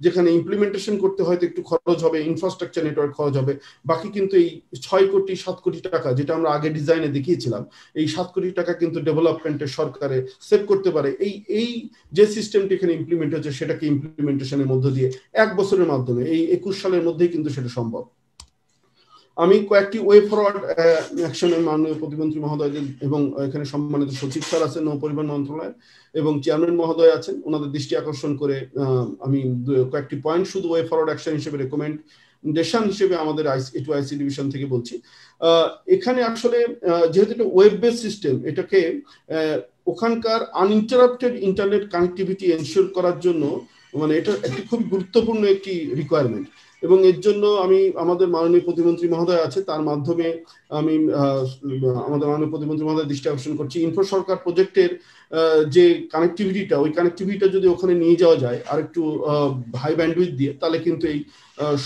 যেখানে ইমপ্লিমেন্টেশন করতে হয়তো একটু খরচ হবে, ইনফ্রাস্ট্রাকচার নেটওয়ার্ক খরচ হবে, বাকি কিন্তু এই 6 কোটি 7 কোটি টাকা যেটা আমরা আগে ডিজাইনে দেখিয়েছিলাম, এই 7 কোটি টাকা কিন্তু ডেভেলপমেন্টে সরকারে সেভ করতে পারে এই যে সিস্টেমটি এখানে ইমপ্লিমেন্ট হচ্ছে সেটাকে ইমপ্লিমেন্টেশনের মধ্য দিয়ে 1 বছরের মাধ্যমে, এই 21 সালের মধ্যেই কিন্তু সেটা সম্ভব। আমি কয়েকটি ওয়ে ফরওয়ার্ড অ্যাকশনের মাননীয় প্রতিমন্ত্রী মহোদয়দের এবং এখানে সম্মানিত সচিব স্যার আছেন নৌ পরিবহন মন্ত্রণালয় এবং চেয়ারম্যান মহোদয় আছেন, ওনাদের দৃষ্টি আকর্ষণ করে আমি কয়েকটি পয়েন্ট শুধু ওয়ে ফরওয়ার্ড অ্যাকশন হিসেবে রেকমেন্ডেশন হিসেবে আমাদের A2IC ডিভিশন থেকে বলছি। এখানে আসলে যেহেতু এটা ওয়েব বেস সিস্টেম, এটাকে ওখানকার আনইন্টারাপ্টেড ইন্টারনেট কানেক্টিভিটি এনশিওর করার জন্য মানে এটা একটি খুব গুরুত্বপূর্ণ একটি রিকোয়ারমেন্ট, এবং এর জন্য আমি আমাদের মাননীয় প্রতিমন্ত্রী মহোদয় আছে, তার মাধ্যমে আমি আমাদের মাননীয় প্রতিমন্ত্রী মহোদয় দৃষ্টি আকর্ষণ করছি। ইনফো সরকার প্রজেক্টের যে কানেক্টিভিটিটা, ওই কানেক্টিভিটিটা যদি ওখানে নিয়ে যাওয়া যায় আর একটু হাই ব্যান্ডউইথ দিয়ে, তাহলে কিন্তু এই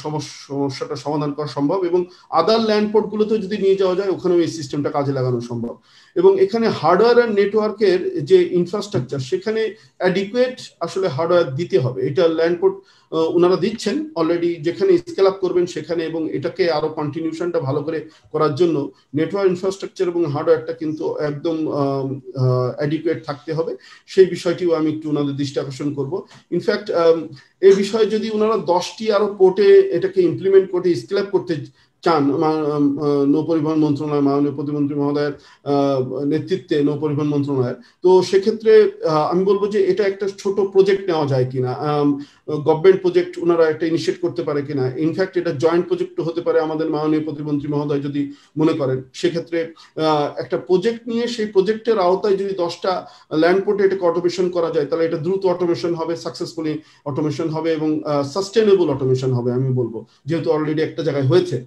সমস্যাটা সমাধান করা সম্ভব, এবং আদার ল্যান্ড পোর্টগুলোতে যদি নিয়ে যাওয়া যায় ওখানেও এই সিস্টেমটা কাজে লাগানো সম্ভব। এবং এখানে হার্ডওয়্যার আর নেটওয়ার্কের যে ইনফ্রাস্ট্রাকচার, সেখানে অ্যাডিকুয়েট আসলে হার্ডওয়্যার দিতে হবে। এটা ল্যান্ড পোর্ট ওনারা দিচ্ছেন অলরেডি, যেখানে স্কেল আপ করবেন সেখানে, এবং এটাকে আরো কন্টিনিউশনটা ভালো করে করার জন্য নেটওয়ার্ক ইনফ্রাস্ট্রাকচার এবং হার্ডওয়্যারটা কিন্তু একদম অ্যাডিকুয়েট থাকতে হবে। সেই বিষয়টিও আমি একটু ওনাদের দৃষ্টি আকর্ষণ করবো। ইনফ্যাক্ট এই বিষয়ে যদি ওনারা 10টি আরো পোর্টে এটাকে ইমপ্লিমেন্ট করতে স্কেল আপ করতে চান, নৌ পরিবহন মন্ত্রণালয় মাননীয় প্রতিমন্ত্রী মহোদয়ের নেতৃত্বে নৌ পরিবহন মন্ত্রণালয়, তো সেক্ষেত্রে আমি বলবো যে এটা একটা ছোট প্রজেক্ট নেওয়া যায় কিনা, গভর্নমেন্ট প্রজেক্ট ওনারা একটা ইনিশিয়েট করতে পারে কিনা। ইনফ্যাক্ট এটা জয়েন্ট প্রজেক্ট হতে পারে, আমাদের মাননীয় প্রতিমন্ত্রী মহোদয় যদি মনে করেন, সেক্ষেত্রে একটা প্রজেক্ট নিয়ে সেই প্রজেক্টের আওতায় যদি 10টা ল্যান্ড পোর্টে এটাকে অটোমেশন করা যায়, তাহলে এটা দ্রুত অটোমেশন হবে, সাকসেসফুলি অটোমেশন হবে এবং সাস্টেনেবল অটোমেশন হবে আমি বলবো, যেহেতু অলরেডি একটা জায়গায় হয়েছে।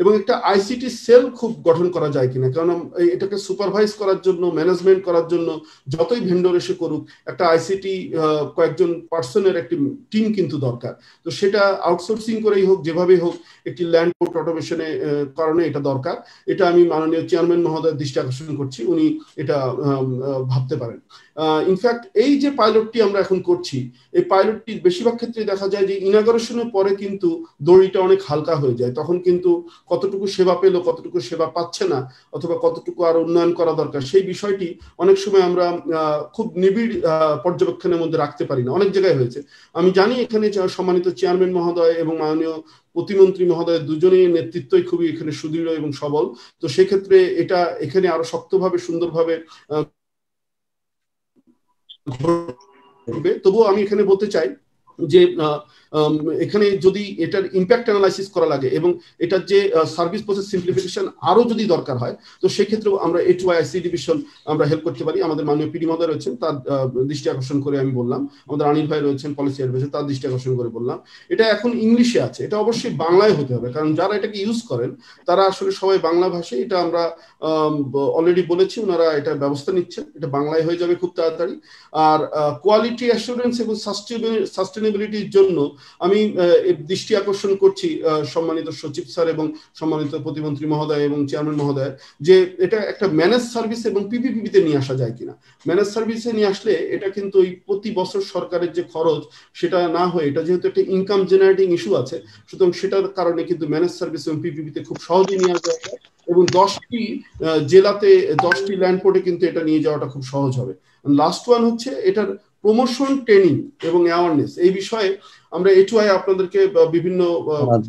এবং একটা আইসিটি সেল খুব গঠন করা যায় কিনা, কারণ এটাকে সুপারভাইজ করার জন্য, ম্যানেজমেন্ট করার জন্য যতই ভেন্ডর এসে করুক, একটা আইসিটি কয়েকজন পার্সনের একটি টিম কিন্তু দরকার। তো সেটা আউটসোর্সিং করেই হোক, যেভাবেই হোক, একটি ল্যান্ড পোর্ট অটোমেশনের কারণে এটা দরকার। এটা আমি মাননীয় চেয়ারম্যান মহোদয়ের দৃষ্টি আকর্ষণ করছি, উনি এটা ভাবতে পারেন। ইনফ্যাক্ট এই যে পাইলটটি আমরা এখন করছি, এই পাইলটটি বেশিরভাগ ক্ষেত্রে দেখা যায় যে ইনাগরেশনের পরে কিন্তু দড়িটা অনেক হালকা হয়ে যায়, তখন কিন্তু কতটুকু সেবা পেলো, কতটুকু সেবা পাচ্ছে না, অথবা কতটুকু আর উন্নয়ন করা দরকার, সেই বিষয়টি অনেক সময় আমরা খুব নিবিড় পর্যবেক্ষণের মধ্যে রাখতে পারি না। অনেক জায়গায় হয়েছে, আমি জানি এখানে সম্মানিত চেয়ারম্যান মহোদয় এবং মাননীয় প্রতিমন্ত্রী মহোদয় দুজনেই নেতৃত্বই খুবই এখানে সুদৃঢ় এবং সবল। তো সেক্ষেত্রে এটা এখানে আরো শক্তভাবে সুন্দরভাবে তবুও আমি এখানে বলতে চাই যে এখানে যদি এটার ইম্প্যাক্ট অ্যানালাইসিস করা লাগে এবং এটার যে সার্ভিস প্রসেস সিম্পলিফিকেশন আরো যদি দরকার হয়, তো সেক্ষেত্রেও আমরা A2IC ডিভিশন আমরা হেল্প করতে পারি। আমাদের মাননীয় পিডি মহোদয় রয়েছেন, তার দৃষ্টি আকর্ষণ করে আমি বললাম, আমাদের অনিল ভাই রয়েছেন পলিসি অ্যাডভাইজার, তার দৃষ্টি আকর্ষণ করে বললাম। এটা এখন ইংলিশে আছে, এটা অবশ্যই বাংলায় হতে হবে, কারণ যারা এটাকে ইউজ করেন তারা আসলে সবাই বাংলা ভাষায়, এটা আমরা অলরেডি বলেছি, ওনারা এটা ব্যবস্থা নিচ্ছেন, এটা বাংলায় হয়ে যাবে খুব তাড়াতাড়ি। আর কোয়ালিটি অ্যাসুরেন্স এবং সাস্টেনেবিলিটির জন্য আমি দৃষ্টি আকর্ষণ করছি সম্মানিত সচিব স্যার এবং সম্মানিত প্রতিমন্ত্রী মহোদয় এবং চেয়ারম্যান মহোদয়, যে এটা একটা ম্যানেজ সার্ভিস এবং পিপিপিতে নিয়ে আসা যায় কিনা। ম্যানেজ সার্ভিসে নিয়ে আসলে এটা কিন্তু ওই প্রতি বছর সরকারের যে খরচ, সেটা না হয়ে, এটা যেহেতু একটা ইনকাম জেনারেটিং ইস্যু আছে, সুতরাং সেটার কারণে কিন্তু ম্যানেজ সার্ভিস এবং পিপিপিতে খুব সহজে নিয়ে আসা যায়, এবং 10টি জেলাতে 10টি ল্যান্ড পোর্টে কিন্তু এটা নিয়ে যাওয়াটা খুব সহজ হবে। লাস্ট ওয়ান হচ্ছে এটার প্রমোশন, ট্রেনিং এবং অ্যাওয়ারনেস। এই বিষয়ে আমরা A2I আপনাদেরকে বিভিন্ন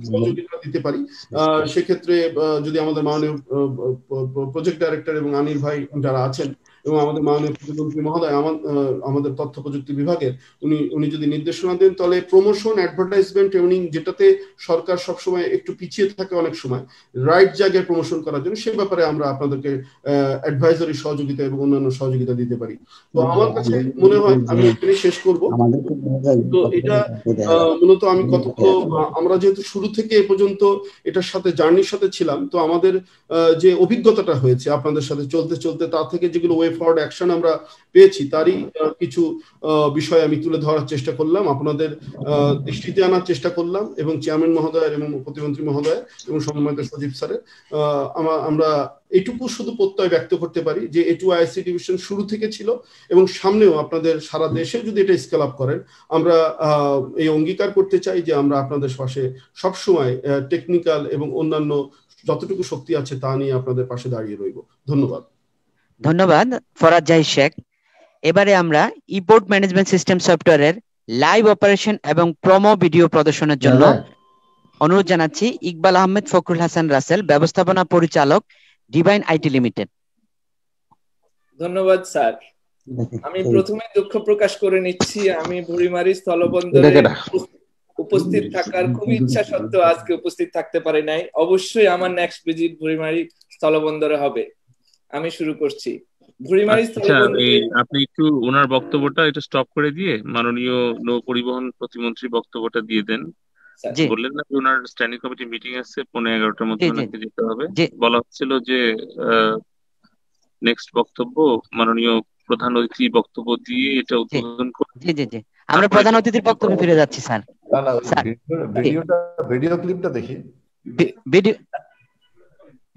সহযোগিতা দিতে পারি। সেক্ষেত্রে যদি আমাদের মাননীয় প্রজেক্ট ডাইরেক্টর এবং অনিল ভাই যারা আছেন এবং আমাদের মাননীয় প্রতিমন্ত্রী মহোদয় আমাদের তথ্য প্রযুক্তি বিভাগের, উনি যদি নির্দেশনা দেন, তাহলে প্রমোশন, অ্যাডভার্টাইজমেন্ট, ট্রেনিং, যেটাতে সরকার সবসময় একটু পিছিয়ে থাকে অনেক সময় রাইট জায়গায় প্রমোশন করার জন্য, সেই ব্যাপারে আমরা আপনাদেরকে অ্যাডভাইজারি সহযোগিতা এবং অন্যান্য সহযোগিতা দিতে পারি। তো আমার কাছে মনে হয় আমি এখানে শেষ করবো। তো এটা মূলত আমি কতগুলো, আমরা যেহেতু শুরু থেকে এ পর্যন্ত এটার সাথে জার্নির সাথে ছিলাম, তো আমাদের যে অভিজ্ঞতাটা হয়েছে আপনাদের সাথে চলতে চলতে, তা থেকে যেগুলো ওয়ে ফরওয়ার্ড অ্যাকশন আমরা পেয়েছি তারই কিছু বিষয় আমি তুলে ধরার চেষ্টা করলাম, আপনাদের দৃষ্টিতে আনার চেষ্টা করলাম, এবং চেয়ারম্যান মহোদয় এবং প্রতিমন্ত্রী মহোদয় এবং সম্মানিত সচিব স্যারের আমরা এটুকু শুধু প্রত্যয় ব্যক্ত করতে পারি যে A2IIC ডিভিশন শুরু থেকে ছিল এবং সামনেও আপনাদের সারা দেশে যদি এটা স্কেল আপ করেন, আমরা এই অঙ্গীকার করতে চাই যে আমরা আপনাদের পাশে সবসময় টেকনিক্যাল এবং অন্যান্য যতটুকু শক্তি আছে তা নিয়ে আপনাদের পাশে দাঁড়িয়ে রইব। ধন্যবাদ। ধন্যবাদ ফরাদ জাহিদ শেখ। এবারে আমরা ইপোর্ট ম্যানেজমেন্ট সিস্টেম সফটওয়্যারের লাইভ অপারেশন এবং প্রোমো ভিডিও প্রদর্শনের জন্য অনুরোধ জানাচ্ছি ইকবাল আহমেদ ফখরুল হাসান রাসেল, ব্যবস্থাপনা পরিচালক, ডিভাইন আইটি লিমিটেড। ধন্যবাদ স্যার। আমি প্রথমে দুঃখ প্রকাশ করে নিচ্ছি, আমি বুড়িমারি স্থলবন্দরে উপস্থিত থাকার খুব ইচ্ছা সত্ত্বেও আজকে উপস্থিত থাকতে পারি নাই। অবশ্যই আমার নেক্সট ভিজিট বুড়িমারি স্থলবন্দরে হবে। আমি শুরু করছি। বুড়িমারি স্থলবন্দরে আপনি একটু ওনার বক্তব্যটা একটু স্টপ করে দিয়ে মাননীয় নৌ পরিবহন প্রতিমন্ত্রী বক্তব্যটা দিয়ে দেন। বললেন না ওনার স্ট্যান্ডিং কমিটি মিটিং আছে 11:30টার মধ্যে ওনাকে যেতে হবে। বলা হচ্ছিল যে নেক্সট বক্তব্য মাননীয় প্রধান অতিথি বক্তব্য দিয়ে এটা উদ্বোধন করে। জি আমরা প্রধান অতিথির বক্তব্যে ফিরে যাচ্ছি স্যার। ভিডিও ক্লিপটা দেখি। ভিডিও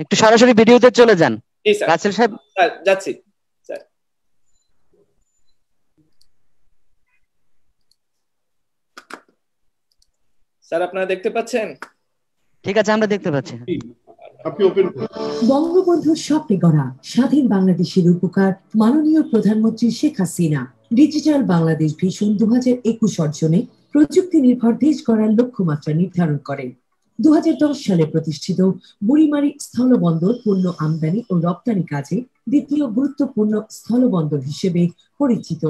একটু সরাসরি ভিডিওতে চলে যান রাসেল সাহেব। যাচ্ছি স্যার। স্যার আপনারা দেখতে পাচ্ছেন? ঠিক আছে, আমরা দেখতে পাচ্ছি। বঙ্গবন্ধুর স্বপ্নে গড়া স্বাধীন বাংলাদেশের উপকার মাননীয় প্রধানমন্ত্রী শেখ হাসিনা ডিজিটাল বাংলাদেশ ভিশন 2021 অর্জনে প্রযুক্তি নির্ভর দেশ গড়ার লক্ষ্যমাত্রা নির্ধারণ করেন। 2010 সালে প্রতিষ্ঠিত বুড়িমারি স্থলবন্দর পণ্য আমদানি ও রপ্তানি কাজে দ্বিতীয় গুরুত্বপূর্ণ স্থলবন্দর হিসেবে পরিচিত।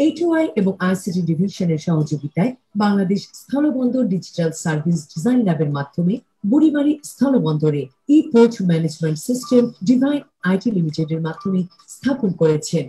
A2I এবং ICT ডিভিশনের সহযোগিতায় বাংলাদেশ স্থলবন্দর ডিজিটাল সার্ভিস ডিজাইন ল্যাবের মাধ্যমে বুড়িমারি স্থলবন্দরে e port management system Divine IT লিমিটেডের মাধ্যমে স্থাপন করেছেন।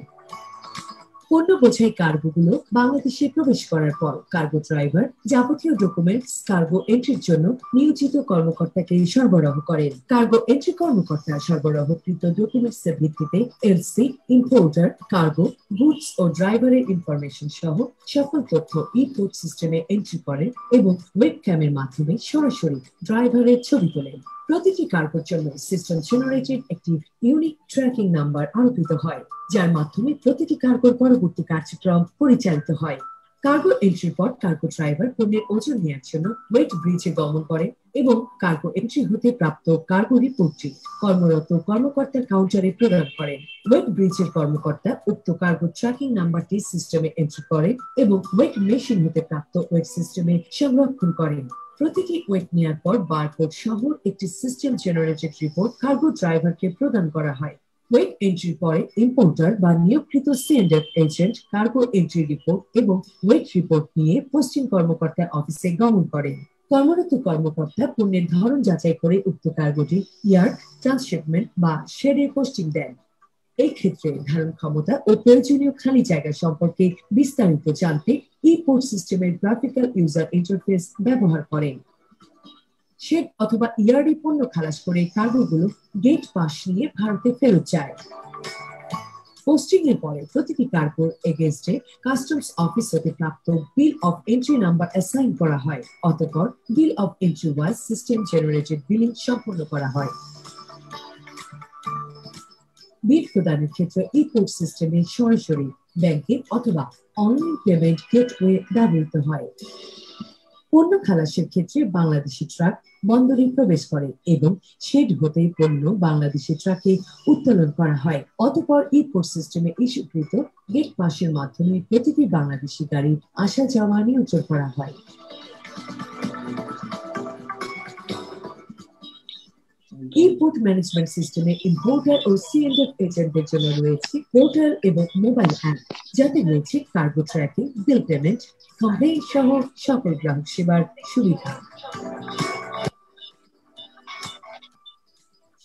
পণ্য বোঝাই কার্গোগুলো বাংলাদেশে প্রবেশ করার পর কার্গো ড্রাইভার যাবতীয় ডকুমেন্টস কার্গো এন্ট্রির জন্য নিয়োজিত কর্মকর্তাকে সরবরাহ করেন। কার্গো এন্ট্রি কর্মকর্তা সরবরাহকৃত ডকুমেন্টস এর ভিত্তিতে এলসি, ইম্পোর্টার, কার্গো, গুডস ও ড্রাইভারের ইনফরমেশন সহ সকল তথ্য ই-পোর্ট সিস্টেমে এন্ট্রি করেন এবং ওয়েবক্যামের মাধ্যমে সরাসরি ড্রাইভারের ছবি তোলেন। প্রতিটি কার্গোর জন্য সিস্টেম জেনারেটেড একটি ইউনিক ট্র্যাকিং নাম্বার আরোপিত হয়, যার মাধ্যমে প্রতিটি কার্গোর পরবর্তী কার্যক্রম পরিচালিত হয়। কার্গো এন্ট্রির পর কার্গো ড্রাইভার পণ্যের ওজন নেওয়ার জন্য ওয়েট ব্রিজে গমন করে এবং কার্গো এন্ট্রি হতে প্রাপ্ত কার্গো রিপোর্টটি কর্মরত কর্মকর্তার কাউন্টারে প্রদান করেন। ওয়েট ব্রিজের কর্মকর্তা উক্ত কার্গো ট্র্যাকিং নাম্বারটি সিস্টেমে এন্ট্রি করেন এবং ওয়েট মেশিন হতে প্রাপ্ত ওয়েট সিস্টেমে সংরক্ষণ করেন। প্রতিটি ওয়েট নেওয়ার পর বারকোড সহ একটি সিস্টেম জেনারেটেড রিপোর্ট কার্গো ড্রাইভারকে প্রদান করা হয়। ওয়েট এন্ট্রির পরে ইম্পোর্টার বা নিয়োগকৃত C&F agent cargo entry report এবং ওয়েট রিপোর্ট নিয়ে পোস্টিং কর্মকর্তা অফিসে গমন করেন। কর্মরত কর্মকর্তা পণ্যের ধরন যাচাই করে উক্ত কার্গোটি ইয়ার্ড, ট্রান্সশিপমেন্ট বা শেডে পোস্টিং দেন। এই ক্ষেত্রে ধারণ ক্ষমতা ও প্রয়োজনীয় খালি জায়গা সম্পর্কে বিস্তারিত জানতে ই-পোর্ট সিস্টেমের গ্রাফিক্যাল ইউজার ইন্টারফেস ব্যবহার করেন। শেড অথবা ইয়ার্ডে পণ্য খালাস করে কার্গোগুলো গেট পাস নিয়ে ভারতে ফেরত যায়। পোস্টিং এর পরে প্রতিটি কার্গোর এগেইনস্টে কাস্টমস অফিস হতে প্রাপ্ত বিল অফ এন্ট্রি নাম্বার অ্যাসাইন করা হয়। অতঃপর বিল of entry wise system generated billing সম্পন্ন করা হয়। বিল প্রদানের ক্ষেত্রে ই-পোর্ট সিস্টেমে সরাসরি ব্যাংকিং অথবা অনলাইন পেমেন্ট গেটওয়ে ব্যবহৃত হয়। পণ্য খালাসের ক্ষেত্রে বাংলাদেশি ট্রাক বন্দরে প্রবেশ করে এবং শেড হতে পণ্য বাংলাদেশি ট্রাকে উত্তোলন করা হয়। অতঃপর ই-পোর্ট সিস্টেমে ইস্যুকৃত গেট পাসের মাধ্যমে প্রতিটি বাংলাদেশি গাড়ি আসা যাওয়া নিয়ন্ত্রণ করা হয়। ই-পোর্ট ম্যানেজমেন্ট সিস্টেমে ইম্পোর্টার ও C&F এজেন্টদের জন্য রয়েছে পোর্টাল এবং মোবাইল অ্যাপ, যাতে রয়েছে cargo tracking, bill payment, complain সহ সকল গ্রাহক সেবার সুবিধা।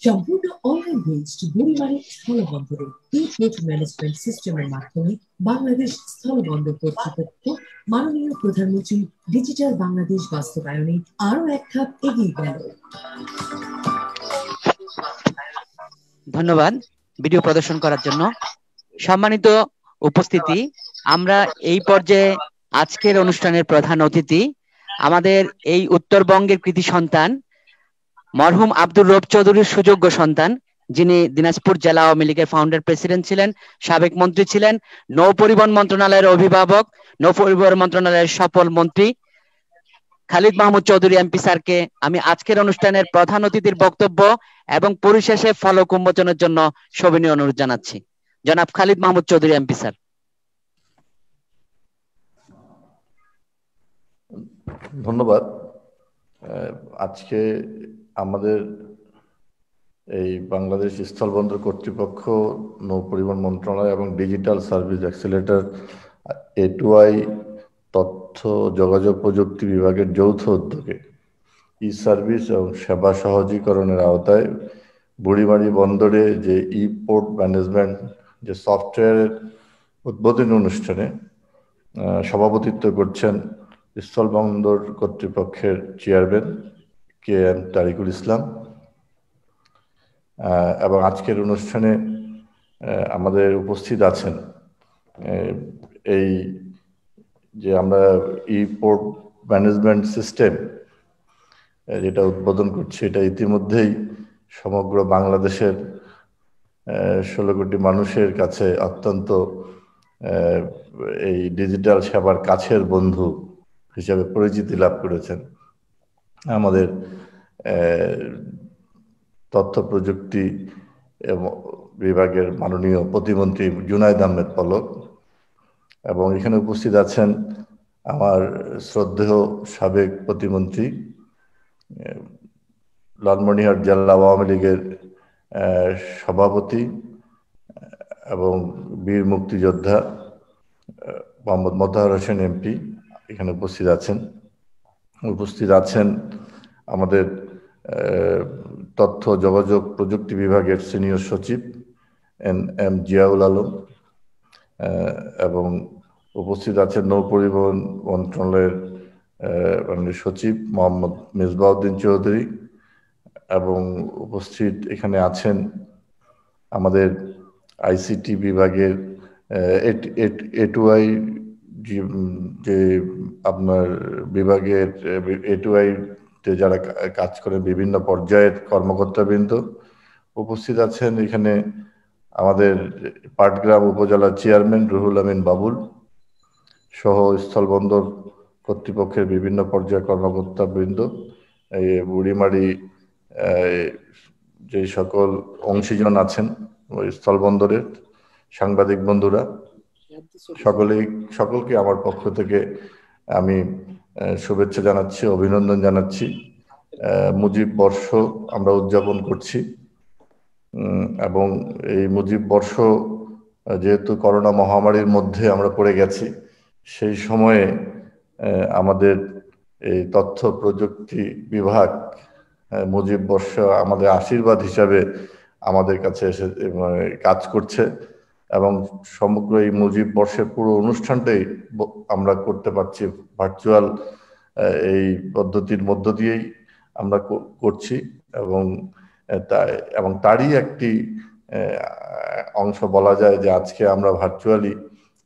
সম্পূর্ণ অনলাইন বেসড বুড়িমারি স্থলবন্দরে ই-পোর্ট ম্যানেজমেন্ট সিস্টেমের মাধ্যমে বাংলাদেশ স্থলবন্দর কর্তৃপক্ষ মাননীয় প্রধানমন্ত্রী ডিজিটাল বাংলাদেশ বাস্তবায়নে আরো এক ধাপ এগিয়ে গেল। ধন্যবাদ ভিডিও প্রদর্শন করার জন্য। সম্মানিত উপস্থিতি, আমরা এই পর্যায়ে আজকের অনুষ্ঠানের প্রধান অতিথি আমাদের এই উত্তরবঙ্গের কৃতি সন্তান মরহুম আব্দুর রব চৌধুরীর সুযোগ্য সন্তান, যিনি দিনাজপুর জেলা আওয়ামী লীগের ফাউন্ডার প্রেসিডেন্ট ছিলেন, সাবেক মন্ত্রী ছিলেন, নৌ পরিবহন মন্ত্রণালয়ের অভিভাবক, নৌ পরিবহন মন্ত্রণালয়ের সফল মন্ত্রী খালিদ মাহমুদ চৌধুরী এমপি স্যারকে আমি আজকের অনুষ্ঠানের প্রধান অতিথির বক্তব্য এবং পরিশেষে ফলক উন্মোচনের জন্য সবিনয় অনুরোধ জানাচ্ছি। জনাব খালিদ মাহমুদ চৌধুরী এমপি স্যার। ধন্যবাদ। আজকে আমাদের এই বাংলাদেশ স্থলবন্দর কর্তৃপক্ষ, নৌ পরিবহন মন্ত্রণালয় এবং ডিজিটাল সার্ভিস অ্যাক্সিলারেটর A2I তথ্য যোগাযোগ প্রযুক্তি বিভাগের যৌথ উদ্যোগে ই সার্ভিস এবং সেবা সহজীকরণের আওতায় বুড়িমারি বন্দরে যে ই পোর্ট ম্যানেজমেন্ট যে সফটওয়্যারের উদ্বোধনী অনুষ্ঠানে সভাপতিত্ব করছেন স্থলবন্দর কর্তৃপক্ষের চেয়ারম্যান KM তারিকুল ইসলাম। এবং আজকের অনুষ্ঠানে আমাদের উপস্থিত আছেন এই যে আমরা ই পোর্ট ম্যানেজমেন্ট সিস্টেম যেটা উদ্বোধন করছি, এটা ইতিমধ্যেই সমগ্র বাংলাদেশের 16 কোটি মানুষের কাছে অত্যন্ত এই ডিজিটাল সেবার কাছের বন্ধু হিসাবে পরিচিতি লাভ করেছেন। আমাদের তথ্য প্রযুক্তি বিভাগের মাননীয় প্রতিমন্ত্রী জুনায়েদ আহমেদ পলক, এবং এখানে উপস্থিত আছেন আমার শ্রদ্ধেয় সাবেক প্রতিমন্ত্রী লালমনিরহাট জেলা আওয়ামী লীগের সভাপতি এবং বীর মুক্তিযোদ্ধা মোহাম্মদ মোতাহার হোসেন এমপি এখানে উপস্থিত আছেন। উপস্থিত আছেন আমাদের তথ্য যোগাযোগ প্রযুক্তি বিভাগের সিনিয়র সচিব NM জিয়াউল আলম, এবং উপস্থিত আছেন নৌ পরিবহন মন্ত্রণালয়ের সচিব মোহাম্মদ মেজবাউদ্দিন চৌধুরী, এবং উপস্থিত এখানে আছেন আমাদের ICT বিভাগের A2I যে আপনার বিভাগের A2I যারা কাজ করেন বিভিন্ন পর্যায়ের কর্মকর্তাবৃন্দ। উপস্থিত আছেন এখানে আমাদের পাটগ্রাম উপজেলার চেয়ারম্যান রুহুল আমিন বাবুল সহ স্থলবন্দর কর্তৃপক্ষের বিভিন্ন পর্যায়ের কর্মকর্তাবৃন্দ, এই বুড়িমারি যে সকল অংশীজন আছেন ওই স্থলবন্দরের সাংবাদিক বন্ধুরা, সকলকে আমার পক্ষ থেকে আমি শুভেচ্ছা জানাচ্ছি, অভিনন্দন জানাচ্ছি। মুজিব বর্ষ আমরা উদযাপন করছি, এবং এই মুজিব বর্ষ যেহেতু করোনা মহামারীর মধ্যে আমরা পড়ে গেছি, সেই সময়ে আমাদের এই তথ্য প্রযুক্তি বিভাগ মুজিব বর্ষ আমাদের আশীর্বাদ হিসাবে আমাদের কাছে এসে কাজ করছে, এবং সমগ্র এই মুজিব বর্ষের পুরো অনুষ্ঠানটাই আমরা করতে পারছি ভার্চুয়াল এই পদ্ধতির মধ্য দিয়েই আমরা করছি, এবং তারই একটি অংশ বলা যায় যে আজকে আমরা ভার্চুয়ালি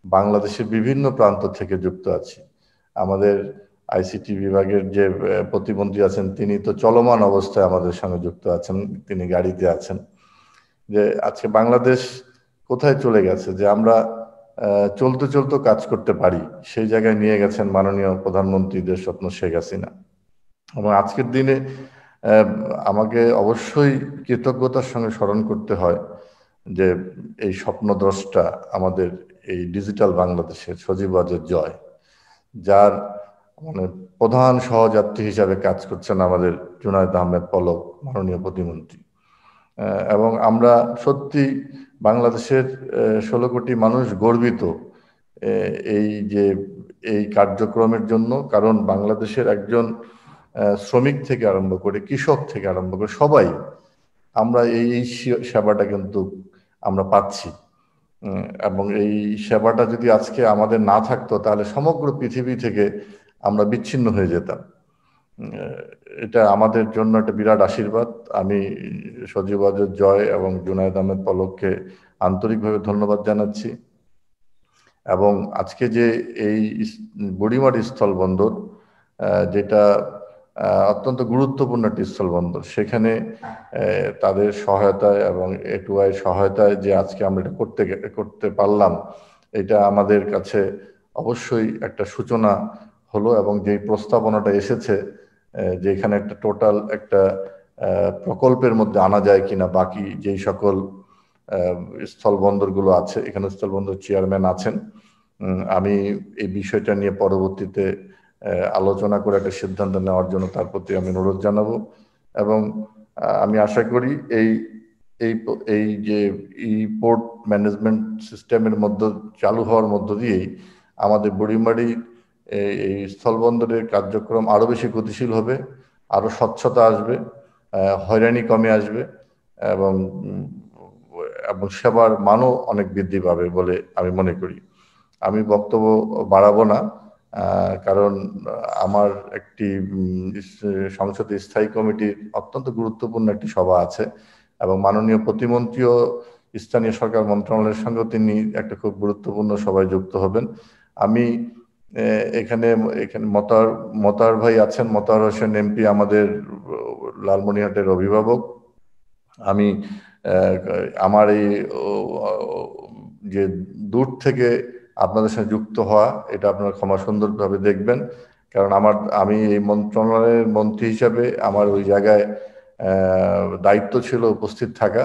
বাংলাদেশের বিভিন্ন প্রান্ত থেকে যুক্ত আছি। আমাদের ICT বিভাগের যে প্রতিমন্ত্রী আছেন তিনি তো চলমান অবস্থায় আমাদের সঙ্গে যুক্ত আছেন, তিনি গাড়িতে আছেন। যে আজকে বাংলাদেশ কোথায় চলে গেছে যে আমরা চলতে চলতে কাজ করতে পারি, সেই জায়গায় নিয়ে গেছেন মাননীয় প্রধানমন্ত্রী দেশ রত্ন শেখ হাসিনা। এবং আজকের দিনে আমাকে অবশ্যই কৃতজ্ঞতার সঙ্গে স্মরণ করতে হয় যে এই স্বপ্নদ্রষ্টা আমাদের এই ডিজিটাল বাংলাদেশের সজীব ওয়াজেদ জয়, যার মানে প্রধান সহযাত্রী হিসাবে কাজ করছেন আমাদের জুনায়েদ আহমেদ পলক মাননীয় প্রতিমন্ত্রী। এবং আমরা সত্যি বাংলাদেশের 16 কোটি মানুষ গর্বিত এই কার্যক্রমের জন্য, কারণ বাংলাদেশের একজন শ্রমিক থেকে আরম্ভ করে কৃষক থেকে আরম্ভ করে সবাই আমরা এই সেবাটা কিন্তু আমরা পাচ্ছি। এবং এই সেবাটা যদি আজকে আমাদের না থাকতো তাহলে সমগ্র পৃথিবী থেকে আমরা বিচ্ছিন্ন হয়ে যেতাম। এটা আমাদের জন্য একটা বিরাট আশীর্বাদ। আমি সজীব ওয়াজেদ জয় এবং জুনায়েদ আহমেদ পলককে আন্তরিকভাবে ধন্যবাদ জানাচ্ছি। এবং আজকে যে এই বুড়িমারি স্থলবন্দর, যেটা অত্যন্ত গুরুত্বপূর্ণ একটি স্থলবন্দর, সেখানে তাদের সহায়তায় এবং এটুআই সহায়তায় যে আজকে আমরা এটা করতে পারলাম, এটা আমাদের কাছে অবশ্যই একটা সূচনা হলো। এবং যে প্রস্তাবনাটা এসেছে যে এখানে একটা টোটাল একটা প্রকল্পের মধ্যে আনা যায় কিনা বাকি যেই সকল স্থলবন্দরগুলো আছে, এখানে স্থলবন্দর চেয়ারম্যান আছেন, আমি এই বিষয়টা নিয়ে পরবর্তীতে আলোচনা করে একটা সিদ্ধান্ত নেওয়ার জন্য তার প্রতি আমি অনুরোধ জানাবো। এবং আমি আশা করি এই যে পোর্ট ম্যানেজমেন্ট সিস্টেমের মধ্যে চালু হওয়ার মধ্য দিয়েই আমাদের বুড়িমারি এই স্থলবন্দরের কার্যক্রম আরো বেশি গতিশীল হবে, আরো স্বচ্ছতা আসবে, হয়রানি কমে আসবে এবং সেবার মানও অনেক বৃদ্ধি পাবে বলে আমি মনে করি। আমি বক্তব্য বাড়াবো না, কারণ আমার একটি সংসদে স্থায়ী কমিটির অত্যন্ত গুরুত্বপূর্ণ একটি সভা আছে এবং মাননীয় প্রতিমন্ত্রীও স্থানীয় সরকার মন্ত্রণালয়ের সঙ্গে তিনি একটা খুব গুরুত্বপূর্ণ সভায় যুক্ত হবেন। আমি এখানে মতার ভাই আছেন, মতার হোসেন এমপি আমাদের লালমনিরহাটের অভিভাবক। আমি আমার এই যে দূর থেকে আপনাদের সাথে যুক্ত হওয়া, এটা আপনারা ক্ষমা সুন্দরভাবে দেখবেন, কারণ আমি এই মন্ত্রণালয়ের মন্ত্রী হিসাবে আমার ওই জায়গায় দায়িত্ব ছিল উপস্থিত থাকা।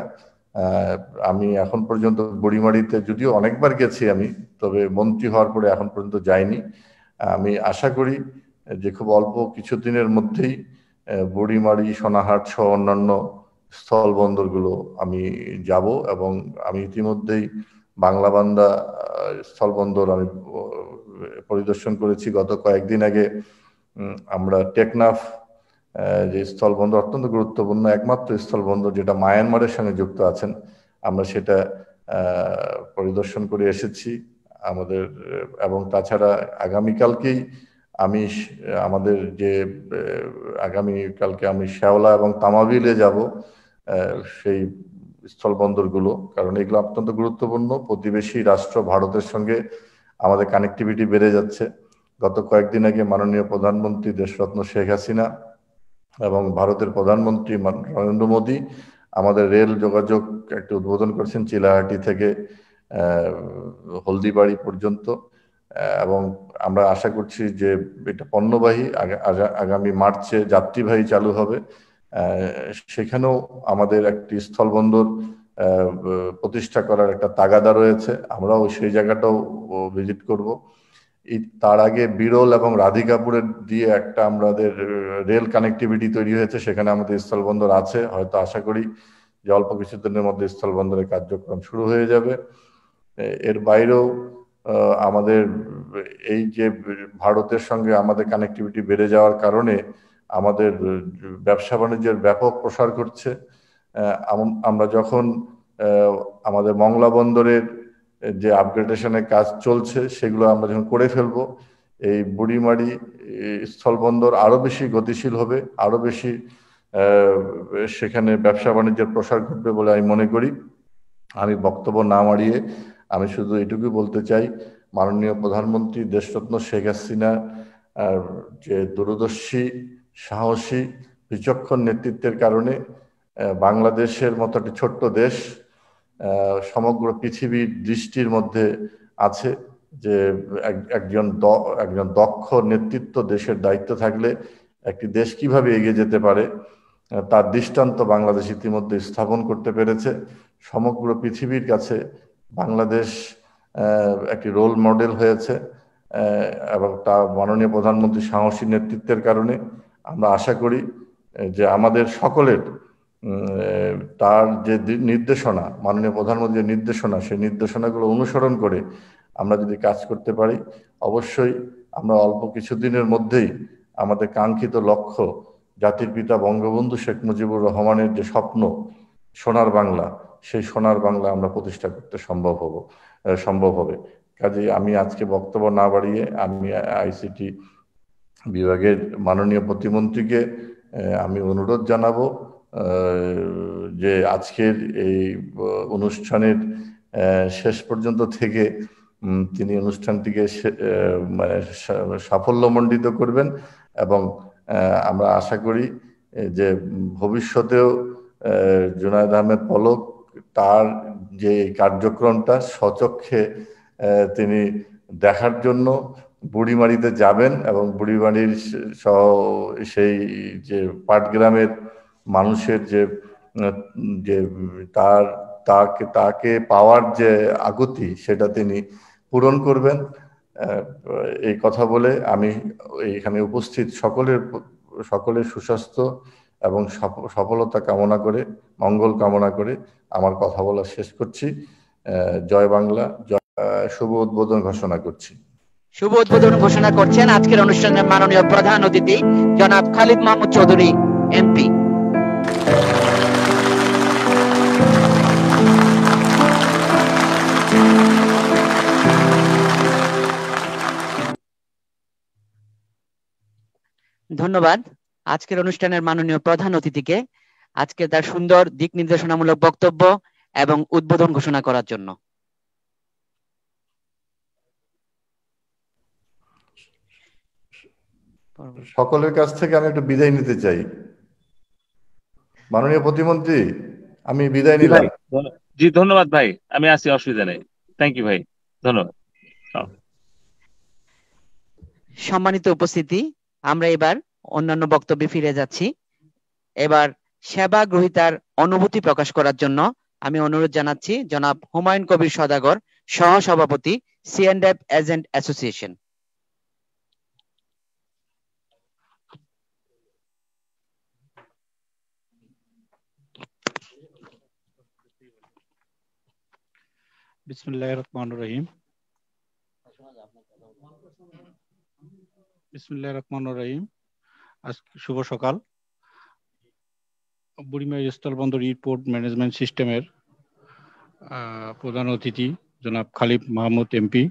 আমি এখন পর্যন্ত বুড়িমারিতে যদিও অনেকবার গেছি আমি, তবে মন্ত্রী হওয়ার পরে এখন পর্যন্ত যাইনি। আমি আশা করি যে খুব অল্প কিছুদিনের মধ্যেই বুড়িমারি, সোনাহাট সহ অন্যান্য স্থলবন্দরগুলো আমি যাব। এবং আমি ইতিমধ্যেই বাংলাবান্ধা স্থলবন্দর আমি পরিদর্শন করেছি গত কয়েকদিন আগে। আমরা টেকনাফ যে স্থলবন্দর অত্যন্ত গুরুত্বপূর্ণ একমাত্র স্থলবন্দর যেটা মায়ানমারের সঙ্গে যুক্ত আছেন, আমরা সেটা পরিদর্শন করে এসেছি আমাদের। এবং তাছাড়া আগামীকালকেই আমি আগামীকালকে আমি শেওলা এবং তামাবিলে যাব, সেই স্থলবন্দরগুলো, কারণ এগুলো অত্যন্ত গুরুত্বপূর্ণ। প্রতিবেশী রাষ্ট্র ভারতের সঙ্গে আমাদের কানেক্টিভিটি বেড়ে যাচ্ছে। গত কয়েকদিন আগে মাননীয় প্রধানমন্ত্রী দেশরত্ন শেখ হাসিনা এবং ভারতের প্রধানমন্ত্রী নরেন্দ্র মোদী আমাদের রেল যোগাযোগ একটি উদ্বোধন করেছেন চিলাহাটি থেকে হলদিবাড়ি পর্যন্ত। এবং আমরা আশা করছি যে এটা পণ্যবাহী, আগামী মার্চে যাত্রীবাহী চালু হবে। সেখানেও আমাদের একটি স্থলবন্দর প্রতিষ্ঠা করার একটা তাগাদা রয়েছে, আমরাও সেই জায়গাটাও ভিজিট করব। তার আগে বিরল এবং রাধিকাপুরের দিয়ে একটা আমাদের রেল কানেক্টিভিটি তৈরি হয়েছে, সেখানে আমাদের স্থলবন্দর আছে। হয়তো আশা করি যে অল্প কিছুদিনের মধ্যে স্থলবন্দরের কার্যক্রম শুরু হয়ে যাবে। এর বাইরেও আমাদের এই যে ভারতের সঙ্গে আমাদের কানেক্টিভিটি বেড়ে যাওয়ার কারণে আমাদের ব্যবসা বাণিজ্যের ব্যাপক প্রসার ঘটছে। আমরা যখন আমাদের মংলা বন্দরের যে আপগ্রেডেশনের কাজ চলছে সেগুলো আমরা যখন করে ফেলবো, এই বুড়িমারি স্থলবন্দর আরো বেশি গতিশীল হবে, আরো বেশি সেখানে ব্যবসা বাণিজ্যের প্রসার ঘটবে বলে আমি মনে করি। আমি বক্তব্য না বাড়িয়ে আমি শুধু এটুকু বলতে চাই, মাননীয় প্রধানমন্ত্রী দেশরত্ন শেখ হাসিনা যে দূরদর্শী, সাহসী, বিচক্ষণ নেতৃত্বের কারণে বাংলাদেশের মতো একটি ছোট্ট দেশ সমগ্র পৃথিবীর দৃষ্টির মধ্যে আছে। যে একজন দক্ষ নেতৃত্ব দেশের দায়িত্ব থাকলে একটি দেশ কিভাবে এগিয়ে যেতে পারে তার দৃষ্টান্ত বাংলাদেশ ইতিমধ্যে স্থাপন করতে পেরেছে। সমগ্র পৃথিবীর কাছে বাংলাদেশ একটি রোল মডেল হয়েছে এবং তার মাননীয় প্রধানমন্ত্রী সাহসী নেতৃত্বের কারণে আমরা আশা করি যে আমাদের সকলের তার যে নির্দেশনা, মাননীয় প্রধানমন্ত্রীর নির্দেশনা, সেই নির্দেশনাগুলো অনুসরণ করে আমরা যদি কাজ করতে পারি, অবশ্যই আমরা অল্প কিছুদিনের মধ্যেই আমাদের কাঙ্ক্ষিত লক্ষ্য, জাতির পিতা বঙ্গবন্ধু শেখ মুজিবুর রহমানের যে স্বপ্ন সোনার বাংলা, সেই সোনার বাংলা আমরা প্রতিষ্ঠা করতে সম্ভব হবে। কাজেই আমি আজকে বক্তব্য না বাড়িয়ে আমি আইসিটি বিভাগের মাননীয় প্রতিমন্ত্রীকে আমি অনুরোধ জানাবো যে আজকের এই অনুষ্ঠানের শেষ পর্যন্ত থেকে তিনি অনুষ্ঠানটিকে মানে সাফল্যমণ্ডিত করবেন এবং আমরা আশা করি যে ভবিষ্যতেও জুনায়েদ আহমেদ পলক তার যে কার্যক্রমটা স্বচক্ষে তিনি দেখার জন্য বুড়িমারিতে যাবেন এবং বুড়িমারির সেই যে পাটগ্রামের মানুষের যে তাকে পাওয়ার যে আকুতি সেটা তিনি পূরণ করবেন। এই কথা বলে আমি এখানে উপস্থিত সকলের সুস্বাস্থ্য এবং সফলতা কামনা করে, মঙ্গল কামনা করে আমার কথা বলা শেষ করছি। জয় বাংলা। শুভ উদ্বোধন ঘোষণা করছি। শুভ উদ্বোধন ঘোষণা করছেন আজকের অনুষ্ঠানের মাননীয় প্রধান অতিথি জনাব খালিদ মাহমুদ চৌধুরী এমপি। ধন্যবাদ আজকের অনুষ্ঠানের মাননীয় প্রধান অতিথিকে আজকে তার সুন্দর দিক নির্দেশনামূলক বক্তব্য এবং উদ্বোধন ঘোষণা করার জন্য। সকলের কাছ থেকে আমি একটু বিদায় নিতে চাই। মাননীয় প্রতিমন্ত্রী, আমি বিদায় নিলাম। জি ধন্যবাদ ভাই, আমি আছি, অসুবিধা নেই। থ্যাংক ইউ ভাই, ধন্যবাদ। সম্মানিত উপস্থিতি, আমরা এবার অন্যান্য বক্তব্যে ফিরে যাচ্ছি। এবার সেবা গ্রহীতার অনুভূতি প্রকাশ করার জন্য আমি অনুরোধ জানাচ্ছি জনাব হুমায়ুন কবির সওদাগর, সহ সভাপতি C&F এজেন্ট অ্যাসোসিয়েশন। বিসমিল্লাহির রহমানির রহিম। বিসমিল্লাহির রহমানির রহিম। আজকে শুভ সকাল। বুড়িমারি স্থলবন্দর এয়ারপোর্ট ম্যানেজমেন্ট সিস্টেমের প্রধান অতিথি জনাব খালিদ মাহমুদ এমপি,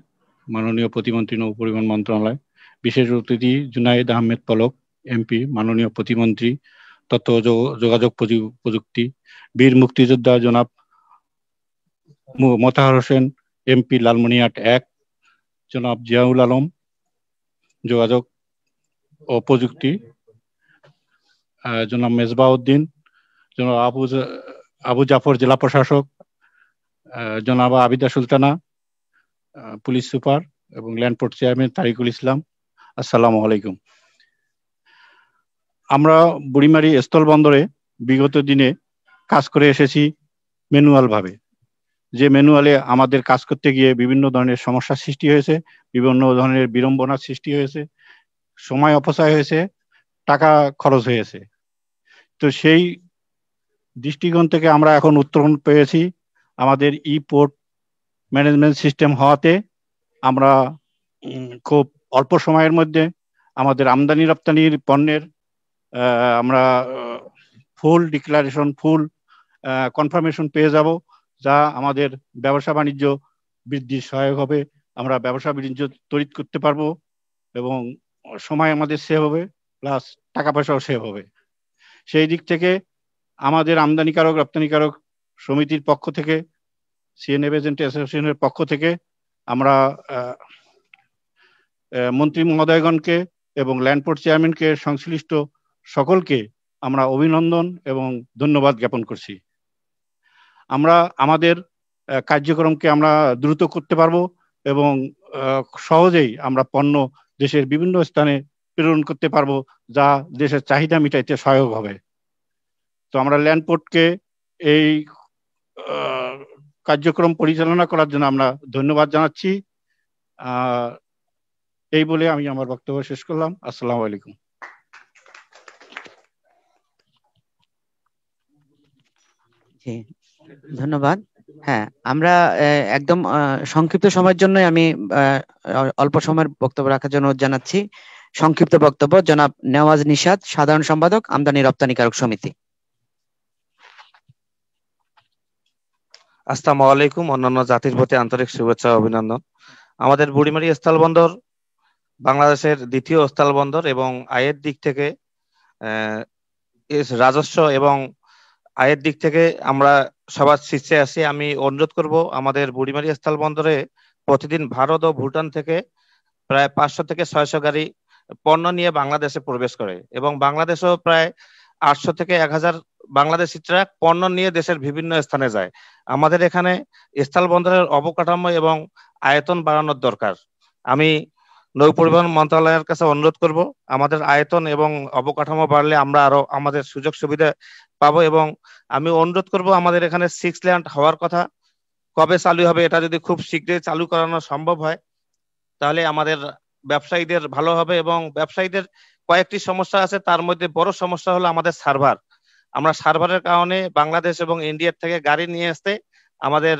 মাননীয় প্রতিমন্ত্রী নৌ পরিবহন মন্ত্রণালয়, বিশেষ অতিথি জুনায়েদ আহমেদ পলক এমপি, মাননীয় প্রতিমন্ত্রী তথ্য যোগাযোগ প্রযুক্তি, বীর মুক্তিযোদ্ধা জনাব মোতাহার হোসেন এমপি লালমনিরহাট 1, জনাব জিয়াউল আলম যোগাযোগ ও প্রযুক্তি, জনাব মেজবাউদ্দিন, জনাব আবু জাফর জেলা প্রশাসক, জনাব আবিদা সুলতানা পুলিশ সুপার এবং ল্যান্ডপোর্ট চেয়ারম্যান তারিকুল ইসলাম। আসসালামু আলাইকুম। আমরা বুড়িমারি স্থলবন্দরে বিগত দিনে কাজ করে এসেছি ম্যানুয়াল ভাবে। যে ম্যানুয়ালে আমাদের কাজ করতে গিয়ে বিভিন্ন ধরনের সমস্যার সৃষ্টি হয়েছে, বিভিন্ন ধরনের বিড়ম্বনার সৃষ্টি হয়েছে, সময় অপচয় হয়েছে, টাকা খরচ হয়েছে। তো সেই দৃষ্টিকোণ থেকে আমরা এখন উত্তরণ পেয়েছি। আমাদের ই পোর্ট ম্যানেজমেন্ট সিস্টেম হওয়াতে আমরা খুব অল্প সময়ের মধ্যে আমাদের আমদানি রপ্তানির পণ্যের আমরা ফুল ডিক্লারেশন, ফুল কনফার্মেশন পেয়ে যাব, যা আমাদের ব্যবসা বাণিজ্য বৃদ্ধির সহায়ক হবে। আমরা ব্যবসা বাণিজ্য তৈরি করতে পারবো এবং সময় আমাদের সেভ হবে, প্লাস টাকা পয়সাও সেভ হবে। সেই দিক থেকে আমাদের আমদানিকারক রপ্তানিকারক সমিতির পক্ষ থেকে, C&F এজেন্ট অ্যাসোসিয়েশনের পক্ষ থেকে আমরা মন্ত্রী মহোদয়গণকে এবং ল্যান্ডপোর্ট চেয়ারম্যানকে, সংশ্লিষ্ট সকলকে আমরা অভিনন্দন এবং ধন্যবাদ জ্ঞাপন করছি। আমরা আমাদের কার্যক্রমকে আমরা দ্রুত করতে পারবো এবং সহজেই আমরা পণ্য দেশের বিভিন্ন স্থানে প্রেরণ করতে পারবো, যা দেশের চাহিদা মিটাইতে সহায়ক হবে। তো আমরা ল্যান্ডপোর্টকে এই কার্যক্রম পরিচালনা করার জন্য আমরা ধন্যবাদ জানাচ্ছি। এই বলে আমি আমার বক্তব্য শেষ করলাম। আসসালামু আলাইকুম। ধন্যবাদ। হ্যাঁ, আমরা একদম সংক্ষিপ্ত সময়ের জন্য আমি অল্প সময়ের বক্তব্য রাখার জন্য জানাচ্ছি। সংক্ষিপ্ত বক্তব্য জনাব নেওয়াজ নিশাত, সাধারণ সম্পাদক, আমদানি রপ্তানিকারক সমিতি। আসসালামু আলাইকুম। অন্যান্য জাতির প্রতি আন্তরিক শুভেচ্ছা ও অভিনন্দন। আমাদের বুড়িমারি স্থলবন্দর বাংলাদেশের দ্বিতীয় স্থলবন্দর এবং আয়ের দিক থেকে রাজস্ব এবং আয়ের দিক থেকে আমরা সবার শীর্ষে আছি। আমি অনুরোধ করব আমাদের বুড়িমারি স্থল বন্দরে প্রতিদিন ভারত ও ভুটান থেকে প্রায় 500 থেকে 600 গাড়ি পণ্য নিয়ে বাংলাদেশে প্রবেশ করে এবং বাংলাদেশেও প্রায় 800 থেকে 1000 বাংলাদেশি ট্রাক পণ্য নিয়ে দেশের বিভিন্ন স্থানে যায়। আমাদের এখানে স্থল বন্দরের অবকাঠামো এবং আয়তন বাড়ানোর দরকার। আমি নৌ পরিবহন মন্ত্রণালয়ের কাছে অনুরোধ করব, আমাদের আয়তন এবং অবকাঠামো বাড়লে আমরা আরো আমাদের সুযোগ সুবিধা পাবো। এবং আমি অনুরোধ করব, আমাদের এখানে 6 লেন হওয়ার কথা, কবে চালু হবে এটা যদি খুব শীঘ্রই চালু করানো সম্ভব হয় তাহলে আমাদের ব্যবসায়ীদের ভালো হবে। এবং ব্যবসায়ীদের কয়েকটি সমস্যা আছে, তার মধ্যে বড় সমস্যা হলো আমাদের সার্ভার। আমরা সার্ভারের কারণে বাংলাদেশ এবং ইন্ডিয়ার থেকে গাড়ি নিয়ে আসতে আমাদের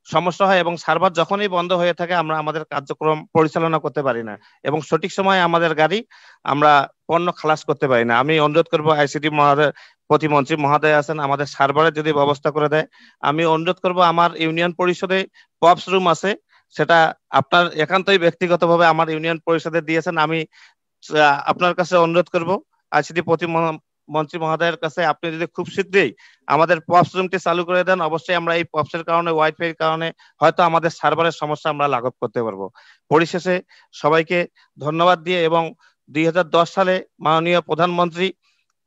সমস্যা হয় এবং সার্ভার যখনই বন্ধ হয়ে থাকে আমরা আমাদের কার্যক্রম পরিচালনা করতে পারি না এবং সঠিক সময়ে আমাদের গাড়ি আমরা পণ্য খালাস করতে পারি না। আমি অনুরোধ করব আইসিটি মহোদয়, প্রতিমন্ত্রী মহোদয় আছেন, আমাদের সার্ভারের যদি ব্যবস্থা করে দেয়। আমি অনুরোধ করব, আমার ইউনিয়ন পরিষদে পপস রুম আছে, সেটা আপনার একান্তই ব্যক্তিগতভাবে আমার ইউনিয়ন পরিষদে দিয়েছেন। আমি আপনার কাছে অনুরোধ করব আইসিটি প্রতিমন্ত্রী মহোদয়ের কাছে, আপনি যদি খুব শীঘ্রই আমাদের পপস রুমটি চালু করে দেন, অবশ্যই আমরা এই পপসের কারণে, ওয়াইফাই এর কারণে হয়তো আমাদের সার্ভারের সমস্যা আমরা লাঘব করতে পারবো। পরিশেষে সবাইকে ধন্যবাদ দিয়ে এবং 2010 সালে মাননীয় প্রধানমন্ত্রী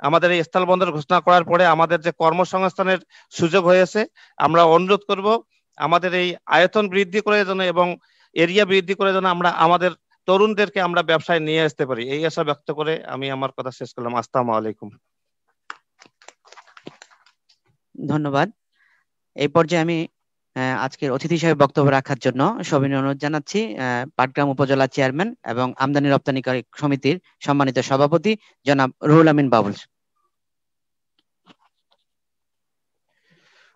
আমাদের এই স্থল বন্দর ঘোষণা করার পরে আমাদের যে কর্মসংস্থানের সুযোগ হয়েছে, আমরা অনুরোধ করব আমাদের এই আয়তন বৃদ্ধি করে যেন এবং এরিয়া বৃদ্ধি করে যেন আমরা আমাদের তরুণদেরকে আমরা ব্যবসায় নিয়ে আসতে পারি। এই আশা ব্যক্ত করে আমি আমার কথা শেষ করলাম। আসসালামু আলাইকুম। ধন্যবাদ। এই পর্যায়ে আমি আজকের অতিথি হিসেবে বক্তব্য রাখার জন্য সবিনয় অনুরোধ জানাচ্ছি পাটগ্রাম উপজেলা চেয়ারম্যান এবং আমদানি রপ্তানিকারী সমিতির সম্মানিত সভাপতি জনাব রুহুল আমিন বাবুল।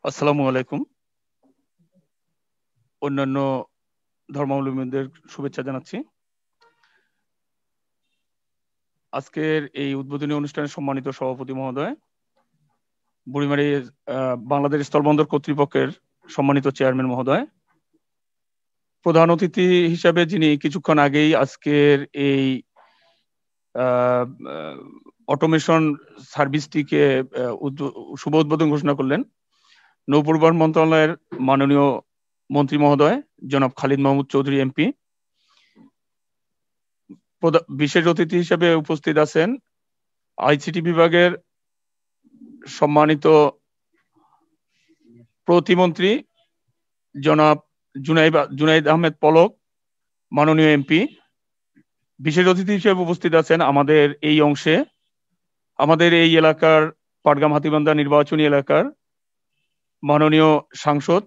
আসসালামু আলাইকুম। অন্যান্য ধর্মাবলম্বীদের শুভেচ্ছা জানাচ্ছি। আজকের এই উদ্বোধনী অনুষ্ঠানের সম্মানিত সভাপতি মহোদয়, বুড়িমারি বাংলাদেশ স্থলবন্দর কর্তৃপক্ষের সম্মানিত চেয়ারম্যান মহোদয়, প্রধান অতিথি হিসাবে যিনি কিছুক্ষণ আগেই আজকের এই অটোমেশন সার্ভিসটিকে শুভ উদ্বোধন ঘোষণা করলেন, নৌ পরিবহন মন্ত্রণালয়ের মাননীয় মন্ত্রী মহোদয় জনাব খালিদ মাহমুদ চৌধুরী এমপি, বিশেষ অতিথি হিসেবে উপস্থিত আছেন আইসিটি বিভাগের সম্মানিত প্রতিমন্ত্রী জনাব জুনাইদ আহমেদ পলক মাননীয় এমপি, বিশেষ অতিথি হিসেবে উপস্থিত আছেন আমাদের এই অংশে, আমাদের এই এলাকার পাটগ্রাম হাতীবান্ধা নির্বাচনী এলাকার মাননীয় সাংসদ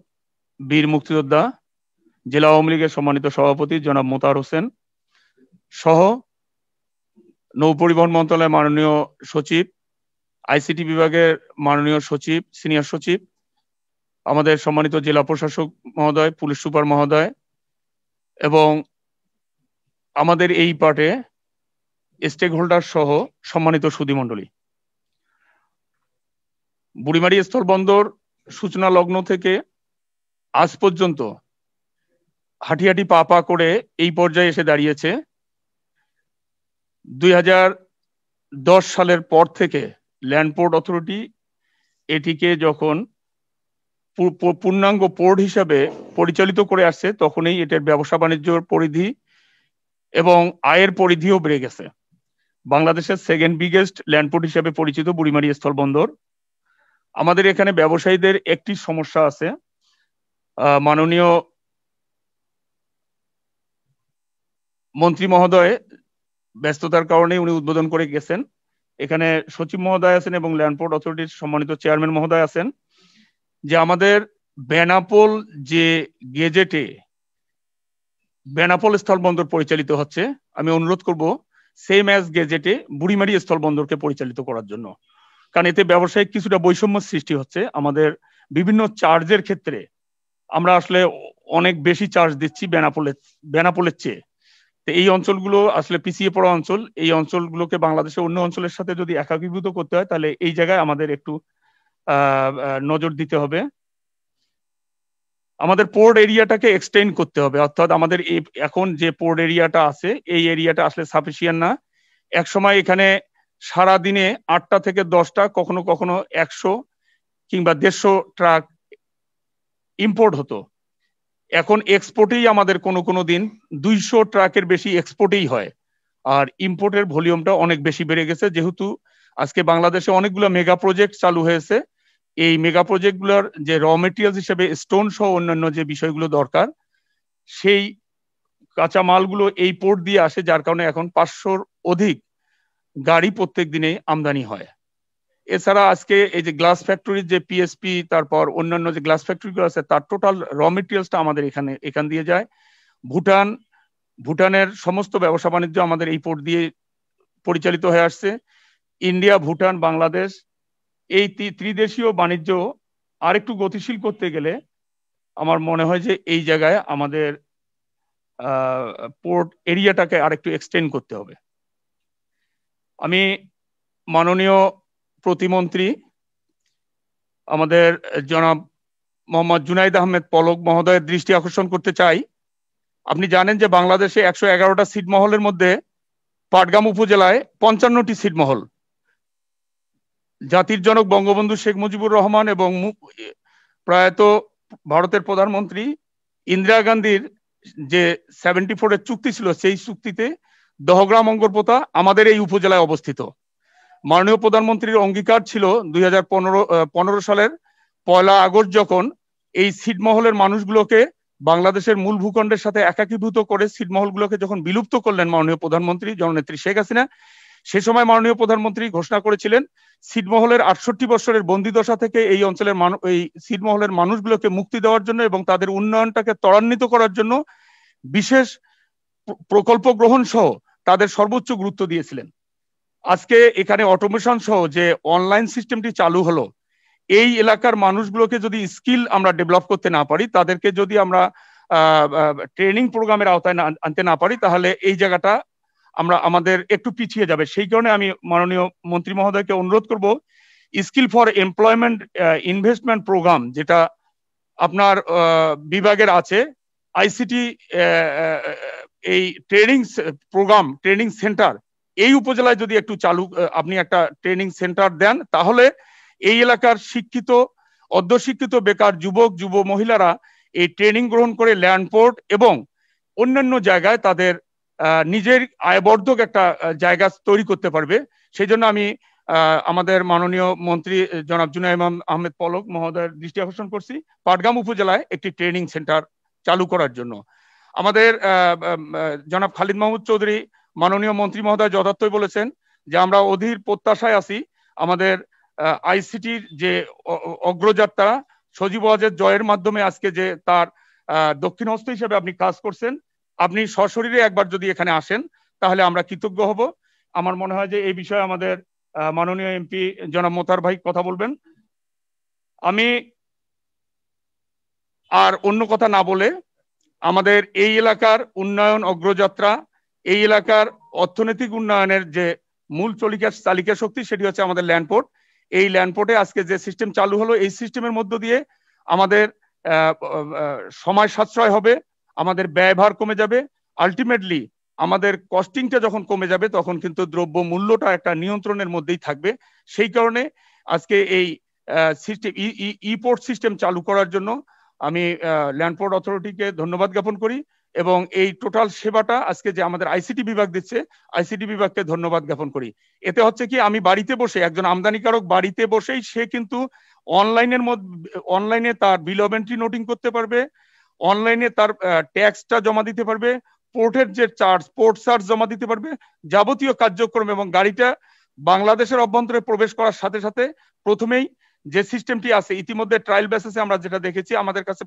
বীর মুক্তিযোদ্ধা জেলা আওয়ামী লীগের সম্মানিত সভাপতি জনাব মোতাহার হোসেন সহ নৌ পরিবহন মন্ত্রণালয়ের মাননীয় সচিব, আইসিটি বিভাগের মাননীয় সচিব, সিনিয়র সচিব, আমাদের সম্মানিত জেলা প্রশাসক মহোদয়, পুলিশ সুপার মহোদয় এবং আমাদের এই পার্টে স্টেক হোল্ডার সহ সম্মানিত সুধীমণ্ডলী। বুড়িমারি স্থলবন্দর সূচনা লগ্ন থেকে আজ পর্যন্ত হাঁটি হাঁটি পা পা করে এই পর্যায়ে এসে দাঁড়িয়েছে। 2010 সালের পর থেকে ল্যান্ড পোর্ট অথরিটি এটিকে যখন পূর্ণাঙ্গ পোর্ট হিসাবে পরিচালিত করে আসছে, তখনই এটার ব্যবসা বাণিজ্যের পরিধি এবং আয়ের পরিধিও বেড়ে গেছে। বাংলাদেশের সেকেন্ড বিগেস্ট ল্যান্ড পোর্ট হিসাবে পরিচিত বুড়িমারি স্থলবন্দর। আমাদের এখানে ব্যবসায়ীদের একটি সমস্যা আছে, মাননীয় মন্ত্রী মহোদয় ব্যস্ততার কারণে উনি উদ্বোধন করে গেছেন, এখানে সচিব মহোদয় আছেন এবং ল্যান্ড পোর্ট অথরিটির সম্মানিত চেয়ারম্যান মহোদয় আছেন, যে আমাদের বেনাপোল যে গেজেটে বেনাপোল স্থলবন্দর পরিচালিত হচ্ছে, আমি অনুরোধ করব সেম অ্যাজ গেজেটে বুড়িমারি স্থলবন্দরকে পরিচালিত করার জন্য, কারণ এতে ব্যবসায়িক কিছুটা বৈষম্য সৃষ্টি হচ্ছে। আমাদের বিভিন্ন চার্জের ক্ষেত্রে আমরা আসলে অনেক বেশি চার্জ দিচ্ছি বেনাপোলের চেয়ে। তো এই অঞ্চলগুলো আসলে পিছিয়ে পড়া অঞ্চল, এই অঞ্চলগুলোকে বাংলাদেশের অন্য অঞ্চলের সাথে যদি একাকিভূত করতে হয় তাহলে এই জায়গায় আমাদের একটু নজর দিতে হবে। আমাদের পোর্ট এরিয়াটাকে এক্সটেন্ড করতে হবে, অর্থাৎ আমাদের এখন যে পোর্ট এরিয়াটা আছে এই এরিয়াটা আসলে সাফিসিয়েন্ট না। এক সময় এখানে সারা দিনে 8টা থেকে 10টা, কখনো কখনো 100 কিংবা 150 ট্রাক ইম্পোর্ট হতো, এখন এক্সপোর্টেই আমাদের কোনো দিন 200 ট্রাকের বেশি এক্সপোর্টেই হয়, আর ইম্পোর্টের ভলিউমটা অনেক বেশি বেড়ে গেছে। যেহেতু আজকে বাংলাদেশে অনেকগুলো মেগা প্রজেক্ট চালু হয়েছে, এই মেগা প্রজেক্টগুলোর যে র মেটেরিয়ালস হিসেবে স্টোন সহ অন্যান্য যে বিষয়গুলো দরকার, সেই কাঁচা মালগুলো এই পোর্ট দিয়ে আসে, যার কারণে এখন 500-র অধিক গাড়ি প্রত্যেক দিনে আমদানি হয়। এছাড়া আজকে এই যে গ্লাস ফ্যাক্টরির যে পিএসপি, তারপর অন্যান্য যে গ্লাস ফ্যাক্টরিগুলো আছে, তার টোটাল র মেটেরিয়ালসটা আমাদের এখান দিয়ে যায়। ভুটানের সমস্ত ব্যবসা বাণিজ্য আমাদের এই পোর্ট দিয়ে পরিচালিত হয়ে আসছে। ইন্ডিয়া, ভুটান, বাংলাদেশ এই ত্রিদেশীয় বাণিজ্য আরেকটু গতিশীল করতে গেলে আমার মনে হয় যে এই জায়গায় আমাদের পোর্ট এরিয়াটাকে আরেকটু এক্সটেন্ড করতে হবে। আমি মাননীয় প্রতিমন্ত্রী আমাদের জনাব মোহাম্মদ জুনাইদ আহমেদ পলক মহোদয়ের দৃষ্টি আকর্ষণ করতে চাই। আপনি জানেন যে বাংলাদেশে 111টা ছিটমহলের মধ্যে পাটগ্রাম উপজেলায় 55টি ছিটমহল। জাতির জনক বঙ্গবন্ধু শেখ মুজিবুর রহমান এবং প্রয়াত ভারতের প্রধানমন্ত্রী ইন্দিরা গান্ধীর যে 74-এর চুক্তি ছিল, সেই চুক্তিতে দহগ্রাম অঙ্গরপোতা আমাদের এই উপজেলায় অবস্থিত। মাননীয় প্রধানমন্ত্রীর অঙ্গীকার ছিল 2015 সালের 1 আগস্ট যখন এই ছিটমহলের মানুষগুলোকে বাংলাদেশের মূল ভূখণ্ডের সাথে একাকীভূত করে ছিটমহলগুলোকে যখন বিলুপ্ত করলেন মাননীয় প্রধানমন্ত্রী জননেত্রী শেখ হাসিনা, সে সময় মাননীয় প্রধানমন্ত্রী ঘোষণা করেছিলেন ছিটমহলের 68 বছরের বন্দিদশা থেকে এই অঞ্চলের এই ছিটমহলের মানুষগুলোকে মুক্তি দেওয়ার জন্য এবং তাদের উন্নয়নটাকে ত্বরান্বিত করার জন্য বিশেষ প্রকল্প গ্রহণ সহ তাদের সর্বোচ্চ গুরুত্ব দিয়েছিলেন। আজকে এখানে অটোমেশন সহ যে অনলাইন সিস্টেমটি চালু হলো, এই এলাকার মানুষগুলোকে যদি স্কিল আমরা ডেভেলপ করতে না পারি, তাদেরকে যদি আমরা ট্রেনিং প্রোগ্রামের আওতায় আনতে না পারি, তাহলে এই জায়গাটা আমাদের একটু পিছিয়ে যাবে। সেই কারণে আমি মাননীয় মন্ত্রী মহোদয়কে অনুরোধ করব, skill for employment investment programme যেটা আপনার বিভাগের আছে, আইসিটি এই ট্রেনিং সেন্টার এই উপজেলায় যদি একটু আপনি একটা ট্রেনিং সেন্টার দেন, তাহলে এই এলাকার শিক্ষিত অর্ধশিক্ষিত বেকার যুবক যুব মহিলারা এই ট্রেনিং গ্রহণ করে ল্যান্ডপোর্ট এবং অন্যান্য জায়গায় তাদের নিজের আয়বর্ধক একটা জায়গা তৈরি করতে পারবে। সেই জন্য আমি আমাদের মাননীয় মন্ত্রী জনাব জুনাইদ আহমেদ পলক মহোদয়ের দৃষ্টি আকর্ষণ করছি পাটগ্রাম উপজেলায় একটি ট্রেনিং সেন্টার চালু করার জন্য। আমাদের জনাব খালিদ মাহমুদ চৌধুরী মাননীয় মন্ত্রী মহোদয় যথার্থই বলেছেন যে আমরা অধীর প্রত্যাশায় আছি আমাদের আইসিটির যে অগ্রযাত্রা সজীব ওয়াজেদ জয়ের মাধ্যমে আজকে যে তার দক্ষিণ হস্ত হিসেবে আপনি কাজ করছেন, আপনি সশরীরে একবার যদি এখানে আসেন তাহলে আমরা কৃতজ্ঞ হব। আমার মনে হয় যে এই বিষয়ে আমাদের মাননীয় এমপি জনাব মোতার ভাই কথা বলবেন। আমি আর অন্য কথা না বলে আমাদের এই এলাকার উন্নয়ন অগ্রযাত্রা, এই এলাকার অর্থনৈতিক উন্নয়নের যে মূল চালিকা শক্তি সেটি হচ্ছে আমাদের ল্যান্ডপোর্ট। এই ল্যান্ডপোর্টে আজকে যে সিস্টেম চালু হলো, এই সিস্টেমের মধ্য দিয়ে আমাদের সময় সাশ্রয় হবে, আমাদের ব্যয়ভার কমে যাবে, আলটিমেটলি আমাদের কস্টিংটা যখন কমে যাবে তখন কিন্তু দ্রব্য মূল্যটা একটা নিয়ন্ত্রণের মধ্যেই থাকবে। সেই কারণে আজকে এই সিস্টেম পোর্ট সিস্টেম চালু করার জন্য আমি ল্যান্ডপোর্ট অথরিটিকে ধন্যবাদ জ্ঞাপন করি এবং এই টোটাল সেবাটা আজকে যে আমাদের আইসিটি বিভাগ দিচ্ছে, আইসিটি বিভাগকে ধন্যবাদ জ্ঞাপন করি। এতে হচ্ছে কি, আমি বাড়িতে বসে, একজন আমদানিকারক বাড়িতে বসেই সে কিন্তু অনলাইনে তার বিল অফ এন্ট্রি নোটিং করতে পারবে, অনলাইনে তার ট্যাক্সটা জমা দিতে পারবে, পোর্টের যে পোর্ট চার্জ জমা দিতে পারবে, যাবতীয় কার্যক্রম, এবং গাড়িটা বাংলাদেশের অভ্যন্তরে প্রবেশ করার সাথে সাথে প্রথমেই যে সিস্টেমটি আছে ইতিমধ্যে ট্রায়াল বেসিসে আমরা যেটা দেখেছি, আমাদের কাছে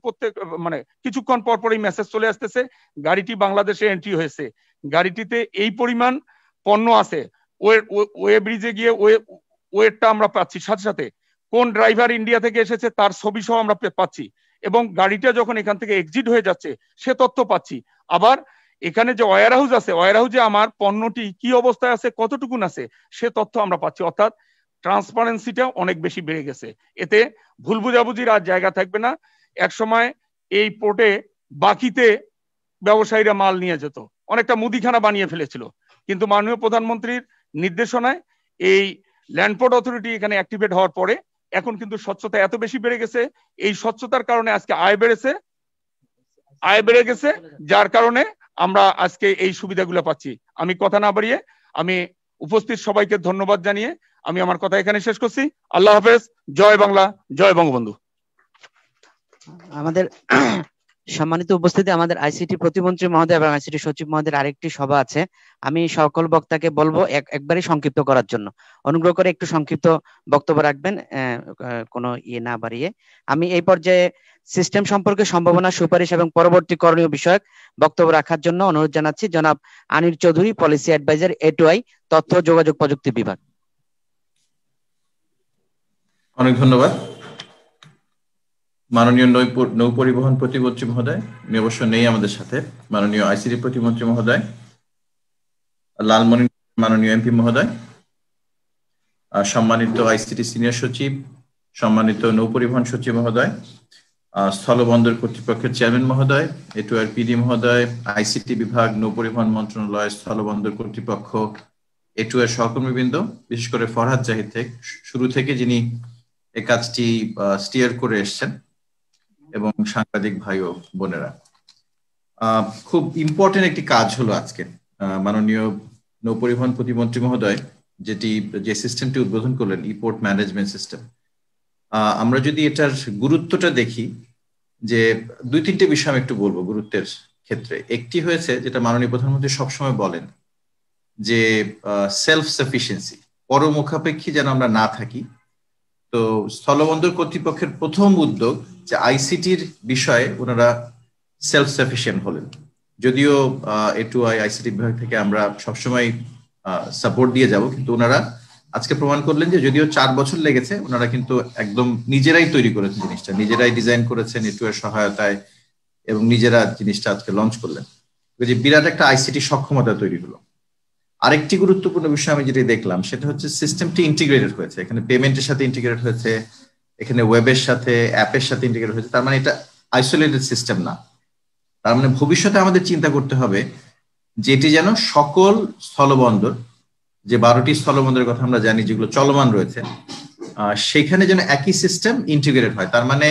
কিছুক্ষণ পর পরই মেসেজ চলে আসতেছে গাড়িটি বাংলাদেশে এন্ট্রি হয়েছে, গাড়িটিতে এই পরিমাণ পণ্য আছে, ওয়ে ব্রিজে গিয়ে ওয়েটটা আমরা পাচ্ছি, সাথে সাথে কোন ড্রাইভার ইন্ডিয়া থেকে এসেছে তার ছবি সহ আমরা পাচ্ছি, এবং গাড়িটা যখন এখান থেকে এক্সিট হয়ে যাচ্ছে সে তথ্য পাচ্ছি। আবার এখানে যে ওয়্যার হাউস আছে, ওয়্যার হাউসে আমার পণ্যটি কি অবস্থায় আছে, কতটুকুন আছে, সে তথ্য আমরা পাচ্ছি। অর্থাৎ ট্রান্সপারেন্সিটা অনেক বেশি বেড়ে গেছে। এতে ভুল বুঝাবুঝির আর জায়গা থাকবে না। একসময় এই পোর্টে বাকিতে ব্যবসায়ীরা মাল নিয়ে যেত, অনেকটা মুদিখানা বানিয়ে ফেলেছিল, কিন্তু মাননীয় প্রধানমন্ত্রীর নির্দেশনায় এই ল্যান্ডপোর্ট অথরিটি এখানে অ্যাক্টিভেট হওয়ার পরে এখন কিন্তু স্বচ্ছতা এত বেশি বেড়ে গেছে, এই স্বচ্ছতার কারণে আজকে আয় বেড়ে গেছে, যার কারণে আমরা আজকে এই সুবিধাগুলো পাচ্ছি। আমি কথা না বাড়িয়ে আমি উপস্থিত সবাইকে ধন্যবাদ জানিয়ে আমি আমার কথা এখানে শেষ করছি। আল্লাহ হাফেজ। জয় বাংলা, জয় বঙ্গবন্ধু। আমাদের সম্মানিত উপস্থিতি, আমাদের আইসিটি প্রতিমন্ত্রী মহোদয় এবং আইসিটি সচিব মহোদয়ের আরেকটি সভা আছে। আমি সকল বক্তাকে বলবো একবারই সংক্ষিপ্ত করার জন্য, অনুগ্রহ করে একটু সংক্ষিপ্ত বক্তব্য রাখবেন, কোনো না বাড়িয়ে। আমি এই পর্যায়ে সিস্টেম সম্পর্কে সম্ভাবনা, সুপারিশ এবং পরবর্তী করণীয় বিষয়ক বক্তব্য রাখার জন্য অনুরোধ জানাচ্ছি জনাব Anir Chowdhury, policy adviser, A2I, তথ্য যোগাযোগ প্রযুক্তি বিভাগ। অনেক ধন্যবাদ মাননীয় নৌ পরিবহন প্রতিমন্ত্রী মহোদয়। উনি অবশ্য নেই আমাদের সাথে। মাননীয় আইসিটি প্রতিমন্ত্রী মহোদয়, লালমনি মাননীয় এমপি মহোদয়, সম্মানিত আইসিটি সিনিয়র সচিব, সম্মানিত নৌ পরিবহন সচিব মহোদয়, স্থলবন্দর কর্তৃপক্ষের চেয়ারম্যান মহোদয়, A2I PD মহোদয়, আইসিটি বিভাগ, নৌ পরিবহন মন্ত্রণালয়, স্থলবন্দর কর্তৃপক্ষ, A2I সহকর্মীবৃন্দ, বিশেষ করে ফরহাদ জাহিদ শুরু থেকে যিনি এই কাজটি স্টিয়ার করে এসছেন, এবং সাংবাদিক ভাই ও বোনেরা, খুব ইম্পর্টেন্ট একটি কাজ হলো আজকে মাননীয় নৌ পরিবহন প্রতিমন্ত্রী মহোদয় যে সিস্টেমটি উদ্বোধন করলেন, ইপোর্ট ম্যানেজমেন্ট সিস্টেম। আমরা যদি এটার গুরুত্বটা দেখি, যে 2-3টে বিষয় আমি একটু বলবো গুরুত্বের ক্ষেত্রে। একটি হয়েছে যেটা মাননীয় প্রধানমন্ত্রী সবসময় বলেন, যে সেলফ সাফিসিয়েন্সি, পরমুখাপেক্ষী যেন আমরা না থাকি। তো স্থলবন্দর কর্তৃপক্ষের প্রথম উদ্যোগ যে আইসিটির বিষয়ে ওনারা সেলফ সাফিসিয়েন্ট হলেন। যদিও A2I আইসিটি বিভাগ থেকে আমরা সবসময় সাপোর্ট দিয়ে যাব, কিন্তু ওনারা আজকে প্রমাণ করলেন যে যদিও 4 বছর লেগেছে, ওনারা কিন্তু একদম নিজেরাই তৈরি করেছেন জিনিসটা, নিজেরাই ডিজাইন করেছেন A2I সহায়তায়, এবং নিজেরা জিনিসটা আজকে লঞ্চ করলেন। যে বিরাট একটা আইসিটি সক্ষমতা তৈরি হলো। আরেকটি গুরুত্বপূর্ণ বিষয় আমি যেটা দেখলাম, সেটা হচ্ছে সিস্টেমটি ইন্টিগ্রেটেড হয়েছে। এখানে পেমেন্টের সাথে ইন্টিগ্রেটেড হয়েছে, এখানে ওয়েবের সাথে, অ্যাপের সাথে ইন্টিগ্রেটেড হয়েছে। তার মানে এটা আইসোলেটেড সিস্টেম না। তার মানে ভবিষ্যতে আমাদের চিন্তা করতে হবে যে এটি যেন সকল স্থলবন্দর, যে 12টি স্থলবন্দরের কথা আমরা জানি যেগুলো চলমান রয়েছে, সেখানে যেন একই সিস্টেম ইন্টিগ্রেটেড হয়। তার মানে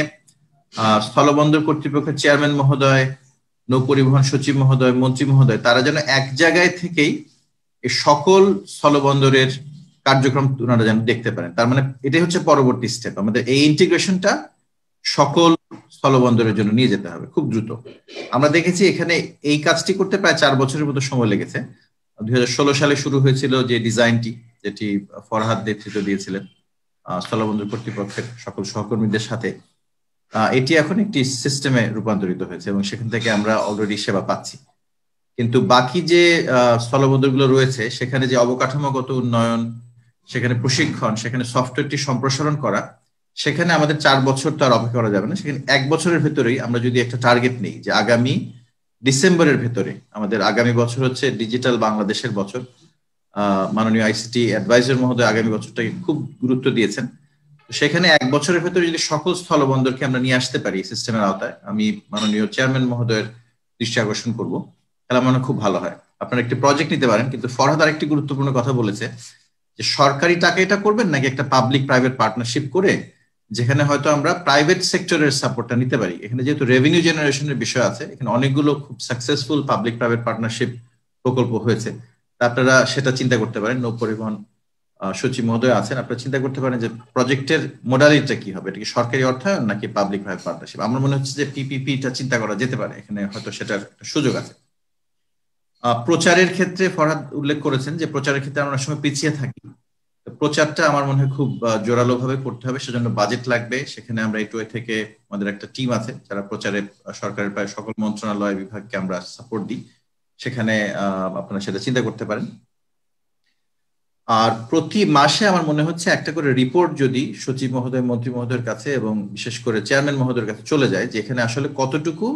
স্থলবন্দর কর্তৃপক্ষের চেয়ারম্যান মহোদয়, নৌ পরিবহন সচিব মহোদয়, মন্ত্রী মহোদয়, তারা যেন এক জায়গায় থেকেই এই সকল স্থলবন্দরের কার্যক্রম ওনারা যেন দেখতে পারেন। তার মানে এটাই হচ্ছে পরবর্তী স্টেপ, আমাদের এই ইন্টিগ্রেশনটা সকল স্থলবন্দরের জন্য নিয়ে যেতে হবে খুব দ্রুত। আমরা দেখেছি এখানে এই কাজটি করতে প্রায় 4 বছরের মতো সময় লেগেছে। 2016 সালে শুরু হয়েছিল যে ডিজাইনটি, যেটি ফরহাদ নেতৃত্ব দিয়েছিলেন স্থলবন্দর কর্তৃপক্ষের সকল সহকর্মীদের সাথে। এটি এখন একটি সিস্টেমে রূপান্তরিত হয়েছে এবং সেখান থেকে আমরা অলরেডি সেবা পাচ্ছি। কিন্তু বাকি যে স্থলবন্দরগুলো রয়েছে, সেখানে যে অবকাঠামোগত উন্নয়ন, সেখানে প্রশিক্ষণ, সেখানে সফটওয়্যারটি সম্প্রসারণ করা, সেখানে আমাদের 4 বছর তো আর অপেক্ষা করা যাবে না। সেখানে 1 বছরের ভেতরেই আমরা যদি একটা টার্গেট নেই যে আগামী ডিসেম্বরের ভেতরে, আমাদের আগামী বছর হচ্ছে ডিজিটাল বাংলাদেশের বছর। মাননীয় আইসিটি অ্যাডভাইজার মহোদয় আগামী বছরটাকে খুব গুরুত্ব দিয়েছেন। সেখানে 1 বছরের ভেতরে যদি সকল স্থলবন্দরকে আমরা নিয়ে আসতে পারি সিস্টেমের আওতায়, আমি মাননীয় চেয়ারম্যান মহোদয়ের দৃষ্টি আকর্ষণ করবো, তাহলে মনে খুব ভালো হয়। আপনারা একটি প্রজেক্ট নিতে পারেন, কিন্তু ফরহাদ আরেকটি গুরুত্বপূর্ণ কথা বলেছে যে সরকারি টাকা এটা করবেন নাকি একটা পাবলিক প্রাইভেট পার্টনারশিপ করে, যেখানে হয়তো আমরা প্রাইভেট সেক্টরের সাপোর্টটা নিতে পারি। এখানে যেহেতু রেভিনিউ জেনারেশনের বিষয় আছে, এখানে অনেকগুলো খুব সাকসেসফুল পাবলিক প্রাইভেট পার্টনারশিপ প্রকল্প হয়েছে। তা আপনারা সেটা চিন্তা করতে পারেন। নৌ পরিবহন সচিব মহোদয় আছেন, আপনারা চিন্তা করতে পারেন যে প্রজেক্টের মোডালিটিটা কি হবে, এটা কি সরকারি অর্থায়ন নাকি পাবলিক প্রাইভেট পার্টনারশিপ। আমার মনে হচ্ছে যে পিপিপিটা চিন্তা করা যেতে পারে, এখানে হয়তো সেটার একটা সুযোগ আছে। প্রচারের ক্ষেত্রে ফরহাদ উল্লেখ করেছেন যে প্রচারের ক্ষেত্রে আমরা অনেক সময় পিছিয়ে থাকি। প্রচারটা আমার মনে হয় খুব জোরালো ভাবে করতে হবে, সেজন্য বাজেট লাগবে। সেখানে আমরা A2I থেকে আমাদের একটা টিম আছে যারা প্রচারে সরকারের প্রায় সকল মন্ত্রণালয় বিভাগকে আমরা সাপোর্ট দিই, সেখানে আপনারা সেটা চিন্তা করতে পারেন। আর প্রতি মাসে আমার মনে হচ্ছে একটা করে রিপোর্ট যদি সচিব মহোদয়, মন্ত্রী মহোদয়ের কাছে এবং বিশেষ করে চেয়ারম্যান মহোদয়ের কাছে চলে যায়, যে এখানে আসলে কতটুকু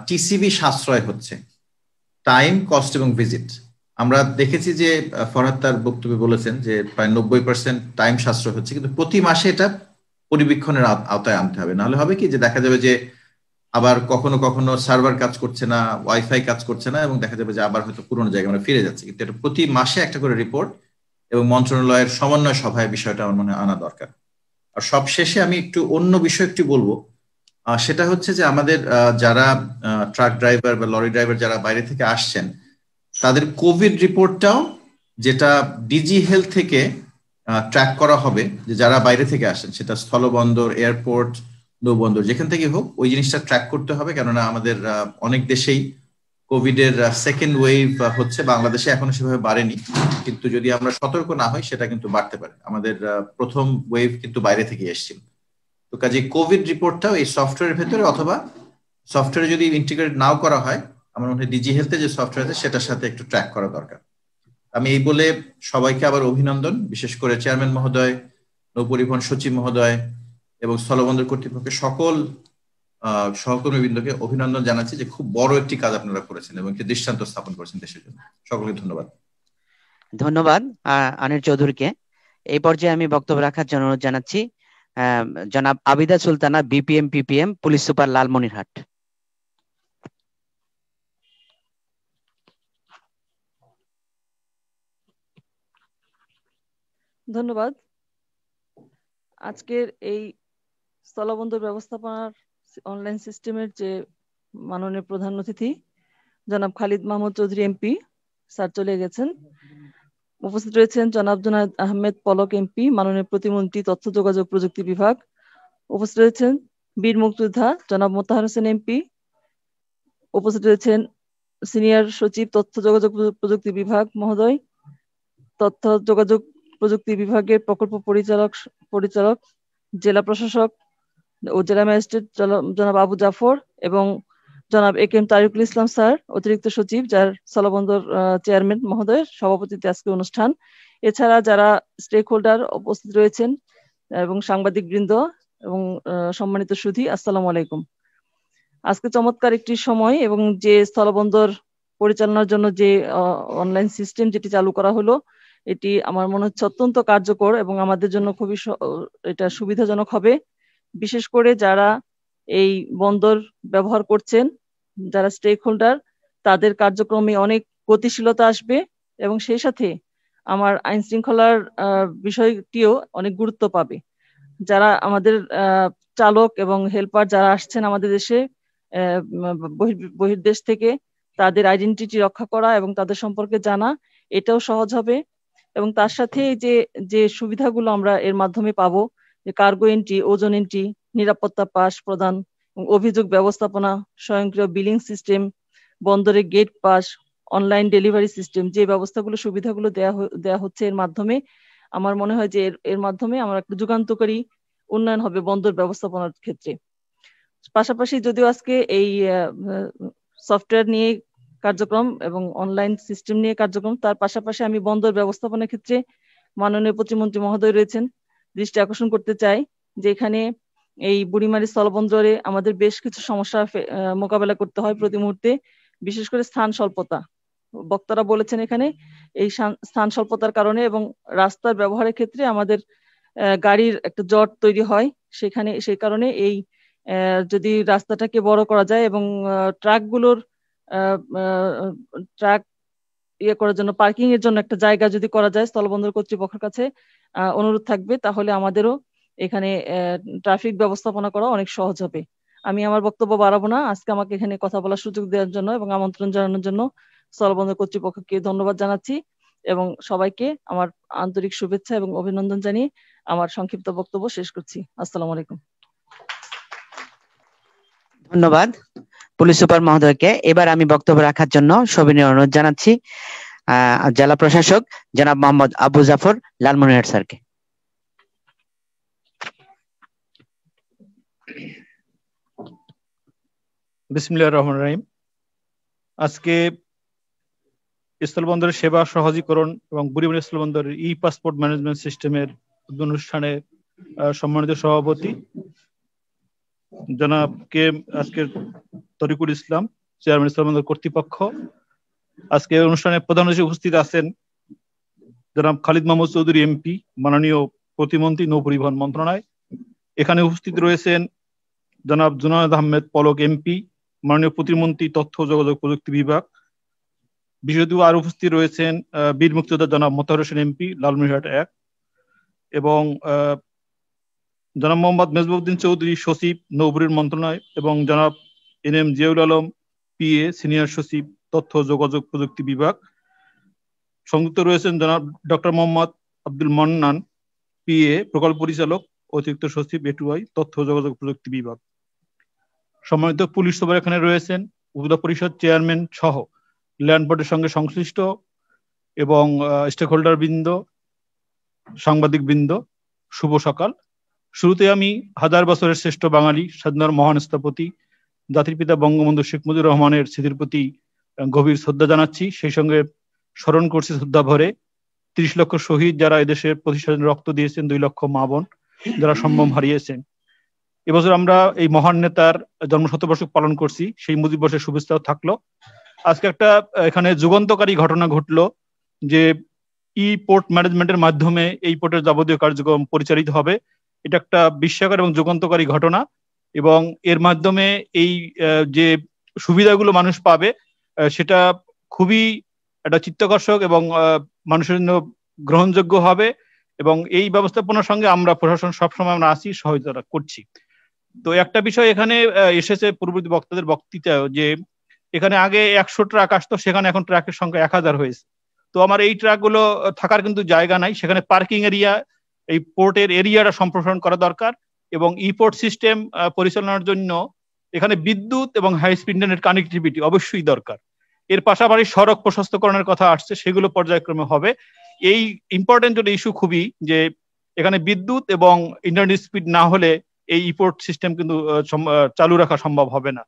টিসিবি সাশ্রয় হচ্ছে, টাইম, কস্ট এবং ভিজিট। আমরা দেখেছি যে ফরহাদ তার বক্তব্যে বলেছেন যে প্রায় 90% টাইম সাশ্রয় হচ্ছে, কিন্তু প্রতি মাসে এটা পরিবীক্ষণের আওতায় আনতে হবে। নাহলে হবে কি যে দেখা যাবে যে আবার কখনো কখনো সার্ভার কাজ করছে না, ওয়াইফাই কাজ করছে না, এবং দেখা যাবে যে আবার হয়তো পুরোনো জায়গায় আমরা ফিরে যাচ্ছি। কিন্তু এটা প্রতি মাসে একটা করে রিপোর্ট এবং মন্ত্রণালয়ের সমন্বয় সভায় বিষয়টা আমার মনে হয় আনা দরকার। আর সবশেষে আমি একটু অন্য বিষয় একটু বলবো, সেটা হচ্ছে যে আমাদের যারা ট্রাক ড্রাইভার বা লরি ড্রাইভার যারা বাইরে থেকে আসছেন তাদের কোভিড রিপোর্টটাও যেটা ডিজি হেলথ থেকে ট্র্যাক করা হবে, যে যারা বাইরে থেকে আসেন সেটা স্থলবন্দর, এয়ারপোর্ট, নৌবন্দর, যেখান থেকে হোক ওই জিনিসটা ট্র্যাক করতে হবে। কেননা আমাদের অনেক দেশেই কোভিডের সেকেন্ড ওয়েভ হচ্ছে, বাংলাদেশে এখনো সেভাবে বাড়েনি, কিন্তু যদি আমরা সতর্ক না হই সেটা কিন্তু বাড়তে পারে। আমাদের প্রথম ওয়েভ কিন্তু বাইরে থেকে এসেছিল। তো কাজে কোভিড রিপোর্টটাও এই সফটওয়্যারের ভেতরে, অথবা সফটওয়্যারে যদি ইন্টিগ্রেট নাও করা হয়, আমার মনে হয় ডিজি হেলথে যে সফটওয়্যার আছে সেটার সাথে একটু ট্র্যাক করা দরকার। আমি এই বলে সবাইকে আবার অভিনন্দন, বিশেষ করে চেয়ারম্যান মহোদয়, নৌপরিবহন সচিব মহোদয় এবং স্থলবন্দর কর্তৃপক্ষের সকল সহকর্মীবৃন্দকে অভিনন্দন জানাচ্ছি যে খুব বড় একটি কাজ আপনারা করেছেন এবং একটি দৃষ্টান্ত স্থাপন করেছেন দেশের জন্য। সকলকে ধন্যবাদ। ধন্যবাদ আনির চৌধুরীকে। এই পর্যায়ে আমি বক্তব্য রাখার জন্য অনুরোধ জানাচ্ছি জনাব Abida Sultana, BPM PPM, police super, Lalmonirhat. ধন্যবাদ। আজকের এই স্থলবন্দর ব্যবস্থাপনার অনলাইন সিস্টেমের যে মাননীয় প্রধান অতিথি জনাব খালিদ মাহমুদ চৌধুরী এমপি স্যার চলে গেছেন। উপস্থিত রয়েছেন জনাব জুনায়েদ আহমেদ পলক এমপি, মাননীয় প্রতিমন্ত্রী তথ্য যোগাযোগ প্রযুক্তি বিভাগ। উপস্থিত রয়েছেন বীর মুক্তিযোদ্ধা জনাব মোতাহার হোসেন এমপি। উপস্থিত রয়েছেন সিনিয়র সচিব তথ্য যোগাযোগ প্রযুক্তি বিভাগ মহোদয়, তথ্য যোগাযোগ প্রযুক্তি বিভাগের প্রকল্প পরিচালক, জেলা প্রশাসক ও জেলা ম্যাজিস্ট্রেট জনাব আবু জাফর এবং জনাব এ কে এম তারিকুল ইসলাম স্যার, অতিরিক্ত সচিব, যার স্থলবন্দর চেয়ারম্যান মহোদয়ের সভাপতিত্বে আজকে অনুষ্ঠান। এছাড়া যারা স্টেক হোল্ডার উপস্থিত রয়েছেন এবং সাংবাদিক বৃন্দ এবং সম্মানিত সুধী, আসসালামু আলাইকুম। আজকে চমৎকার একটি সময় এবং যে স্থলবন্দর পরিচালনার জন্য যে অনলাইন সিস্টেম যেটি চালু করা হলো, এটি আমার মনে হচ্ছে অত্যন্ত কার্যকর এবং আমাদের জন্য খুবই এটা সুবিধাজনক হবে। বিশেষ করে যারা এই বন্দর ব্যবহার করছেন, যারা স্টেক হোল্ডার, তাদের কার্যক্রমে অনেক গতিশীলতা আসবে এবং সেই সাথে আমার আইন শৃঙ্খলার বিষয়টিও অনেক গুরুত্ব পাবে। যারা আমাদের চালক এবং হেল্পার যারা আসছেন আমাদের দেশে বহির্দেশ থেকে, তাদের আইডেন্টিটি রক্ষা করা এবং তাদের সম্পর্কে জানা, এটাও সহজ হবে। এবং তার সাথে যে সুবিধাগুলো আমরা এর মাধ্যমে পাবো, যে কার্গো এন্ট্রি, ওজন এন্ট্রি, নিরাপত্তা পাস প্রদান, অভিযোগ ব্যবস্থাপনা, স্বয়ংক্রিয় বিলিং সিস্টেম, বন্দরে gate pass, online delivery system, যে ব্যবস্থাগুলো সুবিধাগুলো দেয়া হচ্ছে এর মাধ্যমে, আমার মনে হয় যে এর মাধ্যমে আমার একটা যুগান্তকারী উন্নয়ন হবে বন্দর ব্যবস্থাপনার ক্ষেত্রে। পাশাপাশি যদিও আজকে এই সফটওয়্যার নিয়ে কার্যক্রম এবং অনলাইন সিস্টেম নিয়ে কার্যক্রম, তার পাশাপাশি আমি বন্দর ব্যবস্থাপনার ক্ষেত্রে মাননীয় প্রতিমন্ত্রী মহোদয় রয়েছেন, দৃষ্টি আকর্ষণ করতে চাই যে এখানে এই বুড়িমারি স্থলবন্দরে আমাদের বেশ কিছু সমস্যা মোকাবেলা করতে হয় প্রতি মুহূর্তে, বিশেষ করে স্থান স্বল্পতা। বক্তারা বলেছেন এখানে এই স্থান স্বল্পতার কারণে এবং রাস্তার ব্যবহারের ক্ষেত্রে আমাদের গাড়ির একটা জট তৈরি হয়। সেই কারণে এই যদি রাস্তাটাকে বড় করা যায় এবং ট্রাকগুলোর ট্রাক করার জন্য, পার্কিং এর জন্য একটা জায়গা যদি করা যায়, স্থলবন্দর কর্তৃপক্ষের কাছে অনুরোধ থাকবে, তাহলে আমাদেরও এখানে ট্রাফিক ব্যবস্থাপনা করা অনেক সহজ হবে। আমি আমার বক্তব্য বাড়াবো না। আজকে আমাকে এখানে কথা বলার সুযোগ দেওয়ার জন্য এবং আমন্ত্রণ জানানোর জন্য স্থলবন্দর কর্তৃপক্ষকে ধন্যবাদ জানাচ্ছি এবং সবাইকে আমার আন্তরিক শুভেচ্ছা এবং অভিনন্দন জানিয়ে আমার সংক্ষিপ্ত বক্তব্য শেষ করছি। আসসালামু আলাইকুম। ধন্যবাদ পুলিশ সুপার মহোদয়কে। এবার আমি বক্তব্য রাখার জন্য সবিনয় অনুরোধ জানাচ্ছি জেলা প্রশাসক জনাব মোহাম্মদ আবু জাফর, লালমনিরহাট স্যারকে। বিসমিল্লাহির রহমানির রহিম। আজকে স্থলবন্দরের সেবা সহজীকরণ এবং বুড়িমারি স্থলবন্দরের ই পাসপোর্ট ম্যানেজমেন্ট সিস্টেমের অনুষ্ঠানে সম্মানিত সভাপতি জনাব কে আজকের তরিকুল ইসলাম, চেয়ারম্যান স্থলবন্দর কর্তৃপক্ষ, আজকে অনুষ্ঠানে প্রধান অতিথি উপস্থিত আছেন জনাব খালিদ মাহমুদ চৌধুরী এমপি, মাননীয় প্রতিমন্ত্রী নৌ পরিবহন মন্ত্রণালয়। এখানে উপস্থিত রয়েছেন জনাব জুনায়েদ আহমেদ পলক এমপি, মাননীয় প্রতিমন্ত্রী তথ্য যোগাযোগ প্রযুক্তি বিভাগ। বিশেষত আর উপস্থিত রয়েছেন বীর মুক্তিযোদ্ধা জনাব মোতাহার হোসেন এমপি, লালমনিরহাট 1, এবং জনাব মোহাম্মদ মেজবাউদ্দিন চৌধুরী, সচিব, নৌপরিবহন মন্ত্রণালয়, এবং জনাব NM Ziaul Alam, PA, senior সচিব, তথ্য যোগাযোগ প্রযুক্তি বিভাগ। সংযুক্ত রয়েছেন জনাব ডক্টর মোহাম্মদ আব্দুল মান্নান, PA, প্রকল্প পরিচালক, অতিরিক্ত সচিব, A2I, তথ্য যোগাযোগ প্রযুক্তি বিভাগ। সম্মানিত পুলিশ সুপার এখানে রয়েছেন, উপজেলা পরিষদ চেয়ারম্যান সহ ল্যান্ড বোর্ডের সঙ্গে সংশ্লিষ্ট এবং স্টেক হোল্ডার বৃন্দ, সাংবাদিক বৃন্দ, শুভ সকাল। শুরুতে আমি হাজার বছরের শ্রেষ্ঠ বাঙালি স্বাধীনতার মহান স্থপতি জাতির পিতা বঙ্গবন্ধু শেখ মুজিবুর রহমানের স্মৃতির প্রতি গভীর শ্রদ্ধা জানাচ্ছি। সেই সঙ্গে স্মরণ করছি শ্রদ্ধা ভরে 30 লক্ষ শহীদ যারা এদেশের প্রতিষ্ঠানে রক্ত দিয়েছেন, 2 লক্ষ মা বোন যারা সম্ভ্রম হারিয়েছেন। এবছর আমরা এই মহান নেতার জন্মশতবর্ষ পালন করছি, সেই মুজিব বর্ষের শুভেচ্ছাও থাকলো। আজকে একটা এখানে যুগান্তকারী ঘটনা ঘটলো যে পোর্ট ম্যানেজমেন্টের মাধ্যমে এই পোর্টের যাবতীয় কার্যক্রম পরিচালিত হবে। এটা একটা বিস্ময়কর এবং যুগান্তকারী ঘটনা, এবং এর মাধ্যমে এই যে সুবিধাগুলো মানুষ পাবে সেটা খুবই একটা চিত্তাকর্ষক এবং মানুষের জন্য গ্রহণযোগ্য হবে, এবং এই ব্যবস্থাপনার সঙ্গে আমরা প্রশাসন সবসময় আমরা আছি, সহযোগিতা করছি। তো একটা বিষয় এখানে এসেছে পূর্ববর্তী বক্তাদের বক্তৃতায়, যে এখানে আগে 100 ট্রাক আসতো, সেখানে এখন ট্রাকের সংখ্যা 1000 হয়েছে। তো আমার এই ট্রাকগুলো থাকার কিন্তু জায়গা নাই, সেখানে পার্কিং এরিয়া, এই পোর্টের এরিয়াটা সম্প্রসারণ করা দরকার, এবং পোর্ট সিস্টেম পরিচালনার জন্য এখানে বিদ্যুৎ এবং হাই স্পিড ইন্টারনেট কানেক্টিভিটি অবশ্যই দরকার। এর পাশাপাশি সড়ক প্রশস্তকরণের কথা আসছে, সেগুলো পর্যায়ক্রমে হবে। এই ইম্পর্টেন্ট একটা ইস্যু খুবই, যে এখানে বিদ্যুৎ এবং ইন্টারনেট স্পিড না হলে এই পোর্ট সিস্টেম কিন্তু চালু রাখা সম্ভব হবে না।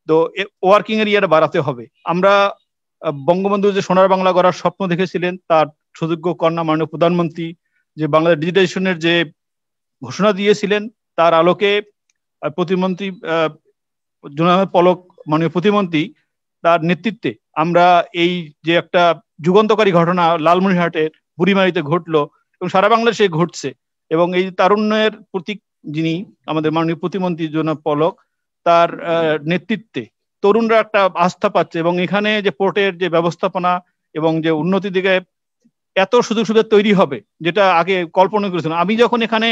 তো ওয়ার্কিং এরিয়াটা বাড়াতে হবে। আমরা বঙ্গবন্ধু যে সোনার বাংলা গড়ার স্বপ্ন দেখেছিলেন, তার সুযোগ্য কন্যা মাননীয় প্রধানমন্ত্রী যে বাংলাদেশ ডিজিটাইজেশনের যে ঘোষণা দিয়েছিলেন, তার আলোকে প্রতিমন্ত্রী জনাব পলক, মাননীয় প্রতিমন্ত্রী, তার নেতৃত্বে আমরা এই যে একটা যুগান্তকারী ঘটনা লালমনিরহাটের বুড়িমারিতে ঘটলো এবং সারা বাংলাদেশে ঘটছে, এবং এই তারুণ্যের প্রতীক যিনি আমাদের মাননীয় প্রতিমন্ত্রী জনাব পলক, তার নেতৃত্বে তরুণরা একটা আস্থা পাচ্ছে, এবং এখানে যে পোর্টের যে ব্যবস্থাপনা এবং যে উন্নতির দিকে এত সুযোগ সুবিধা তৈরি হবে যেটা আগে কল্পনা করেছিলাম। আমি যখন এখানে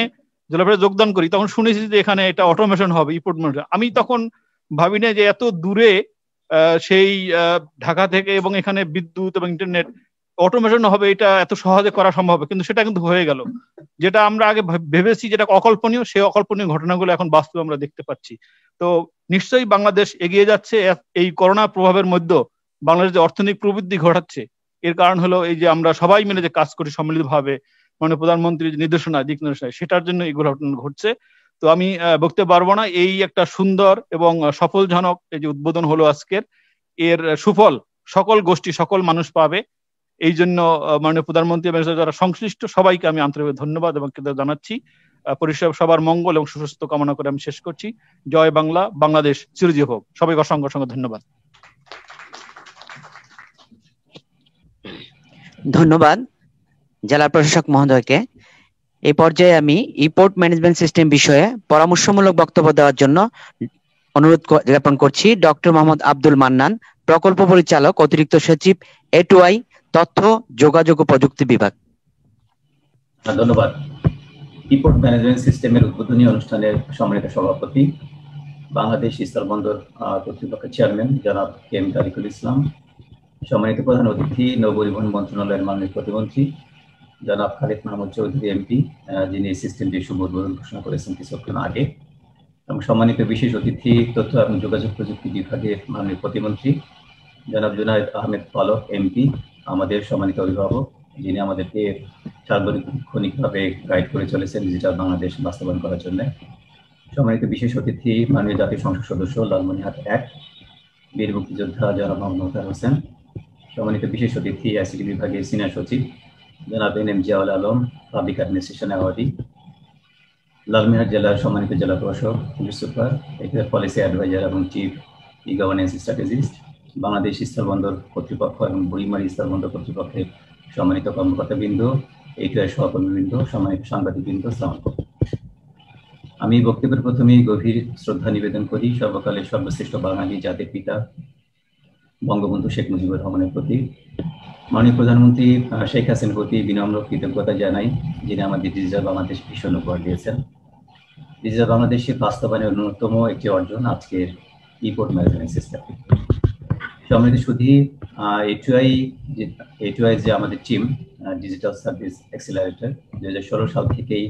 জেলাফেয়ারে যোগদান করি তখন শুনেছি যে এখানে এটা অটোমেশন হবে, ইপোর্ট। আমি তখন ভাবি না যে এত দূরে সেই ঢাকা থেকে এবং এখানে বিদ্যুৎ এবং ইন্টারনেট অটোমেশন হবে, এটা এত সহজে করা সম্ভব হবে, কিন্তু সেটা কিন্তু হয়ে গেল। যেটা আমরা আগে ভেবেছি যেটা অকল্পনীয়, সেই অকল্পনীয় ঘটনাগুলো এখন বাস্তবে আমরা দেখতে পাচ্ছি। তো নিশ্চয়ই বাংলাদেশ এগিয়ে যাচ্ছে। এই করোনা প্রভাবের মধ্যে বাংলাদেশ যে অর্থনৈতিক প্রবৃদ্ধি ঘটাচ্ছে, এর কারণ হলো এই যে আমরা সবাই মিলে যে কাজ করি সম্মিলিতভাবে, মানে প্রধানমন্ত্রীর নির্দেশনা, দিক নির্দেশনা, সেটার জন্য এই ঘটনা ঘটছে। তো আমি বলতে পারবো না, এই একটা সুন্দর এবং সফলজনক এই যে উদ্বোধন হলো আজকের, এর সুফল সকল গোষ্ঠী, সকল মানুষ পাবে। এই জন্য মাননীয় প্রধানমন্ত্রী এবং যারা সংশ্লিষ্ট সবাইকে আমি আন্তরিকভাবে ধন্যবাদ এবং কৃতজ্ঞতা জানাচ্ছি। পরিষেবা সবার মঙ্গল এবং সুস্বাস্থ্য কামনা করে আমি শেষ করছি। জয় বাংলা, বাংলাদেশ চিরজীবী হোক। সবাইকে অসংখ্য অসংখ্য ধন্যবাদ। ধন্যবাদ জেলা প্রশাসক মহোদয়কে। এই পর্যায়ে আমি পোর্ট ম্যানেজমেন্ট সিস্টেম বিষয়ে পরামর্শমূলক বক্তব্য দেওয়ার জন্য অনুরোধ জ্ঞাপন করছি ডক্টর মোহাম্মদ আব্দুল মান্নান, প্রকল্প পরিচালক, অতিরিক্ত সচিব, A2I, তথ্য যোগাযোগ ও প্রযুক্তি বিভাগ। ধন্যবাদ। পোর্ট ম্যানেজমেন্ট সিস্টেমের উদ্বোধনী অনুষ্ঠানের সম্মানিত সভাপতি, বাংলাদেশ স্থলবন্দর কর্তৃপক্ষের চেয়ারম্যান জনাব KM তারিকুল ইসলাম, সম্মানিত প্রধান অতিথি নৌপরিবহন মন্ত্রণালয়ের মাননীয় প্রতিমন্ত্রী জনাব খালিদ মাহমুদ চৌধুরী MP, যিনি এই সিস্টেমটির শুভ উদ্বোধন ঘোষণা করেছেন কিছুক্ষণ আগে, এবং সম্মানিত বিশেষ অতিথি তথ্য এবং যোগাযোগ প্রযুক্তি বিভাগের মাননীয় প্রতিমন্ত্রী জনাব জুনায়েদ আহমেদ পলক MP, আমাদের সম্মানিত অভিভাবক, যিনি আমাদেরকে সার্বক্ষণিকভাবে গাইড করে চলেছেন ডিজিটাল বাংলাদেশ বাস্তবায়ন করার জন্য, সম্মানিত বিশেষ অতিথি মাননীয় জাতীয় সংসদ সদস্য লালমনিরহাট 1 বীর মুক্তিযোদ্ধা জনাব মোহাম্মদ মোতাহার হোসেন, সম্মানিত বিশেষ অতিথি ICT বিভাগের সিনিয়র সচিব জনাব NM Ziaul Alam, public administration awardee, Lalmonirhat জেলার সম্মানিত জেলা প্রশাসক, পুলিশ সুপার, পলিসি অ্যাডভাইজার এবং চিফ গভর্নেন্স স্ট্র্যাটেজিস্ট, বাংলাদেশ স্থলবন্দর কর্তৃপক্ষ এবং বুড়িমারি স্থলবন্দর কর্তৃপক্ষের সম্মানিত কর্মকর্তাবৃন্দ, A2I সহকর্মীবৃন্দ, সম্মানিত সাংবাদিকবৃন্দ, আসসালামু আলাইকুম। আমি বক্তব্যের প্রথমেই গভীর শ্রদ্ধা নিবেদন করি সর্বকালের সর্বশ্রেষ্ঠ বাঙালি জাতির পিতা বঙ্গবন্ধু শেখ মুজিবুর রহমানের প্রতি, মাননীয় প্রধানমন্ত্রী শেখ হাসিনার প্রতি বিনম্র কৃতজ্ঞতা জানাই, যিনি আমাদের ডিজিটাল বাংলাদেশ ভীষণ উপহার দিয়েছেন। ডিজিটাল বাংলাদেশের বাস্তবায়নের অন্যতম একটি অর্জন আজকের ই-পোর্ট ম্যানেজমেন্ট সিস্টেম। সম্মানিত সুধী, A2I যে আমাদের টিম ডিজিটাল সার্ভিস এক্সিলারেটর 2016 সাল থেকেই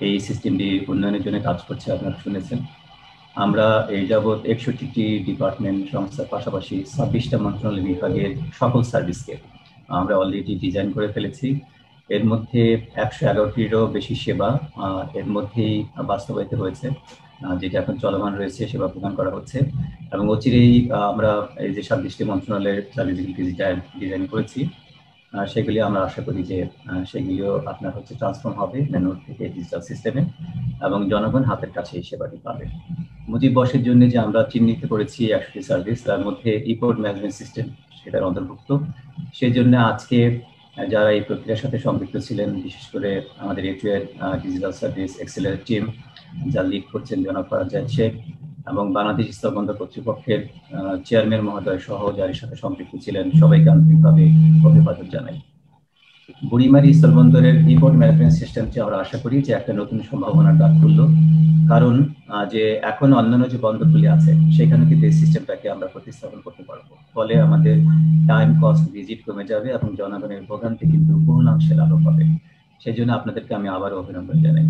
এই সিস্টেমটি উন্নয়নের জন্য কাজ করছে, আপনারা শুনেছেন। আমরা এই যাবৎ 61টি ডিপার্টমেন্ট সংস্থার পাশাপাশি 26টা মন্ত্রণালয় বিভাগের সকল সার্ভিসকে আমরা অলরেডি ডিজাইন করে ফেলেছি। এর মধ্যে 111টিরও বেশি সেবা এর মধ্যেই বাস্তবায়িত হয়েছে, যেটা এখন চলমান রয়েছে, সেবা প্রদান করা হচ্ছে। এবং অচিরেই আমরা এই যে 26টি মন্ত্রণালয়ের সার্ভিসগুলি ডিজাইন করেছি, সেগুলি আমরা আশা করি যে সেগুলিও আপনার ট্রান্সফর্ম হবে ম্যানুয়াল থেকে ডিজিটাল সিস্টেমে এবং জনগণ হাতের কাছে এই সেবাটি পাবে। মুজিব বর্ষের জন্য যে আমরা চিহ্নিত করেছি 100টি সার্ভিস, তার মধ্যে ই-পোর্ট ম্যানেজমেন্ট সিস্টেম সেটার অন্তর্ভুক্ত। সেই জন্য আজকে যারা এই প্রক্রিয়ার সাথে সম্পৃক্ত ছিলেন, বিশেষ করে আমাদের A2I digital service accelerator team যা লিড করছেন জনাব ফরাদ জাহিদ শেখ এবং বাংলাদেশ স্থলবন্দর কর্তৃপক্ষের চেয়ারম্যান মহোদয় সহ যার সাথে সম্পৃক্ত ছিলেন, সবাইকে আন্তরিকভাবে অভিবাদন জানাই। বুড়িমারি স্থলবন্দরের ই-পোর্ট ম্যানেজমেন্ট সিস্টেমটি আমরা আশা করি যে একটা নতুন সম্ভাবনার দ্বার খুলল, কারণ যে এখন অন্যান্য যে বন্দরগুলি আছে সেখানে কিন্তু এই সিস্টেমটাকে আমরা প্রতিস্থাপন করতে পারবো। ফলে আমাদের টাইম কস্ট ভিজিট কমে যাবে এবং জনগণের ভোগান্তি কিন্তু পূর্ণাংশে লাঘব হবে। সেই জন্য আপনাদেরকে আমি আবারও অভিনন্দন জানাই।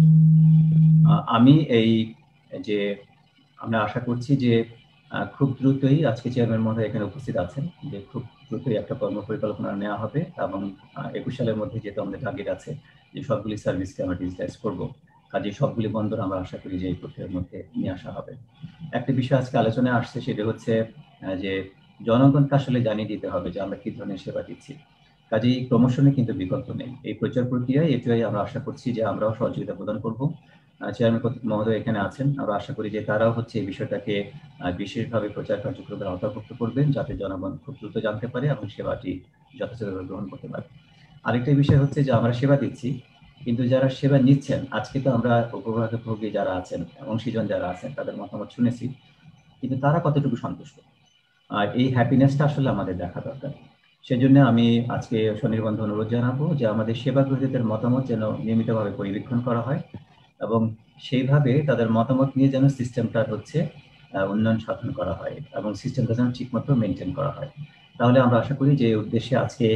আমি এই যে আমরা আশা করছি যে খুব দ্রুতই আজকে চেয়ারম্যান মহোদয় এখানে উপস্থিত আছেন, যে খুব দ্রুতই একটা কর্মপরিকল্পনা নেওয়া হবে এবং 21 সালের মধ্যে যেহেতু আমাদের টার্গেট আছে যে সবগুলি সার্ভিসকে আমরা ডিজিটাইজ করবো, কাজে সবগুলি বন্দর আমরা আশা করি যে এই প্রক্রিয়ার মধ্যে নিয়ে আসা হবে। একটা বিষয় আজকে আলোচনায় আসছে, সেটা হচ্ছে যে জনগণকে আসলে জানিয়ে দিতে হবে যে আমরা কি ধরনের সেবা দিচ্ছি। কাজেই প্রমোশনে কিন্তু বিকল্প নেই। এই প্রচার প্রক্রিয়ায় A2I আমরা আশা করছি যে আমরাও সহযোগিতা প্রদান করব। চেয়ারম্যান মহোদয় এখানে আছেন, আমরা আশা করি যে তারাও এই বিষয়টাকে বিশেষভাবে প্রচার কার্যক্রমের আওতাভুক্ত করবেন, যাতে জনগণ খুব দ্রুত জানতে পারে এবং সেবাটি যথাযথভাবে গ্রহণ করতে পারে। আরেকটা বিষয় হচ্ছে যে আমরা সেবা দিচ্ছি, কিন্তু যারা সেবা নিচ্ছেন, আজকে তো আমরা উপভোগী যারা আছেন, অংশীজন যারা আছেন, তাদের মতামত শুনেছি, কিন্তু তারা কতটুকু সন্তুষ্ট, আর এই হ্যাপিনেসটা আসলে আমাদের দেখা দরকার। সেজন্য আমি আজকে স্বনির্বন্ধ অনুরোধ জানাবো যে আমাদের সেবা গ্রহীতাদের মতামত যেন নিয়মিতভাবে পরিবীক্ষণ করা হয় এবং সেইভাবে তাদের মতামত নিয়ে যেন সিস্টেমটার উন্নয়ন সাধন করা হয় এবং সিস্টেমটা যেন ঠিকমতো মেনটেন করা হয়। তাহলে আমরা আশা করি যে উদ্দেশ্যে আজকে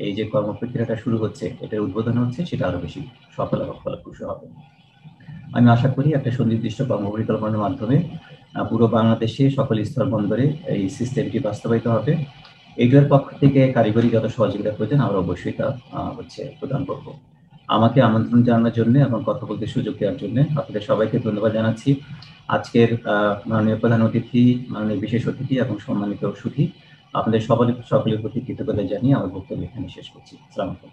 এই যে কর্মপ্রক্রিয়াটা শুরু হচ্ছে, এটার উদ্বোধন হচ্ছে, সেটা আরো বেশি সফল এবং ফলপ্রসূ হবে। আমি আশা করি একটা সুনির্দিষ্ট কর্মপরিকল্পনার মাধ্যমে পুরো বাংলাদেশে সকল স্থলবন্দরে এই সিস্টেমটি বাস্তবায়িত হবে। A2I পক্ষ থেকে কারিগরি যত সহযোগিতা প্রয়োজন আমরা অবশ্যই তা প্রদান করব। আমাকে আমন্ত্রণ জানানোর জন্য এবং কথা বলতে সুযোগ দেওয়ার জন্য আপনাদের সবাইকে ধন্যবাদ জানাচ্ছি। আজকের মাননীয় প্রধান অতিথি, মাননীয় বিশেষ অতিথি এবং সম্মানিত সুধী, আপনাদের সকলের প্রতি কৃতজ্ঞতা জানিয়ে আমার বক্তব্য এখানে শেষ করছি। আসসালামু আলাইকুম।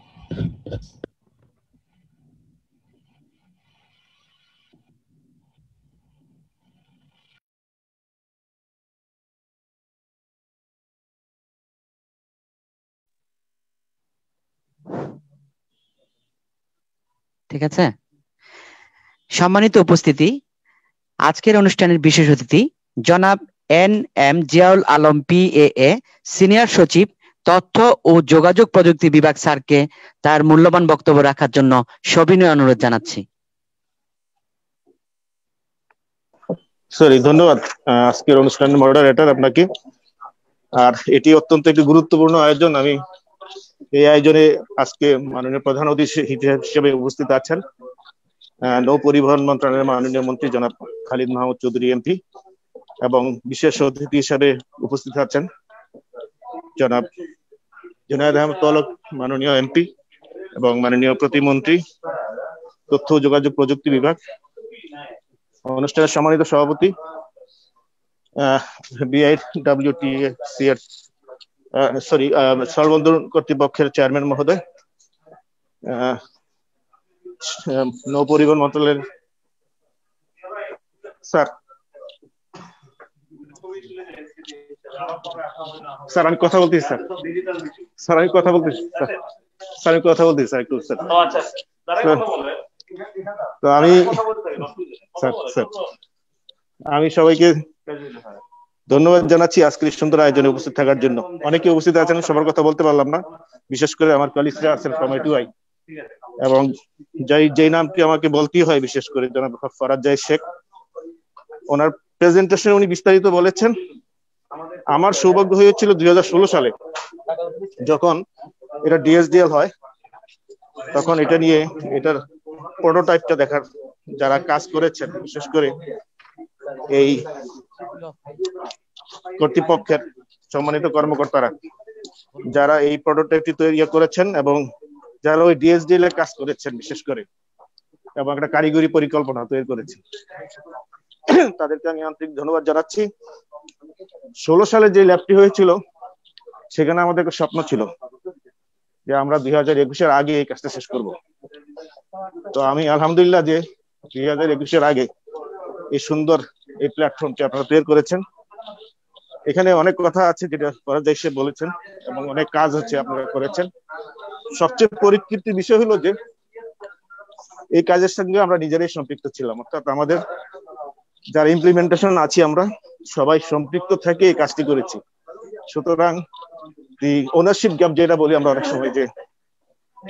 ঠিক আছে, সম্মানিত উপস্থিতি, আজকের অনুষ্ঠানের বিশেষ অতিথি জনাব NM Ziaul Alam PAA, senior সচিব, তথ্য ও যোগাযোগ প্রযুক্তি বিভাগ স্যারকে তার মূল্যবান বক্তব্য রাখার জন্য সবিনয় অনুরোধ জানাচ্ছি। ধন্যবাদ আজকের অনুষ্ঠানের মডারেটর আপনাকে। আর এটি অত্যন্ত একটি গুরুত্বপূর্ণ আয়োজন। আমি এই আয়োজনে আজকে মাননীয় প্রধান অতিথি হিসেবে উপস্থিত আছেন নৌ পরিবহন মন্ত্রণালয়ের মাননীয় মন্ত্রী জনাব খালিদ মাহমুদ চৌধুরী MP, এবং বিশেষ অতিথি হিসেবে উপস্থিত আছেন জনাব জুনায়েদ আহমেদ পলক মাননীয় MP এবং মাননীয় প্রতিমন্ত্রী তথ্য ও যোগাযোগ প্রযুক্তি বিভাগ। অনুষ্ঠানের সম্মানিত সভাপতি BIWTCR স্থলবন্দর কর্তৃপক্ষের চেয়ারম্যান মহোদয়, নৌ পরিবহন মন্ত্রণালয়ের স্যার আমি কথা বলতেছি স্যার আমি কথা বলতেছি স্যার একটু স্যার। তো আমি সবাইকে ধন্যবাদ জানাচ্ছি আজকের সুন্দর আয়োজনে উপস্থিত থাকার জন্য। অনেকে উপস্থিত আছেন, সবার কথা বলতে পারলাম না, বিশেষ করে আমার কলিগরা আছেন from A2I, এবং যেই নামটি আমাকে বলতেই হয় বিশেষ করে জনাব ফরাদ জাহিদ শেখ, ওনার প্রেজেন্টেশনে উনি বিস্তারিত বলেছেন। আমার সৌভাগ্য হয়েছিল 2016 সালে যখন এটা ডিএসডিএল হয়, তখন এটা নিয়ে এটার প্রোটোটাইপটা দেখার, যারা কাজ করেছেন বিশেষ করে এই কর্তৃপক্ষের সম্মানিত কর্মকর্তারা যারা এই প্রোটোটাইপটি তৈরি করেছেন এবং যারা ওই ডিএসডিএল এ কাজ করেছেন বিশেষ করে, এবং একটা কারিগরি পরিকল্পনা তৈরি করেছেন, তাদেরকে আমি আন্তরিক ধন্যবাদ জানাচ্ছি। 16 সালে যে ল্যাবটি হয়েছিল সেখানে আমাদের একটা স্বপ্ন ছিল যে আমরা 2021-এর আগে এই কাজটা শেষ করব। তো আমি আলহামদুলিল্লাহ যে 2021-এর আগে এই সুন্দর এই প্ল্যাটফর্মটি আপনারা তৈরি করেছেন। এখানে অনেক কথা আছে যেটা ফরাদ জাহিদ শেখ বলেছেন এবং অনেক কাজ হচ্ছে আপনারা করেছেন। সবচেয়ে পরিতৃপ্তির বিষয় হলো যে এই কাজের সঙ্গে আমরা নিজেরাই সম্পৃক্ত ছিলাম, অর্থাৎ আমাদের যারা ইমপ্লিমেন্টেশন আছি আমরা সবাই সম্পৃক্ত থেকে এই কাজটি করেছি। সুতরাং ওনারশিপ গ্যাপ যেটা বলি আমরা অনেক সময়, যে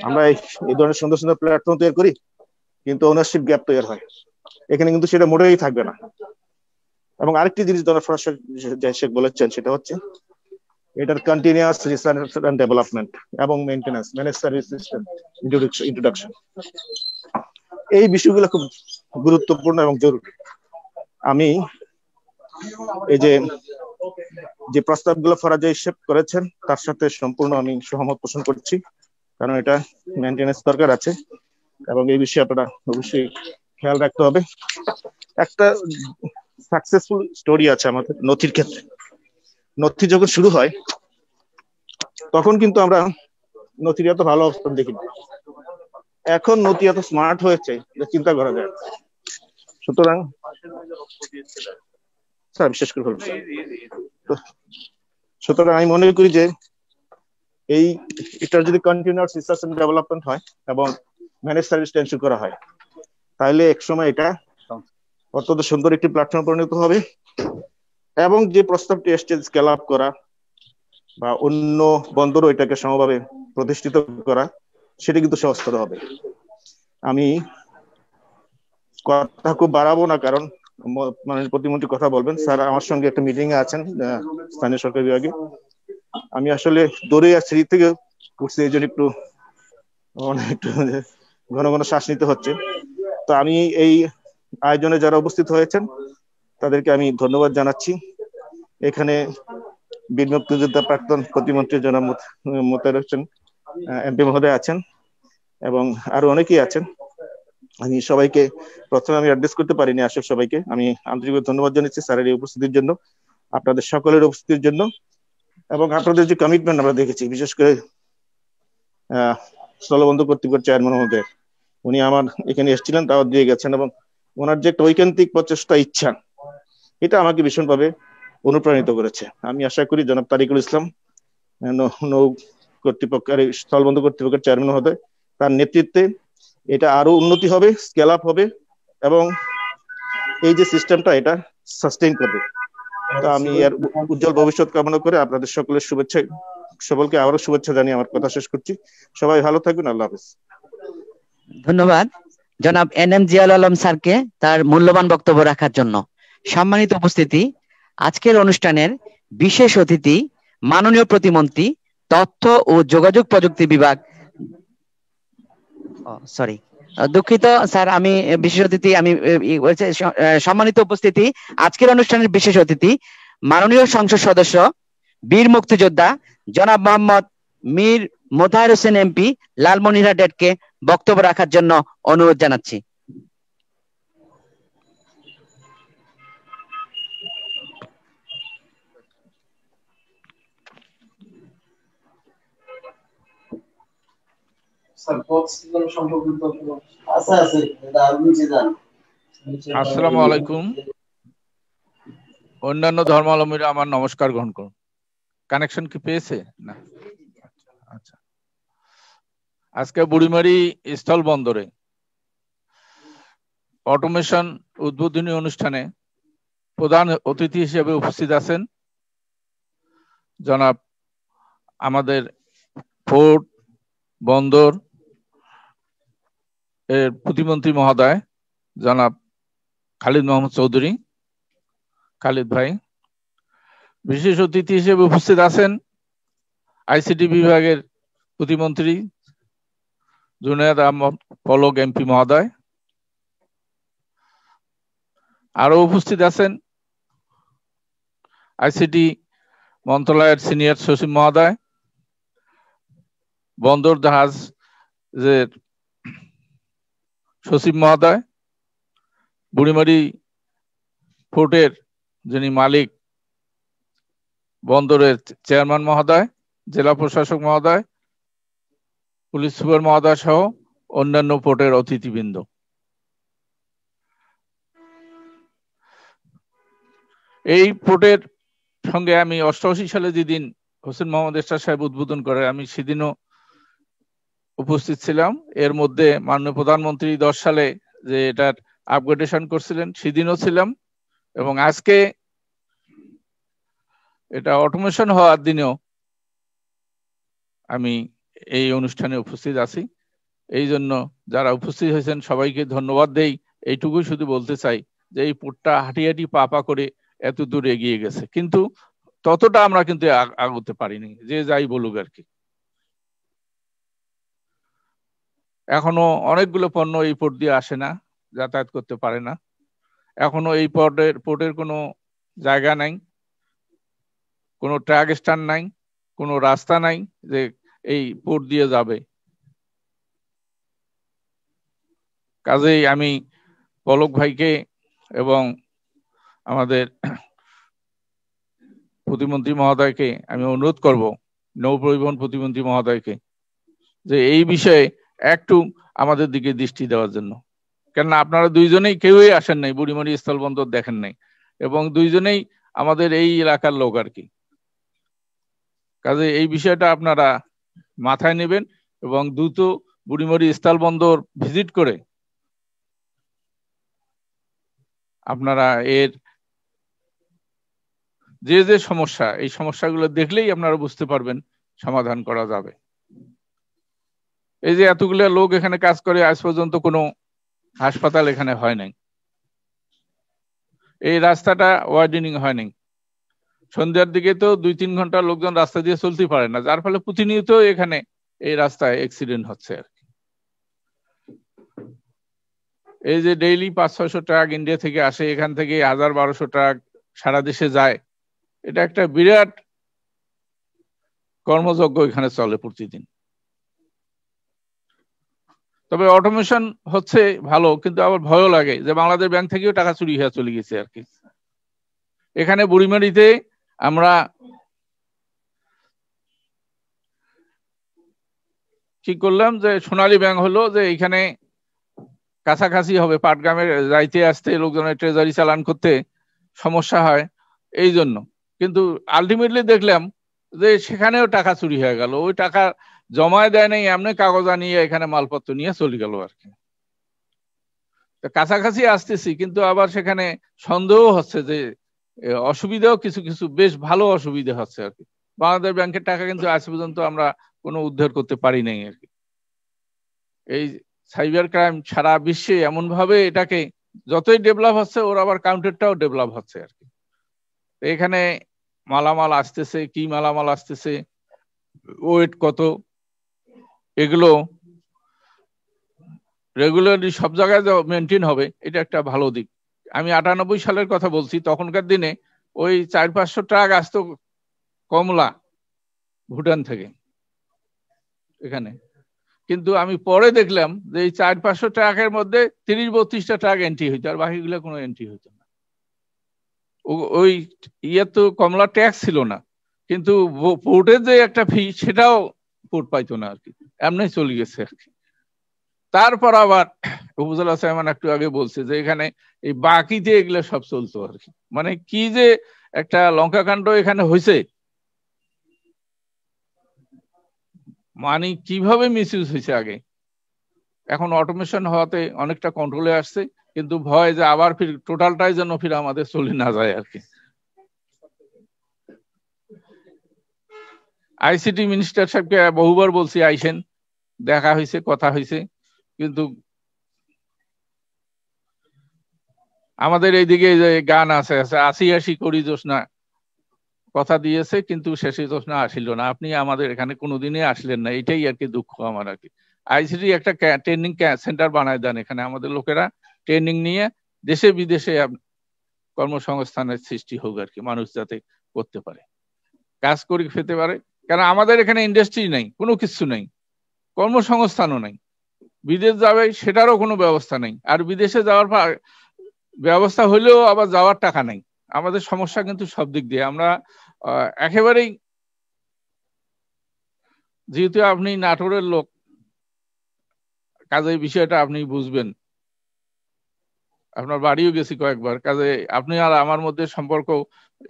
আমরা এই ধরনের সুন্দর সুন্দর প্ল্যাটফর্ম তৈরি করি কিন্তু ওনারশিপ গ্যাপ তৈরি হয়, এখানে কিন্তু সেটা মোটেই থাকবে না। এবং আরেকটি জিনিস ফরাদ জাহিদ শেখ বলেছেন, সেটা হচ্ছে এটার কন্টিনিউয়াস রিসার্চ এন্ড ডেভেলপমেন্ট এবং maintenance, manage service system introduction, এই বিষয়গুলো খুব গুরুত্বপূর্ণ এবং জরুরি। আমি এই যে প্রস্তাবগুলো ফরাদ জাহিদ শেখ করেছেন তার সাথে সম্পূর্ণ আমি সহমত পোষণ করছি, কারণ এটা মেইনটেনেন্স দরকার আছে এবং এই বিষয়ে আপনারা অবশ্যই খেয়াল রাখতে হবে। একটা সাকসেসফুল স্টোরি আছে আমাদের নথির ক্ষেত্রে। নথি যখন শুরু হয় তখন কিন্তু আমরা নথির এত ভালো অবস্থান দেখিনি, এখন নথি এত স্মার্ট হয়েছে যে চিন্তা করা যায়। সুতরাং স্যার বিশেষ করে সুতরাং আমি মনে করি যে এটার যদি কন্টিনিউয়াস রিসার্চ এন্ড ডেভেলপমেন্ট হয় এবং ম্যানেজ সার্ভিস টেনশন করা হয়, তাহলে একসময় এটা অত্যন্ত সুন্দর একটি প্ল্যাটফর্ম পরিণত হবে এবং যে প্রস্তাবটি এসছে স্কেল আপ করা বা অন্য বন্দরও এটাকে সমভাবে প্রতিষ্ঠিত করা, সেটা কিন্তু সহজতর হবে। আমি কথা খুব বাড়াবো না, কারণ মাননীয় প্রতিমন্ত্রী কথা বলবেন। স্যার আমার সঙ্গে একটা মিটিং এ আছেন স্থানীয় সরকার বিভাগে, আমি আসলে দৌড়ে সিঁড়ি থেকে উঠছি, এই জন্য একটু ঘন ঘন শ্বাস নিতে হচ্ছে। তো আমি এই আয়োজনে যারা উপস্থিত হয়েছেন তাদেরকে আমি ধন্যবাদ জানাচ্ছি। এখানে বীর মুক্তিযোদ্ধা প্রাক্তন প্রতিমন্ত্রী জনাব মোতায়ের হোসেন এমপি মহোদয় আছেন এবং আরো অনেকেই আছেন। আমি সবাইকে প্রথমে আমি অ্যাড্রেস করতে পারিনি, আসলে সবাইকে আমি আন্তরিকভাবে ধন্যবাদ জানাচ্ছি স্যারের এই উপস্থিতির জন্য, আপনাদের সকলের উপস্থিতির জন্য এবং আপনাদের যে কমিটমেন্ট আমরা দেখেছি, বিশেষ করে স্থলবন্দর কর্তৃপক্ষের চেয়ারম্যান মহোদয়, উনি আমার এখানে এসেছিলেন, দাওয়াত দিয়ে গেছেন এবং ওনার যে একটা ঐকান্তিক প্রচেষ্টা, ইচ্ছা, এটা আমাকে ভীষণভাবে অনুপ্রাণিত করেছে। আমি আশা করি জনাব তারিকুল ইসলাম নৌ কর্তৃপক্ষের স্থলবন্দর কর্তৃপক্ষের চেয়ারম্যান মহোদয়, তার নেতৃত্বে এটা আরো উন্নতি হবে, স্কেল আপ হবে এবং এই যে সিস্টেমটা এটা সাস্টেইন করবে। তো আমি এর উজ্জ্বল ভবিষ্যৎ কামনা করে আপনাদের সকলের শুভেচ্ছা, সকলকে আবারও শুভেচ্ছা জানিয়ে আমার কথা শেষ করছি। সবাই ভালো থাকবেন, আল্লাহ হাফেজ। ধন্যবাদ জনাব এনএম জিয়াউল আলম স্যারকে তার মূল্যবান বক্তব্য রাখার জন্য। সম্মানিত উপস্থিতি, আজকের অনুষ্ঠানের বিশেষ অতিথি মাননীয় প্রতিমন্ত্রী তথ্য ও যোগাযোগ প্রযুক্তি বিভাগ, দুঃখিত স্যার, আমি বিশেষ অতিথি, আমি সম্মানিত উপস্থিতি, আজকের অনুষ্ঠানের বিশেষ অতিথি মাননীয় সংসদ সদস্য বীর মুক্তিযোদ্ধা জনাব মোহাম্মদ মীর মোতায়ের হোসেন এমপি লালমনিরহাটকে বক্তব্য রাখার জন্য অনুরোধ জানাচ্ছি। আসসালামু আলাইকুম। অন্যান্য ধর্মাবলম্বীরা আমার নমস্কার গ্রহণ করুন। কানেকশন কি পেয়েছে না? আচ্ছা, আজকে বুড়িমারি স্থল বন্দরে অটোমেশন উদ্বোধনী অনুষ্ঠানে প্রধান অতিথি হিসেবে উপস্থিত আছেন জনাব আমাদের পোর্ট, বন্দর এর প্রতিমন্ত্রী মহোদয় জনাব খালিদ মাহমুদ চৌধুরী, খালিদ ভাই। বিশেষ অতিথি হিসেবে উপস্থিত আছেন আইসিটি বিভাগের প্রতিমন্ত্রী জুনায়েদ আহমদ পলক এমপি মহোদয়। আরো উপস্থিত আছেন আইসিটি মন্ত্রণালয়ের সিনিয়র সচিব মহোদয়, বন্দর জাহাজের সচিব মহোদয়, বুড়িমারি পোর্টের যিনি মালিক বন্দরের চেয়ারম্যান মহোদয়, জেলা প্রশাসক মহোদয়, পুলিশ সুপার মহোদয় সহ অন্যান্য পোর্টের অতিথিবৃন্দ। এই পোর্টের সঙ্গে আমি 88 সালে যেদিন হোসেন মোহাম্মদ এরশাদ সাহেব উদ্বোধন করে আমি সেদিনও উপস্থিত ছিলাম। এর মধ্যে মাননীয় প্রধানমন্ত্রী 10 সালে যে এটার আপগ্রেডেশন করছিলেন সেদিনও ছিলাম, এবং আজকে এটা অটোমেশন হওয়ার দিনেও আমি এই অনুষ্ঠানে উপস্থিত আছি। এই জন্য যারা উপস্থিত হয়েছেন সবাইকে ধন্যবাদ দেই। এইটুকুই শুধু বলতে চাই যে এই পোর্টটা হাঁটি হাঁটি পা পা করে এত দূর এগিয়ে গেছে, কিন্তু ততটা আমরা কিন্তু আগাতে পারিনি, যে যাই বলুক আর কি। এখনো অনেকগুলো পণ্য এই পোর্ট দিয়ে আসে না, যাতায়াত করতে পারে না। এখনো এই পোর্টের কোনো জায়গা নাই, কোনো ট্রাক স্ট্যান্ড নাই, কোনো রাস্তা নাই যে এই পোর্ট দিয়ে যাবে। কাজেই আমি পলক ভাইকে এবং আমাদের প্রতিমন্ত্রী মহোদয়কে আমি অনুরোধ করব, নৌ পরিবহন প্রতিমন্ত্রী মহোদয়কে, যে এই বিষয়ে একটু আমাদের দিকে দৃষ্টি দেওয়ার জন্য। কেননা আপনারা দুইজনেই কেউই আসেন নাই, বুড়িমারি স্থলবন্দর দেখেন নাই, এবং দুইজনেই আমাদের এই এলাকার লোক আর কি। কাজে এই বিষয়টা আপনারা মাথায় নেবেন এবং দ্রুত বুড়িমারি স্থলবন্দর ভিজিট করে আপনারা এর যে যে সমস্যা, এই সমস্যাগুলো দেখলেই আপনারা বুঝতে পারবেন সমাধান করা যাবে। এই যে এতগুলো লোক এখানে কাজ করে, আজ পর্যন্ত কোনো হাসপাতাল এখানে হয় নাই। এই রাস্তাটা ওয়াইডেনিং হয় নাই। সন্ধ্যার দিকে তো 2-3 ঘন্টা লোকজন রাস্তা দিয়ে চলতে পারে না, যার ফলে প্রতিনিয়ত এখানে এই রাস্তায় অ্যাক্সিডেন্ট হচ্ছে আর কি। এই যে ডেইলি 500-600 ট্রাক ইন্ডিয়া থেকে আসে, এখান থেকে 1000-1200 ট্রাক সারা দেশে যায়, এটা একটা বিরাট কর্মযজ্ঞ এখানে চলে প্রতিদিন। তবে অটোমেশন হচ্ছে ভালো, কিন্তু আবার ভয়ও লাগে যে বাংলাদেশ ব্যাংক থেকেও টাকা চুরি হয়ে চলে গেছে আর কি। এখানে বুড়িমারিতে আমরা কি করলাম যে সোনালী ব্যাংক হলো যে এখানে কাছাকাছি হবে, পাটগ্রামের যাইতে আসতে লোকজনের ট্রেজারি চালান করতে সমস্যা হয় এই জন্য। কিন্তু আলটিমেটলি দেখলাম যে সেখানেও টাকা চুরি হয়ে গেল, ওই টাকা জমায় দেয় নাই, এমনি কাগজ আনিয়ে এখানে মালপত্র নিয়ে চলে গেল আর কি। কাছাকাছি আসতেছি, কিন্তু আবার সেখানে সন্দেহ হচ্ছে যে অসুবিধাও কিছু কিছু বেশ ভালো অসুবিধা হচ্ছে আর কি। বাংলাদেশ ব্যাংকের টাকা কিন্তু আজ পর্যন্ত আমরা কোনো উদ্ধার করতে পারি নাই আর কি। এই সাইবার ক্রাইম সারা বিশ্বে এমন ভাবে এটাকে যতই ডেভেলপ হচ্ছে, ওর আবার কাউন্টারটাও ডেভেলপ হচ্ছে আর কি। এখানে মালামাল আসতেছে, কি মালামাল আসতেছে, ওয়েট কত, এগুলো রেগুলারলি সব জায়গায় মেনটেন হবে, এটা একটা ভালো দিক। আমি 98 সালের কথা বলছি, তখনকার দিনে ওই 400-500 ট্রাক আসতো কমলা ভুটান থেকে এখানে, কিন্তু আমি পরে দেখলাম যে এই 400-500 ট্রাকের মধ্যে 30-32টা ট্রাক এন্ট্রি হইতো, আর বাকিগুলো কোনো এন্ট্রি হইতো না। ওই ইয়ে তো কমলা ট্যাক্স ছিল না, কিন্তু পোর্টের যে একটা ফি সেটাও পোর্ট পাইতো না আর কি, এমনি চলে গেছে আর কি। তারপর আবার উপজেলা চেয়ারম্যান একটু আগে বলছে যে এখানে এই বাকিতে এগুলো সব চলতো আর কি। মানে কি যে একটা লঙ্কাকাণ্ড এখানে হয়েছে, মানে কিভাবে মিসইউজ হয়েছে আগে। এখন অটোমেশন হওয়াতে অনেকটা কন্ট্রোলে আসছে, কিন্তু ভয় যে আবার ফির টোটালটাই যেন ফির আমাদের চলে না যায় আর কি। আইসিটি মিনিস্টার সাহেবকে বহুবার বলছি আইসেন, দেখা হয়েছে, কথা হয়েছে, কিন্তু আমাদের এইদিকে যে গান আছে আসি আসি করি জোসনা কথা দিয়েছে কিন্তু শেষে জোসনা আসিল না, আপনি আমাদের এখানে কোনোদিনই আসলেন না, এটাই আর কি দুঃখ আমার আর কি। আইসিটি একটা ট্রেনিং সেন্টার বানায় দেন, এখানে আমাদের লোকেরা ট্রেনিং নিয়ে দেশে বিদেশে কর্মসংস্থানের সৃষ্টি হোক আর কি, মানুষ যাতে করতে পারে, কাজ করে খেতে পারে। কারণ আমাদের এখানে ইন্ডাস্ট্রি নেই, কোনো কিছু নেই, কর্মসংস্থানও নেই। বিদেশ যাবে সেটারও কোনো ব্যবস্থা নেই, আর বিদেশে যাওয়ার ব্যবস্থা হলেও আবার যাওয়ার টাকা নেই। আমাদের সমস্যা কিন্তু সব দিক দিয়ে। আমরা একেবারেই, যেহেতু আপনি নাটোরের লোক, কাজে বিষয়টা আপনি বুঝবেন, আপনার বাড়িও গেছি কয়েকবার, কাজে আপনি আর আমার মধ্যে সম্পর্ক,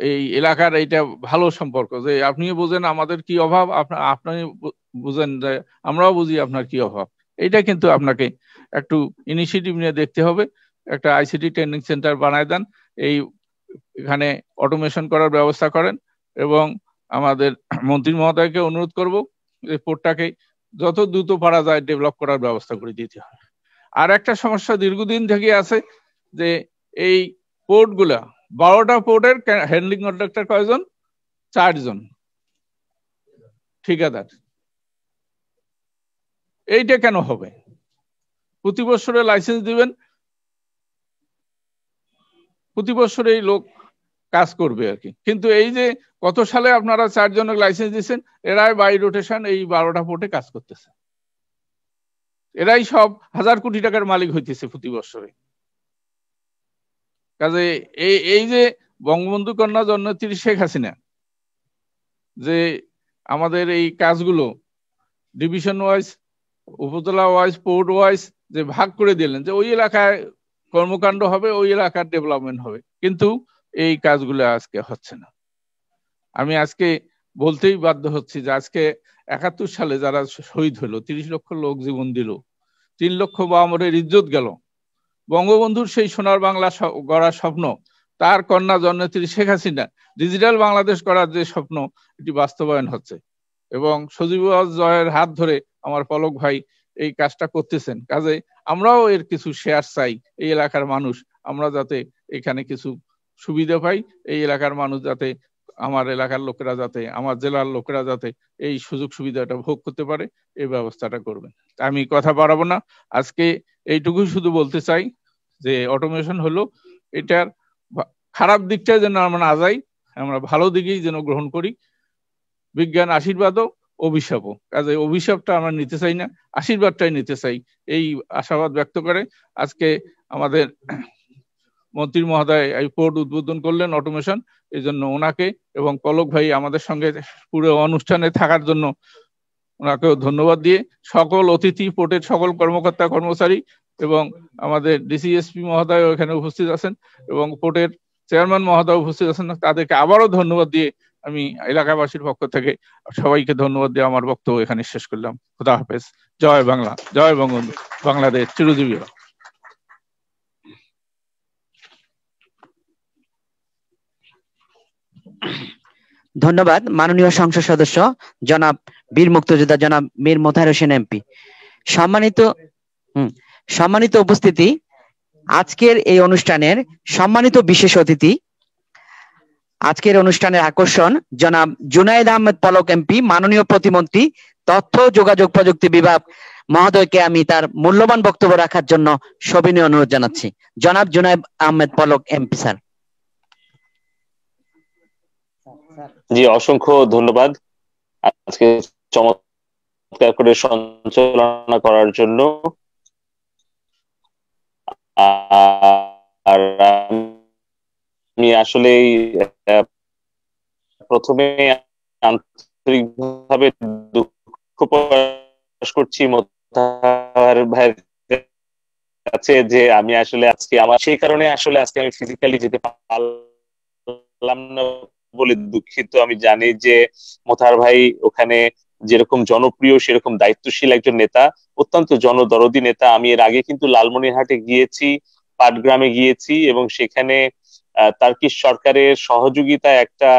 এই এলাকার এইটা ভালো সম্পর্ক, যে আপনিও বুঝেন আমাদের কি অভাব, আপনি বুঝেন যে আমরাও বুঝি আপনার কি অভাব। এইটা কিন্তু আপনাকে একটু ইনিশিয়েটিভ নিয়ে দেখতে হবে। একটা আইসিটি ট্রেনিং সেন্টার বানায় দেন, এই এখানে অটোমেশন করার ব্যবস্থা করেন, এবং আমাদের মন্ত্রী মহোদয়কে অনুরোধ করব যে পোর্টটাকে যত দ্রুত পারা যায় ডেভেলপ করার ব্যবস্থা করে দিতে হবে। আর একটা সমস্যা দীর্ঘদিন থেকে আছে, যে এই পোর্ট গুলা 12টা পোর্টের হ্যান্ডলিং কন্ট্রাক্টর কয়জন? 4 জন ঠিকাদার। এইটা কেন হবে? প্রতি বছরে লাইসেন্স দিবেন, প্রতি বছরে এই লোক কাজ করবে আর কি, কিন্তু এই যে কত সালে আপনারা 4 জনের লাইসেন্স দিচ্ছেন, এরাই বাই রোটেশন এই 12টা পোর্টে কাজ করতেছে, এরাই সব 1000 কোটি টাকার মালিক হইতেছে প্রতি বছরে। কাজে এই যে বঙ্গবন্ধু কন্যা জননেত্রী শেখ হাসিনা যে আমাদের এই কাজগুলো ডিভিশন ওয়াইজ, উপজেলা ওয়াইজ, পোর্ট ওয়াইজ যে ভাগ করে দিলেন, যে ওই এলাকায় কর্মকাণ্ড হবে, ওই এলাকার ডেভেলপমেন্ট হবে, কিন্তু এই কাজগুলো আজকে হচ্ছে না। আমি আজকে বলতেই বাধ্য হচ্ছি যে আজকে 71 সালে যারা শহীদ হলো, 30 লক্ষ লোক জীবন দিল, 3 লক্ষ বামরের ইজ্জত গেল, বঙ্গবন্ধুর সেই সোনার বাংলা গড়ার স্বপ্ন, তার কন্যা জননেত্রী শেখ হাসিনা ডিজিটাল বাংলাদেশ করার যে স্বপ্ন, এটি বাস্তবায়ন হচ্ছে। এবং সজীব জয়ের হাত ধরে আমার পলক ভাই এই কাজটা করতেছেন। কাজে আমরাও এর কিছু শেয়ার চাই, এই এলাকার মানুষ, আমরা যাতে এখানে কিছু সুবিধা পাই, এই এলাকার মানুষ যাতে, আমার এলাকার লোকেরা যাতে, আমার জেলার লোকেরা যাতে এই সুযোগ সুবিধাটা ভোগ করতে পারে, এই ব্যবস্থাটা করবেন। আমি কথা বাড়াবো না, আজকে এইটুকুই শুধু বলতে চাই যে অটোমেশন হলো, এটার খারাপ দিকটা যেন আমরা না যাই, আমরা ভালো দিকেই যেন গ্রহণ করি। বিজ্ঞান আশীর্বাদও অভিশাপও, কাজে অভিশাপটা আমরা নিতে চাই না, আশীর্বাদটাই নিতে চাই, এই আশাবাদ ব্যক্ত করে আজকে আমাদের মন্ত্রী মহোদয় এই পোর্ট উদ্বোধন করলেন অটোমেশন, এই জন্য ওনাকে এবং পলক ভাই আমাদের সঙ্গে পুরো অনুষ্ঠানে থাকার জন্য ওনাকেও ধন্যবাদ দিয়ে, সকল অতিথি, পোর্টের সকল কর্মকর্তা কর্মচারী এবং আমাদের ডিসিএসপি মহোদয় এখানে উপস্থিত আছেন এবং পোর্টের চেয়ারম্যান মহোদয় উপস্থিত আছেন, তাদেরকে আবারও ধন্যবাদ দিয়ে আমি এলাকাবাসীর পক্ষ থেকে সবাইকে ধন্যবাদ দিয়ে আমার বক্তব্য এখানে শেষ করলাম। খোদা হাফেজ। জয় বাংলা, জয় বঙ্গবন্ধু, বাংলাদেশ চিরজীবী। ধন্যবাদ মাননীয় সংসদ সদস্য জনাব বীর মুক্তিযোদ্ধা জনাব মীর মোতাহার হোসেন এমপি। সম্মানিত উপস্থিতি, আজকের এই অনুষ্ঠানের সম্মানিত বিশেষ অতিথি, আজকের অনুষ্ঠানের আকর্ষণ জনাব জুনায়েদ আহমেদ পলক এমপি, মাননীয় প্রতিমন্ত্রী তথ্য যোগাযোগ প্রযুক্তি বিভাগ মহোদয়কে আমি তার মূল্যবান বক্তব্য রাখার জন্য সবিনয় অনুরোধ জানাচ্ছি। জনাব জুনায়েদ আহমেদ পলক এমপি স্যার। জি, অসংখ্য ধন্যবাদ আজকে চমৎকার করে সঞ্চালনা করার জন্য। আর আমি আসলে প্রথমে আন্তরিকভাবে দুঃখ প্রকাশ করছি মোতাহার ভাইয়ের কাছে যে আমি আসলে আজকে আমার সেই কারণে আসলে আজকে আমি ফিজিক্যালি যেতে পারলাম না বলে দুঃখিত। আমি জানি যে মোতাহার ভাই ওখানে যেরকম জনপ্রিয় সেরকম দায়িত্বশীল একজন নেতা, অত্যন্ত জনদরদী নেতা। আমি এর আগে কিন্তু লালমনিরহাটে গিয়েছি, পাটগ্রামে গিয়েছি এবং সেখানে তার্কিশ সরকারের সহযোগিতায় একটা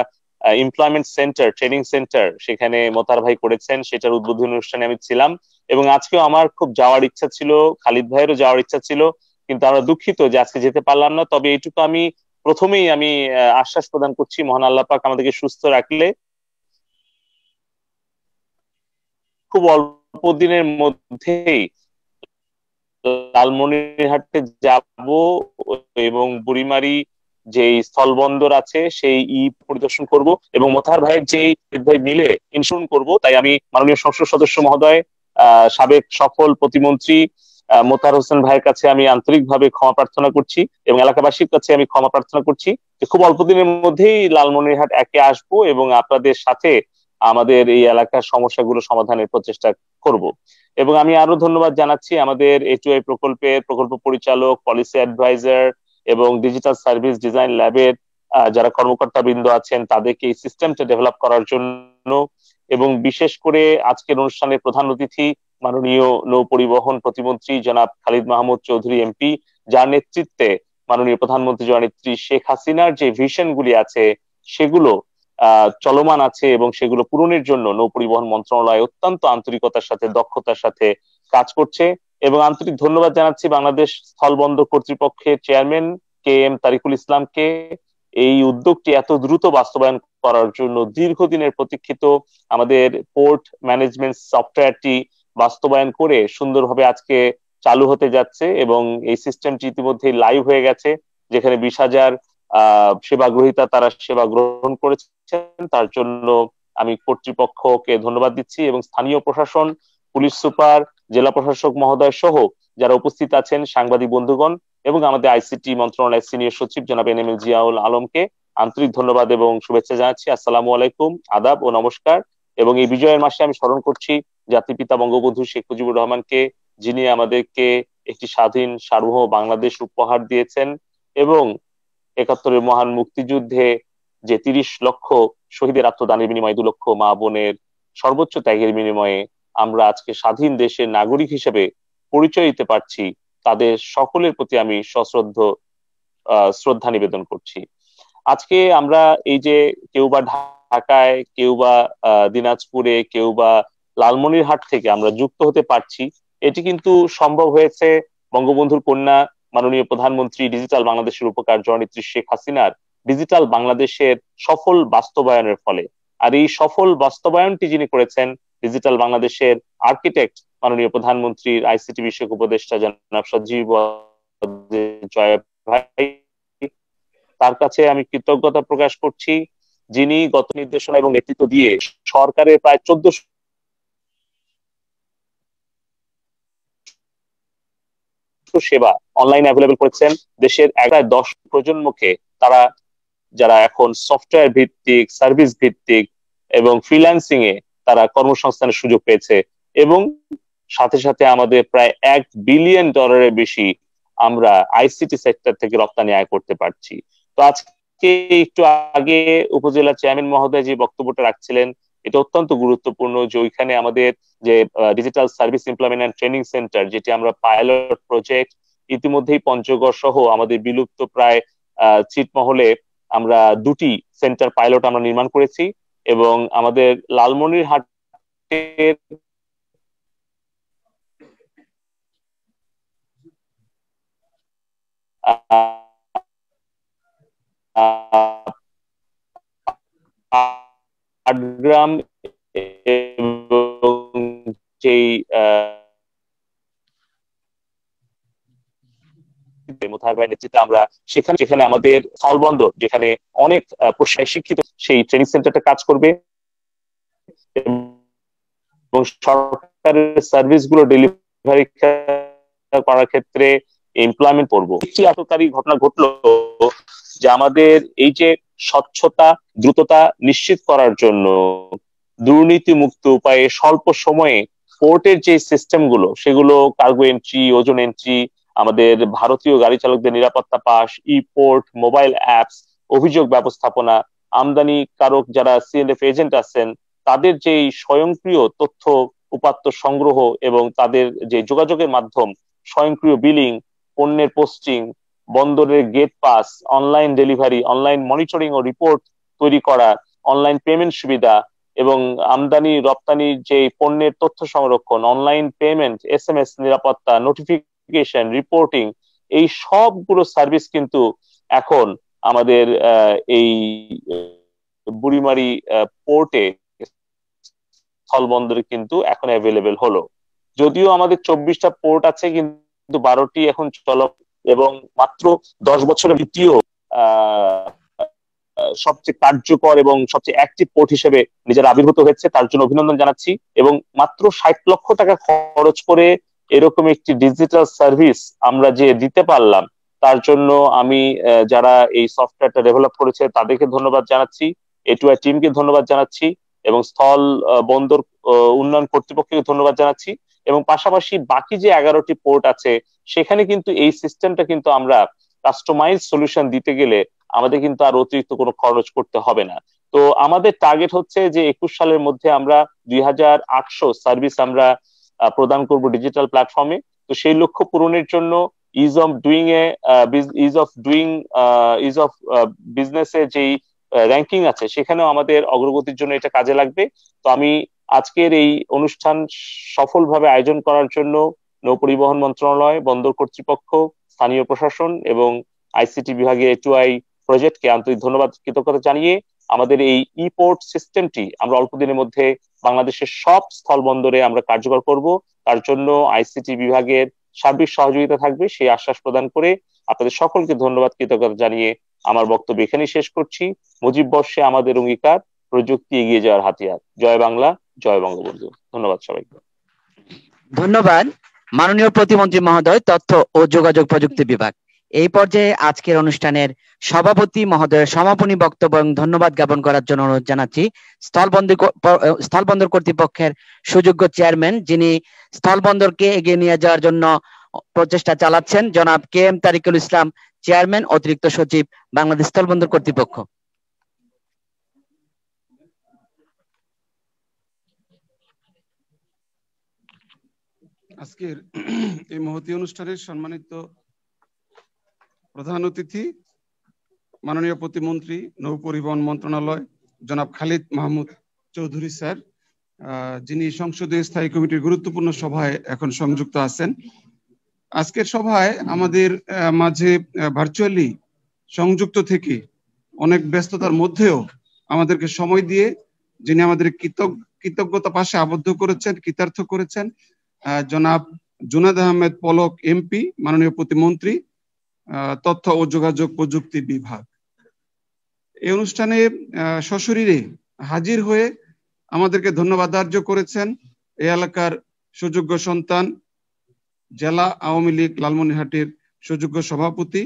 এমপ্লয়মেন্ট সেন্টার, ট্রেনিং সেন্টার সেখানে মোতাহার ভাই করেছেন, সেটার উদ্বোধনী অনুষ্ঠানে আমি ছিলাম। এবং আজকেও আমার খুব যাওয়ার ইচ্ছা ছিল, খালিদ ভাইয়েরও যাওয়ার ইচ্ছা ছিল, কিন্তু আমরা দুঃখিত যে আজকে যেতে পারলাম না। তবে এইটুকু আমি প্রথমেই আমি আশ্বাস প্রদান করছি, মহান আল্লাহ পাক আমাদেরকে সুস্থ রাখলে খুব অল্প দিনের মধ্যেই লালমনিরহাটে যাব এবং বুড়িমারি যে স্থলবন্দর আছে সেই পরিদর্শন করব এবং মোতাহার ভাইয়ের যে ভাই মিলে ইনশোরেন্স করব। তাই আমি মাননীয় সংসদ সদস্য মহোদয়, সাবেক সফল প্রতিমন্ত্রী মোতাহার হোসেন ভাইয়ের কাছে আমি আন্তরিকভাবে ক্ষমা প্রার্থনা করছি এবং এলাকাবাসীর কাছে আমি ক্ষমা প্রার্থনা করছি যে খুব অল্প দিনের মধ্যেই লালমনিরহাট একে আসবো এবং আপনাদের সাথে আমাদের এই এলাকার সমস্যাগুলো সমাধানের প্রচেষ্টা করব। এবং আমি আরো ধন্যবাদ জানাচ্ছি আমাদের A2I প্রকল্পের প্রকল্প পরিচালক, পলিসি অ্যাডভাইজার এবং ডিজিটাল সার্ভিস ডিজাইন ল্যাবের যারা কর্মকর্তা বৃন্দ আছেন তাদেরকে এই সিস্টেমটা ডেভেলপ করার জন্য, এবং বিশেষ করে আজকের অনুষ্ঠানের প্রধান অতিথি মাননীয় নৌ পরিবহন প্রতিমন্ত্রী জনাব খালিদ মাহমুদ চৌধুরী এমপি, যার নেতৃত্বে মাননীয় প্রধানমন্ত্রী জননেত্রী শেখ হাসিনার যে ভিশন গুলি আছে সেগুলো চলমান আছে এবং সেগুলো পূরণের জন্য নৌ পরিবহন মন্ত্রণালয় অত্যন্ত আন্তরিকতার সাথে দক্ষতার সাথে কাজ করছে। এবং আন্তরিক ধন্যবাদ জানাচ্ছি বাংলাদেশ স্থলবন্দর কর্তৃপক্ষের চেয়ারম্যান KM তারিকুল ইসলামকে এই উদ্যোগটি এত দ্রুত বাস্তবায়ন করার জন্য। দীর্ঘদিনের প্রতীক্ষিত আমাদের পোর্ট ম্যানেজমেন্ট সফটওয়্যারটি বাস্তবায়ন করে সুন্দরভাবে আজকে চালু হতে যাচ্ছে এবং এই সিস্টেমটি ইতিমধ্যে লাইভ হয়ে গেছে, যেখানে 20,000 সেবা গ্রহীতা তারা সেবা গ্রহণ করেছেন। তার জন্য আমি কর্তৃপক্ষকে ধন্যবাদ দিচ্ছি এবং স্থানীয় প্রশাসন, পুলিশ সুপার, জেলা প্রশাসক মহোদয় সহ যারা উপস্থিত আছেন, সাংবাদিক বন্ধুগণ এবং আমাদের ICT মন্ত্রণালয়ের সিনিয়র সচিব জনাব NML জিয়াউল আলমকে আন্তরিক ধন্যবাদ এবং শুভেচ্ছা জানাচ্ছি। আসসালামু আলাইকুম, আদাব ও নমস্কার। এবং এই বিজয়ের মাসে আমি স্মরণ করছি জাতিপিতা বঙ্গবন্ধু শেখ মুজিবুর রহমানকে, যিনি আমাদেরকে একটি স্বাধীন সার্বভৌম বাংলাদেশ উপহার দিয়েছেন এবং 71-এর মহান মুক্তিযুদ্ধে যে 30 লক্ষ শহীদের আত্মদানের বিনিময়ে 2 লক্ষ মা বোনের সর্বোচ্চ ত্যাগের বিনিময়ে আমরা আজকে স্বাধীন দেশের নাগরিক হিসেবে পরিচয় দিতে পারছি, তাদের সকলের প্রতি আমি সশ্রদ্ধ শ্রদ্ধা নিবেদন করছি। আজকে আমরা এই যে কেউ বা ঢাকায়, কেউ বা দিনাজপুরে, কেউ বা লালমনিরহাট থেকে আমরা যুক্ত হতে পারছি, এটি কিন্তু সম্ভব হয়েছে বঙ্গবন্ধুর কন্যা মাননীয় প্রধানমন্ত্রী ডিজিটাল বাংলাদেশের উপকার জননেত্রী শেখ হাসিনার ডিজিটাল বাংলাদেশের সফল বাস্তবায়নের ফলে। আর এই সফল বাস্তবায়নটি যিনি করেছেন ডিজিটাল বাংলাদেশের আর্কিটেক্ট মাননীয় প্রধানমন্ত্রীর ICT বিষয়ক উপদেষ্টা জনাব সজীব জয় ভাই, তার কাছে আমি কৃতজ্ঞতা প্রকাশ করছি, যিনি গত নির্দেশনা এবং নেতৃত্ব দিয়ে সরকারের প্রায় 1400 সেবা অনলাইনে অ্যাভেলেবল করেছেন। দেশের 10 প্রজন্মকে তারা যারা এখন সফটওয়্যার ভিত্তিক, সার্ভিস ভিত্তিক এবং ফ্রিল্যান্সিং এ তারা কর্মসংস্থানের সুযোগ পেয়েছে এবং সাথে সাথে আমাদের প্রায় $1 বিলিয়ন বেশি আমরা ICT সেক্টর থেকে রপ্তানি আয় করতে পারছি। তো আজকে একটু আগে উপজেলা চেয়ারম্যান মহোদয় যে বক্তব্যটা রাখছিলেন, এটা অত্যন্ত গুরুত্বপূর্ণ যে ওইখানে আমাদের যে digital service employment and training centre, যেটি আমরা পাইলট প্রজেক্ট ইতিমধ্যেই পঞ্চগড় সহ আমাদের বিলুপ্ত প্রায় ছিটমহলে আমরা 2টি সেন্টার পাইলট আমরা নির্মাণ করেছি এবং আমাদের লালমনিরহাটের গ্রাম এবং যেই আমরা সেখানে আমাদের স্থলবন্দর, যেখানে অনেক প্রশাসনিক শিক্ষিত সেই ট্রেনিং সেন্টারটা কাজ করবে এবং সরকারের সার্ভিস গুলো ডেলিভারি করার ক্ষেত্রে এমপ্লয়মেন্ট করব। একটি আতঙ্ককারী ঘটনা ঘটলো যে আমাদের এই যে স্বচ্ছতা, দ্রুততা নিশ্চিত করার জন্য দুর্নীতি মুক্ত উপায়ে স্বল্প সময়ে পোর্টের যে সিস্টেম গুলো, সেগুলো কার্গো এন্ট্রি, ওজন এন্ট্রি, আমাদের ভারতীয় গাড়ি চালকদের নিরাপত্তা পাস, পোর্ট, মোবাইল অ্যাপস, অভিযোগ ব্যবস্থাপনা, আমদানি কারক যারা CNF এজেন্ট আছেন তাদের যে স্বয়ংক্রিয় তথ্য উপাত্ত সংগ্রহ এবং তাদের যে যোগাযোগের মাধ্যম, স্বয়ংক্রিয় বিলিং, পণ্যের পোস্টিং, বন্দরের gate pass, online delivery, online monitoring ও রিপোর্ট তৈরি করা, অনলাইন পেমেন্ট সুবিধা এবং আমদানি রপ্তানির যে পণ্যের তথ্য সংরক্ষণ, অনলাইন পেমেন্ট, SMS নিরাপত্তা, নোটিফিকেশন, রিপোর্টিং এই সবগুলো সার্ভিস কিন্তু এখন আমাদের এই বুড়িমারি পোর্টে স্থলবন্দরে কিন্তু এখন অ্যাভেলেবেল হলো। যদিও আমাদের 24টা পোর্ট আছে, কিন্তু 12টি এখন এবং মাত্র 10 বছরের দ্বিতীয় সবচেয়ে কার্যকর এবং সবচেয়ে অ্যাক্টিভ পোর্ট হিসেবে নিজের আবির্ভূত হয়েছে, তার জন্য অভিনন্দন জানাচ্ছি। এবং মাত্র 60 লক্ষ টাকা খরচ করে এরকম একটি ডিজিটাল সার্ভিস আমরা যে দিতে পারলাম, তার জন্য আমি যারা এই সফটওয়্যারটা ডেভেলপ করেছে তাদেরকে ধন্যবাদ জানাচ্ছি, এটুআই টিমকে ধন্যবাদ জানাচ্ছি, এবং স্থল বন্দর উন্নয়ন কর্তৃপক্ষকে ধন্যবাদ জানাচ্ছি। এবং পাশাপাশি বাকি যে 11টি পোর্ট আছে সেখানে কিন্তু এই সিস্টেমটা কিন্তু আমরা কাস্টমাইজ সলিউশন দিতে গেলে আমাদের কিন্তু আর অতিরিক্ত কোনো খরচ করতে হবে না। তো আমাদের টার্গেট হচ্ছে যে 21 সালের মধ্যে আমরা 2800 সার্ভিস আমরা প্রদান করব ডিজিটাল প্ল্যাটফর্মে। তো সেই লক্ষ্য পূরণের জন্য ইজ অফ বিজনেসে যেই র্যাঙ্কিং আছে সেখানেও আমাদের অগ্রগতির জন্য এটা কাজে লাগবে। তো আমি আজকের এই অনুষ্ঠান সফলভাবে আয়োজন করার জন্য নৌপরিবহন মন্ত্রণালয়, বন্দর কর্তৃপক্ষ, স্থানীয় প্রশাসন এবং আইসিটি বিভাগে এটুআই প্রজেক্টকে আন্তরিক ধন্যবাদ কৃতজ্ঞতা জানিয়ে আমাদের এই ই পোর্ট সিস্টেমটি আমরা অল্প দিনের মধ্যে বাংলাদেশের সব স্থল বন্দরে আমরা কার্যকর করব। তার জন্য আইসিটি বিভাগের সার্বিক সহযোগিতা থাকবে সেই আশ্বাস প্রদান করে আপনাদের সকলকে ধন্যবাদ কৃতজ্ঞতা জানিয়ে আমার বক্তব্য এখানেই শেষ করছি। মুজিব বর্ষে আমাদের অঙ্গীকার, প্রযুক্তি এগিয়ে যাওয়ার হাতিয়ার। জয় বাংলা, জয় বঙ্গবন্ধু। ধন্যবাদ সবাইকে। ধন্যবাদ মাননীয় প্রতিমন্ত্রী মহোদয়, তথ্য ও যোগাযোগ প্রযুক্তি বিভাগ। এই পর্যায়ে আজকের অনুষ্ঠানের সভাপতি মহোদয়ের সমাপনী বক্তব্য এবং ধন্যবাদ জ্ঞাপন করার জন্য অনুরোধ জানাচ্ছি স্থলবন্দর কর্তৃপক্ষের সুযোগ্য চেয়ারম্যান, যিনি স্থলবন্দরকে এগিয়ে নিয়ে যাওয়ার জন্য প্রচেষ্টা চালাচ্ছেন, জনাব কে এম তারিকুল ইসলাম, চেয়ারম্যান অতিরিক্ত সচিব বাংলাদেশ স্থলবন্দর কর্তৃপক্ষ। আজকের এই মহতী অনুষ্ঠানের সম্মানিত প্রধান অতিথি মাননীয় প্রতিমন্ত্রী নৌ পরিবহন মন্ত্রণালয় জনাব খালিদ মাহমুদ চৌধুরী স্যার, যিনি সংসদীয় স্থায়ী কমিটির গুরুত্বপূর্ণ সভায় এখন সংযুক্ত আছেন। আজকের সভায় আমাদের মাঝে ভার্চুয়ালি সংযুক্ত থেকে অনেক ব্যস্ততার মধ্যেও আমাদেরকে সময় দিয়ে যিনি আমাদের কৃতজ্ঞতা পাশে আবদ্ধ করেছেন, কৃতার্থ করেছেন, জনাব জুনায়েদ আহমেদ পলক এমপি, মাননীয় প্রতিমন্ত্রী তথ্য ও যোগাযোগ প্রযুক্তি বিভাগ। এই অনুষ্ঠানে সশরীরে হাজির হয়ে আমাদেরকে ধন্যবাদ ধার্য করেছেন এই এলাকার সুযোগ্য সন্তান, জেলা আওয়ামী লীগ লালমনিরহাটের সুযোগ্য সভাপতি,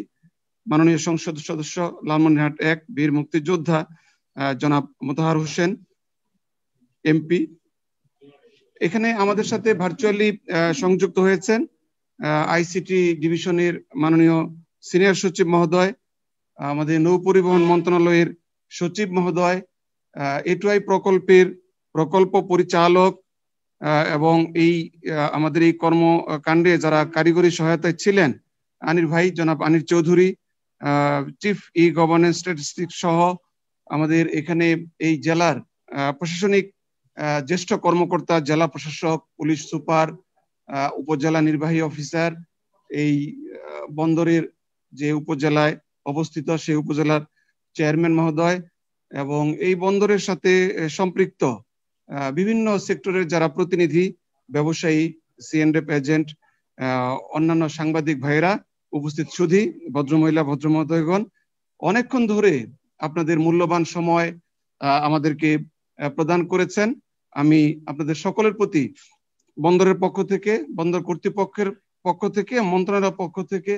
মাননীয় সংসদ সদস্য লালমনিরহাট 1 বীর মুক্তিযোদ্ধা জনাব মোতাহার হোসেন এমপি। এখানে আমাদের সাথে ভার্চুয়ালি সংযুক্ত হয়েছেন আইসিটি ডিভিশনের মাননীয় সিনিয়র সচিব মহোদয়, আমাদের নৌ পরিবহন মন্ত্রণালয়ের সচিব মহোদয়, এটুআই প্রকল্পের প্রকল্প পরিচালক এবং এই আমাদের এই কর্মকাণ্ডে যারা কারিগরি সহায়তায় ছিলেন আনির ভাই, জনাব Anir Chowdhury, chief e governance statistics সহ আমাদের এখানে এই জেলার প্রশাসনিক জ্যেষ্ঠ কর্মকর্তা, জেলা প্রশাসক, পুলিশ সুপার, উপজেলা নির্বাহী অফিসার, এই বন্দরের যে উপজেলায় অবস্থিত সেই উপজেলার চেয়ারম্যান মহোদয় এবং এই বন্দরের সাথে সম্পৃক্ত বিভিন্ন সেক্টরের যারা প্রতিনিধি, ব্যবসায়ী, সিএনডেপ এজেন্ট, অন্যান্য সাংবাদিক ভাইরা, উপস্থিত সুধী, ভদ্রমহিলা, ভদ্রমহোদয়গণ, অনেকক্ষণ ধরে আপনাদের মূল্যবান সময় আমাদেরকে প্রদান করেছেন। আমি আপনাদের সকলের প্রতি বন্দরের পক্ষ থেকে, বন্দর কর্তৃপক্ষের পক্ষ থেকে, মন্ত্রণালয়ের পক্ষ থেকে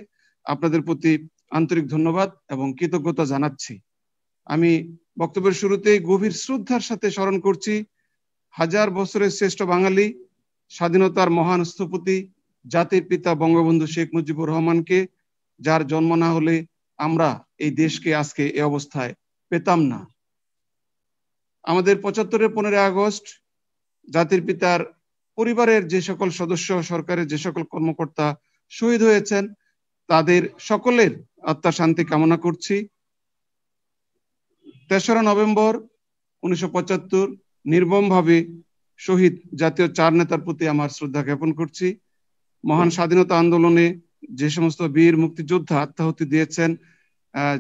আপনাদের প্রতি আন্তরিক ধন্যবাদ এবং কৃতজ্ঞতা জানাচ্ছি। আমি বক্তব্যের শুরুতেই গভীর শ্রদ্ধার সাথে স্মরণ করছি হাজার বছরের শ্রেষ্ঠ বাঙালি, স্বাধীনতার মহান স্থপতি, জাতির পিতা বঙ্গবন্ধু শেখ মুজিবুর রহমানকে, যার জন্ম না হলে আমরা এই দেশকে আজকে এই অবস্থায় পেতাম না। আমাদের 75-এর 15 আগস্ট জাতির পিতার পরিবারের যে সকল সদস্য, সরকারের যে সকল কর্মকর্তা শহীদ হয়েছেন, তাদের সকলের আত্মার শান্তি কামনা করছি। 3রা নভেম্বর 1975 নির্মমভাবে শহীদ জাতীয় 4 নেতার প্রতি আমার শ্রদ্ধা জ্ঞাপন করছি। মহান স্বাধীনতা আন্দোলনে যে সমস্ত বীর মুক্তিযোদ্ধা আত্মাহুতি দিয়েছেন,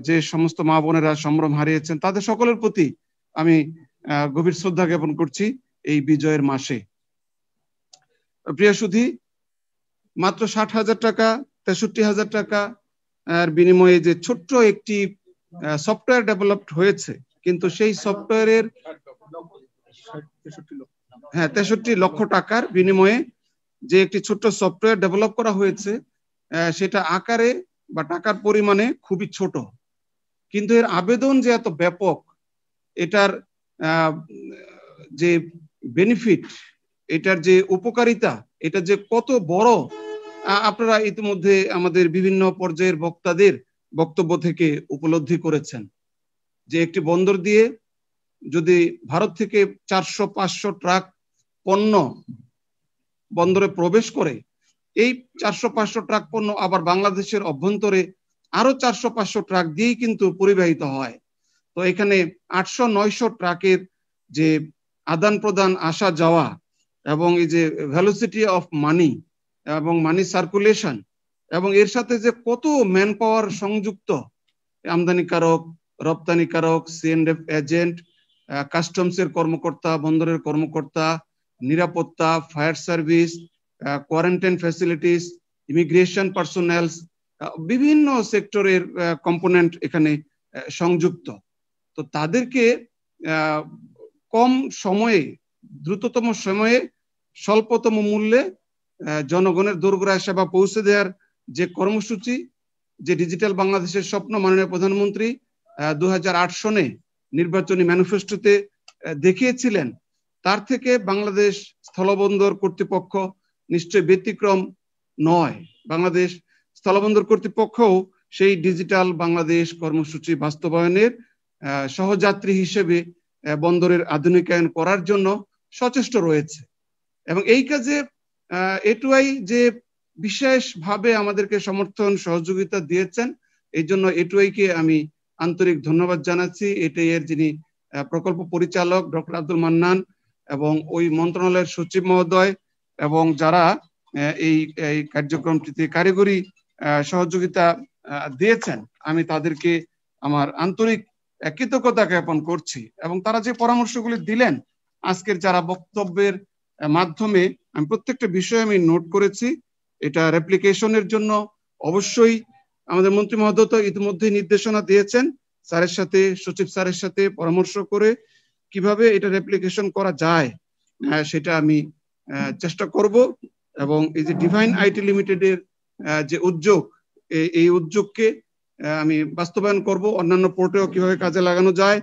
যে সমস্ত মা বোনেরা সম্ভ্রম হারিয়েছেন, তাদের সকলের প্রতি আমি গভীর শ্রদ্ধা জ্ঞাপন করছি এই বিজয়ের মাসে। প্রিয় সুধী, মাত্র 60,000 টাকা, 63,000 টাকা এর বিনিময়ে যে ছোট্ট একটি সফটওয়্যার ডেভেলপড হয়েছে, কিন্তু সেই সফটওয়্যারের 63 লক্ষ টাকার বিনিময়ে যে একটি ছোট্ট সফটওয়্যার ডেভেলপ করা হয়েছে, সেটা আকারে বা টাকার পরিমাণে খুবই ছোট, কিন্তু এর আবেদন যে এত ব্যাপক, এটার যে বেনিফিট, এটার যে উপকারিতা, এটা যে কত বড়, আপনারা ইতিমধ্যে আমাদের বিভিন্ন পর্যায়ের বক্তাদের বক্তব্য থেকে উপলব্ধি করেছেন। যে একটি বন্দর দিয়ে যদি ভারত থেকে 400-500 ট্রাক পণ্য বন্দরে প্রবেশ করে, এই 400-500 ট্রাক পণ্য আবার বাংলাদেশের অভ্যন্তরে আরো 400-500 ট্রাক দিয়েই কিন্তু পরিবাহিত হয়। তো এখানে 800-900 ট্রাকের যে আদান প্রদান, আসা যাওয়া, এবং এই যে ভেলোসিটি অফ মানি এবং মানি সার্কুলেশন, এবং এর সাথে যে কত ম্যান পাওয়ার সংযুক্ত, আমদানিকারক, রপ্তানিকারক, সিএনএফ এজেন্ট, কাস্টমসের কর্মকর্তা, বন্দরের কর্মকর্তা, নিরাপত্তা, fire service, quarantine facilities, immigration personnels, বিভিন্ন সেক্টরের কম্পোনেন্ট এখানে সংযুক্ত। তো তাদেরকে কম সময়ে, দ্রুততম সময়ে, স্বল্পতম মূল্যে জনগণের দোরগোড়ায় সেবা পৌঁছে দেওয়ার যে কর্মসূচি, যে ডিজিটাল বাংলাদেশের স্বপ্ন মাননীয় প্রধানমন্ত্রী 2008 সনে নির্বাচনী ম্যানিফেস্টোতে দেখিয়েছিলেন, তার থেকে বাংলাদেশ স্থলবন্দর কর্তৃপক্ষ নিশ্চয় ব্যতিক্রম নয়। বাংলাদেশ স্থলবন্দর কর্তৃপক্ষও সেই ডিজিটাল বাংলাদেশ কর্মসূচি বাস্তবায়নের সহযাত্রী হিসেবে বন্দরের আধুনিকায়ন করার জন্য সচেষ্ট রয়েছে। এবং এই কাজে এটুআই যে বিশেষভাবে আমাদেরকে সমর্থন সহযোগিতা দিয়েছেন, এই জন্য এটুআইকে আমি আন্তরিক ধন্যবাদ জানাচ্ছি। এটাই এর যিনি প্রকল্প পরিচালক ডক্টর আব্দুল মান্নান এবং ওই মন্ত্রণালয়ের সচিব মহোদয় এবং যারা এই কার্যক্রমটিতে কারিগরি সহযোগিতা দিয়েছেন, আমি তাদেরকে আমার আন্তরিক কৃতজ্ঞতা জ্ঞাপন করছি। এবং তারা যে পরামর্শগুলি দিলেন আজকের যারা বক্তব্যের মাধ্যমে, আমি প্রত্যেকটা বিষয় আমি নোট করেছি। এটা রেপ্লিকেশনের জন্য অবশ্যই আমাদের মন্ত্রী মহোদয় তো ইতিমধ্যে নির্দেশনা দিয়েছেন, স্যারের সাথে, সচিব স্যারের সাথে পরামর্শ করে কিভাবে এটা রেপ্লিকেশন করা যায় সেটা আমি চেষ্টা করব। এবং এই যে ডিভাইন আইটি লিমিটেডের যে উদ্যোগ, এই উদ্যোগকে আমি বাস্তবায়ন করব। অন্যান্য পোর্টেও কিভাবে কাজে লাগানো যায়।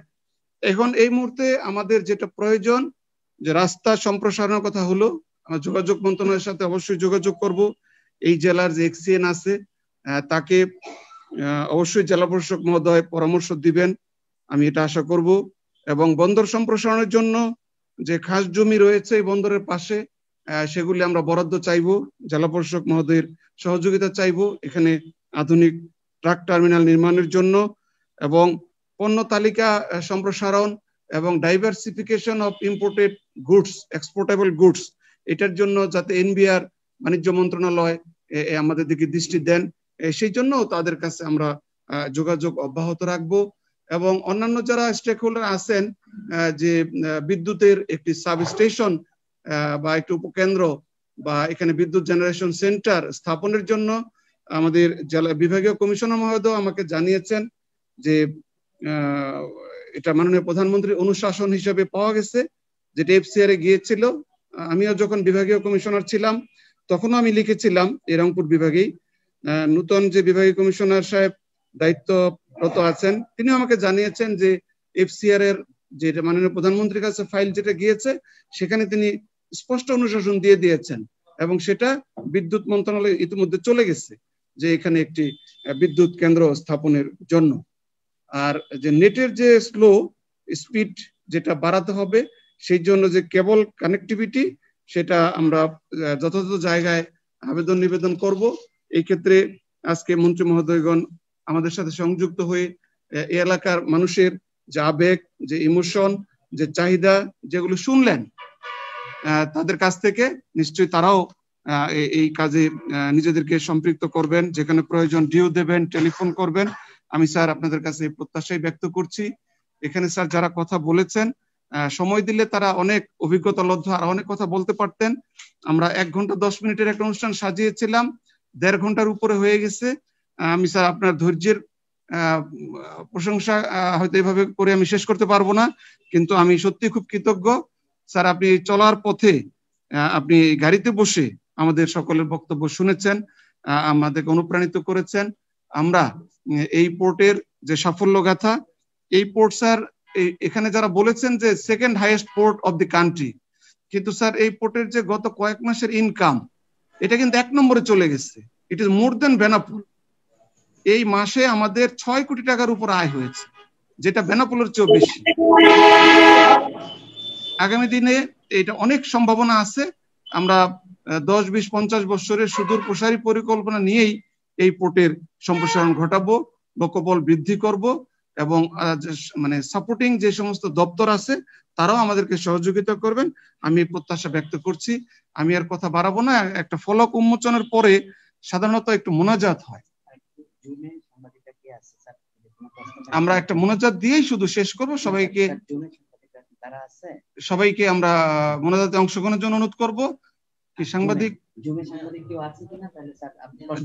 এখন এই মুহূর্তে আমাদের যেটা প্রয়োজন, যে রাস্তা সম্প্রসারণের কথা হলো, আমরা যোগাযোগ মন্ত্রণালয়ের সাথে অবশ্যই যোগাযোগ করব। এই জেলার যে এক্সিএন আছে তাকে অবশ্যই জেলা প্রশাসক মহোদয় পরামর্শ দিবেন, আমি এটা আশা করব। এবং বন্দর সম্প্রসারণের জন্য যে খাস জমি রয়েছে এই বন্দরের পাশে, সেগুলি আমরা বরাদ্দ চাইবো, জেলা প্রশাসক মহোদয়ের সহযোগিতা চাইবো এখানে আধুনিক ট্রাক টার্মিনাল নির্মাণের জন্য। এবং পণ্য তালিকা সম্প্রসারণ এবং diversification of imported goods, exportable goods, এটার জন্য যাতে এনবিআর বাণিজ্য মন্ত্রণালয় আমাদের দিকে দৃষ্টি দেন, সেই জন্য তাদের কাছে আমরা যোগাযোগ অব্যাহত রাখবো। এবং অন্যান্য যারা স্টেক হোল্ডার আছেন, যে বিদ্যুতের একটি সাবস্টেশন বা একটি উপকেন্দ্র বা এখানে বিদ্যুৎ জেনারেশন সেন্টার স্থাপনের জন্য আমাদের জেলা বিভাগীয় কমিশনার মহোদয় আমাকে জানিয়েছেন যে এটা মাননীয় প্রধানমন্ত্রীর অনুশাসন হিসেবে পাওয়া গেছে, যেটা এফসিআর এ গিয়েছিল। আমিও যখন বিভাগীয় কমিশনার ছিলাম তখনও আমি লিখেছিলাম এই রংপুর বিভাগেই। নূতন যে বিভাগীয় কমিশনার সাহেব দায়িত্বরত আছেন, তিনি আমাকে জানিয়েছেন যে এফসিআর এর যেটা মাননীয় প্রধানমন্ত্রীর কাছে ফাইল যেটা গিয়েছে, সেখানে তিনি স্পষ্ট অনুশাসন দিয়ে দিয়েছেন এবং সেটা বিদ্যুৎ মন্ত্রণালয়ে ইতিমধ্যে চলে গেছে যে এখানে একটি বিদ্যুৎ কেন্দ্র স্থাপনের জন্য। আর যে নেটের যে স্লো স্পিড যেটা বাড়াতে হবে, সেই জন্য যে কেবল কানেক্টিভিটি, সেটা আমরা যথাযথ জায়গায় আবেদন নিবেদন করব। এই ক্ষেত্রে আজকে মন্ত্রী মহোদয়গণ আমাদের সাথে সংযুক্ত হয়ে এই এলাকার মানুষের যে আবেগ, যে ইমোশন, যে চাহিদা, যেগুলো শুনলেন তাদের কাছ থেকে, নিশ্চয়ই তারাও এই কাজে নিজেদেরকে সম্পৃক্ত করবেন, যেখানে প্রয়োজন ডিউ দেবেন, টেলিফোন করবেন। আমি স্যার আপনাদের কাছে এই প্রত্যাশাই ব্যক্ত করছি। এখানে স্যার যারা কথা বলেছেন, সময় দিলে তারা অনেক অভিজ্ঞতা লব্ধ আর অনেক কথা বলতে পারতেন। আমরা 1 ঘন্টা 10 মিনিটের একটা অনুষ্ঠান সাজিয়েছিলাম, 1.5 ঘন্টার উপরে হয়ে গেছে। আমি স্যার আপনার ধৈর্যের প্রশংসা হয়তো এভাবে করে আমি শেষ করতে পারবো না, কিন্তু আমি সত্যি খুব কৃতজ্ঞ স্যার। আপনি চলার পথে আপনি গাড়িতে বসে আমাদের সকলের বক্তব্য শুনেছেন, আমাদেরকে অনুপ্রাণিত করেছেন। আমরা এই পোর্টের যে সাফল্য গাথা, এই পোর্ট স্যার এখানে যারা বলেছেন যে 2nd highest port of the country, কিন্তু স্যার এই পোর্টের যে গত কয়েক মাসের ইনকাম, এটা কিন্তু 1 নম্বরে চলে গেছে। ইট ইজ মোর দেন বেনাপোল। এই মাসে আমাদের 6 কোটি টাকার উপর আয় হয়েছে, যেটা বেনাপোলের চেয়েও বেশি। আগামী দিনে এটা অনেক সম্ভাবনা আছে। আমরা 10, 20, 50 বছরের সুদূর প্রসারী পরিকল্পনা নিয়েই এই পোর্টের সম্প্রসারণ ঘটাবো, লোকবল বৃদ্ধি করব, এবং মানে সাপোর্টিং যে সমস্ত দপ্তর আছে তারাও আমাদেরকে সহযোগিতা করবেন, আমি প্রত্যাশা ব্যক্ত করছি। আমি আর কথা বাড়াবো না। একটা ফলক উন্মোচনের পরে সাধারণত একটু মোনাজাত হয়, আমরা একটা মোনাজাত দিয়েই শুধু শেষ করব। সবাইকে আমরা মোনাজাতে অংশগ্রহণের জন্য অনুরোধ করব। কি সাংবাদিক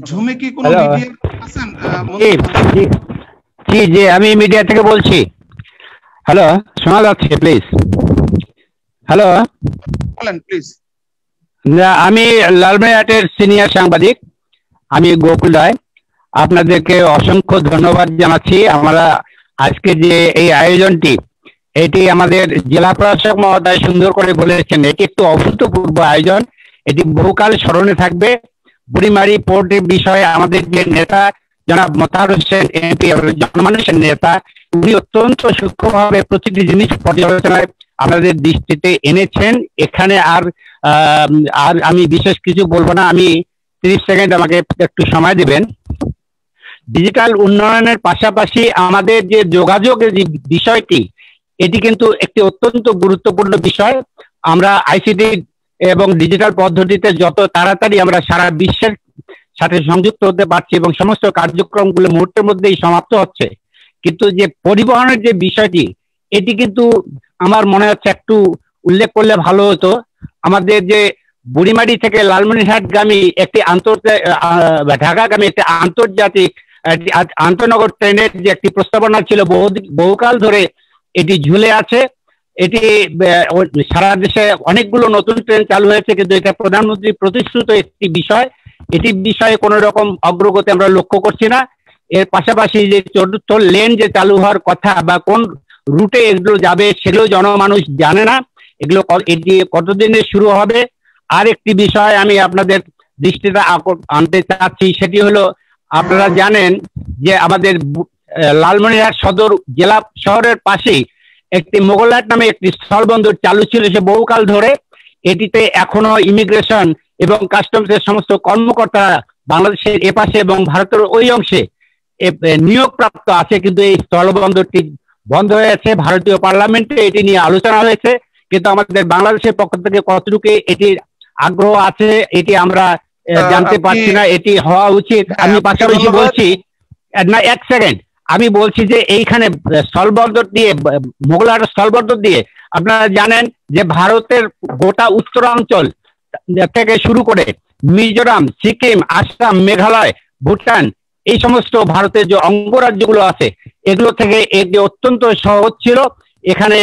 ঝুমে কি কোনো মিডিয়া আছেন? জি জি, আমি মিডিয়া থেকে বলছি। হ্যালো, শোনা যাচ্ছে? প্লিজ হ্যালো, বলেন প্লিজ। আমি লালমনিরহাটের সিনিয়র সাংবাদিক, আমি গোকুল রায়। আপনাদেরকে অসংখ্য ধন্যবাদ জানাচ্ছি। আমরা আজকে যে এই আয়োজনটি, এটি আমাদের জেলা প্রশাসক মহোদয় সুন্দর করে বলেছেন, এটি একটু অভূতপূর্ব আয়োজন, এটি বহুকাল স্মরণে থাকবে। বুড়িমারি পোর্টের বিষয়ে আমাদের যে নেতা জনাব মোতাহার হোসেন এমপি, জনমানুষের নেতা, উনি অত্যন্ত সূক্ষ্মভাবে প্রতিটি জিনিস পর্যালোচনায় আমাদের দৃষ্টিতে এনেছেন। এখানে আর আমি বিশেষ কিছু বলবো না। আমি 30 সেকেন্ড আমাকে একটু সময় দিবেন। ডিজিটাল উন্নয়নের পাশাপাশি আমাদের যে যোগাযোগের যে বিষয়টি, এটি কিন্তু একটি অত্যন্ত গুরুত্বপূর্ণ বিষয়। আমরা আইসিটি এবং ডিজিটাল পদ্ধতিতে যত তাড়াতাড়ি আমরা সারা বিশ্বের সাথে সংযুক্ত হতে পারছি এবং সমস্ত কার্যক্রমগুলো মুহূর্তের মধ্যেই সমাপ্ত হচ্ছে, কিন্তু যে পরিবহনের যে বিষয়টি, এটি কিন্তু আমার মনে হচ্ছে একটু উল্লেখ করলে ভালো হতো। আমাদের যে বুড়িমারি থেকে লালমনিরহাটগামী একটি ঢাকাগামী একটি আন্তর্জাতিক আন্তনগর ট্রেনের যে একটি প্রস্তাবনা ছিল, বহুকাল ধরে এটি ঝুলে আছে। এটি সারা দেশে অনেকগুলো নতুন ট্রেন চালু হয়েছে, কিন্তু এটা প্রধানমন্ত্রী প্রতিশ্রুত একটি বিষয়, এটি বিষয়ে কোনো রকম অগ্রগতি আমরা লক্ষ্য করছি না। এর পাশাপাশি যে 4 লেন যে চালু হওয়ার কথা বা কোন রুটে এগুলো যাবে, সেগুলো জনমানুষ জানে না। এগুলো এটি কতদিনে শুরু হবে? আর একটি বিষয় আমি আপনাদের দৃষ্টিতে আনতে চাচ্ছি, সেটি হলো, আপনারা জানেন যে আমাদের লালমনিরহাট সদর জেলা শহরের পাশেই একটি মোগলহাট নামে একটি স্থলবন্দর চালু ছিল সে বহুকাল ধরে। এটিতে এখনো ইমিগ্রেশন এবং কাস্টমসের সমস্ত কর্মকর্তা বাংলাদেশের এপাশে এবং ভারতের ওই অংশে নিয়োগপ্রাপ্ত আছে, কিন্তু এই স্থলবন্দরটি বন্ধ হয়েছে। ভারতীয় পার্লামেন্টে এটি নিয়ে আলোচনা হয়েছে, কিন্তু আমাদের বাংলাদেশের পক্ষ থেকে কতটুকু এটির আগ্রহ আছে এটি আমরা জানতে পারছি না। এটি হওয়া উচিত। আমি পাশাপাশি বলছি না, 1 সেকেন্ড, আমি বলছি যে এইখানে স্থলবন্দর দিয়ে, মোগলহাট স্থলবন্দর দিয়ে আপনারা জানেন যে ভারতের গোটা উত্তরাঞ্চল থেকে শুরু করে মিজোরাম, সিকিম, আসাম, মেঘালয়, ভুটান, এই সমস্ত ভারতের যে অঙ্গরাজ্যগুলো আছে, এগুলো থেকে এটি অত্যন্ত সহজ ছিল। এখানে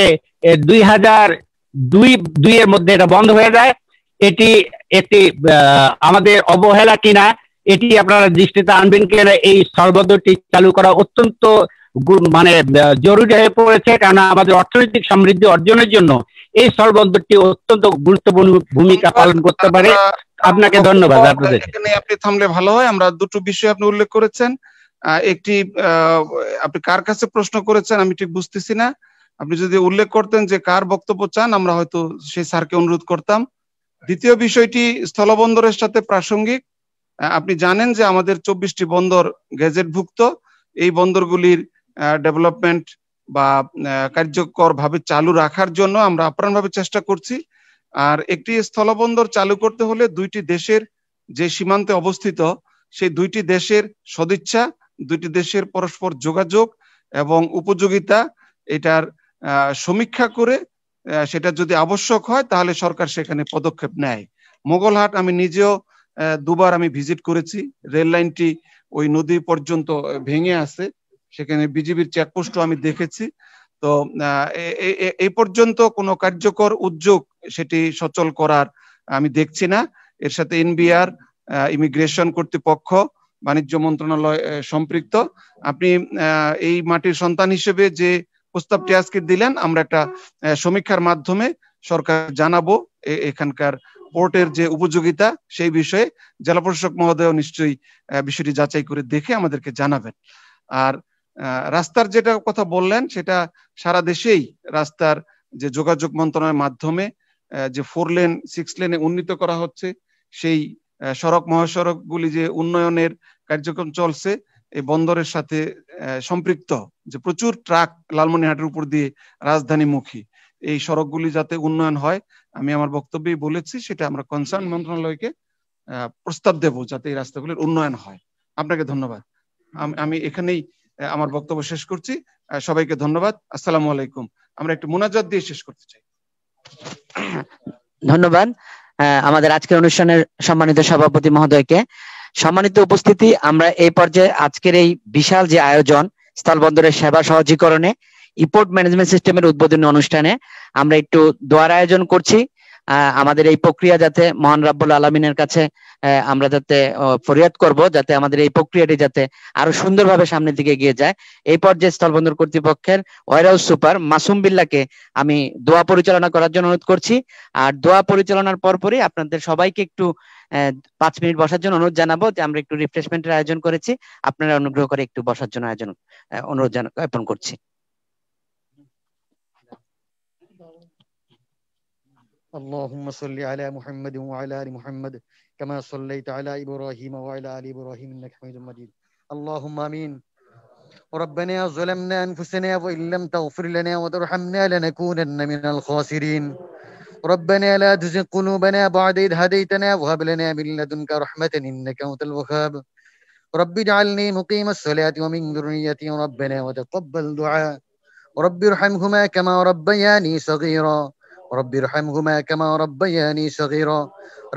2002 এর মধ্যে এটা বন্ধ হয়ে যায়। এটি একটি আমাদের অবহেলা কিনা এটি আপনারা দৃষ্টিতে আনবেন কিনা। এই স্থলবন্দরটি চালু করা অত্যন্ত মানে জরুরি হয়ে পড়েছে, কারণ আমাদের অর্থনৈতিক সমৃদ্ধি অর্জনের জন্য এই স্থলবন্দরটি অত্যন্ত গুরুত্বপূর্ণ ভূমিকা পালন করতে পারে। আপনাকে ধন্যবাদ। আপনাদের এখানে আপনি থামলে ভালো হয়। আমরা 2টো বিষয় আপনি উল্লেখ করেছেন। একটি আপনি কার কাছে প্রশ্ন করেছেন আমি ঠিক বুঝতেছি না। আপনি যদি উল্লেখ করতেন যে কার বক্তব্য চান, আমরা হয়তো সেই স্যারকে অনুরোধ করতাম। দ্বিতীয় বিষয়টি স্থলবন্দরের সাথে প্রাসঙ্গিক। আপনি জানেন যে আমাদের 24টি বন্দর গেজেটভুক্ত। এই বন্দরগুলির ডেভেলপমেন্ট বা কার্যকর ভাবে চালু রাখার জন্য আমরা আপ্রাণভাবে চেষ্টা করছি। আর একটি স্থলবন্দর চালু করতে হলে দুইটি দেশের যে সীমান্তে অবস্থিত সেই দুইটি দেশের সদিচ্ছা, দুইটি দেশের পরস্পর যোগাযোগ এবং উপযোগিতা এটার সমীক্ষা করে সেটা যদি আবশ্যক হয় তাহলে সরকার সেখানে পদক্ষেপ নেয়। মোগলহাট আমি নিজেও দুবার আমি ভিজিট করেছি। রেল লাইনটি ওই নদী পর্যন্ত ভেঙে আছে, সেখানে বিজিবির চেকপোস্টও আমি দেখেছি। তো এই পর্যন্ত কোনো কার্যকর উদ্যোগ সেটি সচল করার আমি দেখছি না। এর সাথে এনবিআর, ইমিগ্রেশন কর্তৃপক্ষ, বাণিজ্য মন্ত্রণালয় সম্পৃক্ত। আপনি এই মাটির সন্তান হিসেবে যে প্রস্তাবটি আজকে দিলেন, আমরা একটা সমীক্ষার মাধ্যমে সরকার জানাবো এখানকার পোর্টের যে উপযোগিতা সেই বিষয়ে। জেলা প্রশাসক মহোদয় নিশ্চয়ই বিষয়টি যাচাই করে দেখে আমাদেরকে জানাবেন। আর রাস্তার যেটা কথা বললেন সেটা সারা দেশেই রাস্তার যে যোগাযোগ মন্ত্রণালয়ের মাধ্যমে যে 4 লেন 6 লেনে উন্নীত করা হচ্ছে, সেই সড়ক মহাসড়কগুলি যে উন্নয়নের কার্যক্রম চলছে, এই বন্দরের সাথে সম্পৃক্ত যে প্রচুর ট্রাক লালমনিরহাটের উপর দিয়ে রাজধানীমুখী, এই সড়কগুলি যাতে উন্নয়ন হয়, আমি আমার বক্তব্যেই বলেছি, সেটা আমরা কনসার্ন মন্ত্রণালয়কে প্রস্তাব দেব যাতে এই রাস্তাগুলির উন্নয়ন হয়। আপনাকে ধন্যবাদ। আমি এখানেই আমার বক্তব্য শেষ করছি। সবাইকে ধন্যবাদ। আসসালামু আলাইকুম। আমরা একটু মুনাজাত দিয়ে শেষ করতে চাই। ধন্যবাদ আমাদের আজকের অনুষ্ঠানের সম্মানিত সভাপতি মহোদয়কে। সম্মানিত উপস্থিতি, আমরা এই পর্যায়ে আজকের এই বিশাল যে আয়োজন স্থলবন্দরের সেবা সহজীকরণে ইপোর্ট ম্যানেজমেন্ট সিস্টেমের উদ্বোধনী অনুষ্ঠানে আমরা একটু দোয়ার আয়োজন করছি। আমাদের এই প্রক্রিয়া যাতে মহান রাব্বুল আলামিনের কাছে আমরা যাতে ফরিয়াদ করব যাতে আমাদের এই প্রক্রিয়াটি যাতে আরো সুন্দরভাবে সামনের দিকে এগিয়ে যায়। এই পর্যায়ে স্থলবন্দর কর্তৃপক্ষের ওয়ারহাউস সুপার মাসুম বিল্লাহকে আমি দোয়া পরিচালনা করার জন্য অনুরোধ করছি। আর দোয়া পরিচালনার পরপরই আপনাদের সবাইকে একটু 5 মিনিট বসার জন্য অনুরোধ জানাবো যে আমরা একটু রিফ্রেশমেন্টের আয়োজন করেছি, আপনারা অনুগ্রহ করে একটু বসার জন্য অনুরোধ জ্ঞাপন করছি। اللهم صل على محمد وعلى آل محمد كما صليت على إبراهيم وعلى آل إبراهيم إنك حميد مجيد. اللهم آمين. ربنا ظلمنا أنفسنا وإن لم تغفر لنا وترحمنا لنكونن من الخاسرين. ربنا لا تزغ قلوبنا بعد إذ هديتنا وهب لنا من لدنك رحمة إنك أنت الوهاب. رب اجعلني مقيم الصلاة ومن ذريتي ربنا وتقبل دعاء. رب ارحمهما كما ربياني صغيرا. رب ارحمهما كما ربياني صغيرا.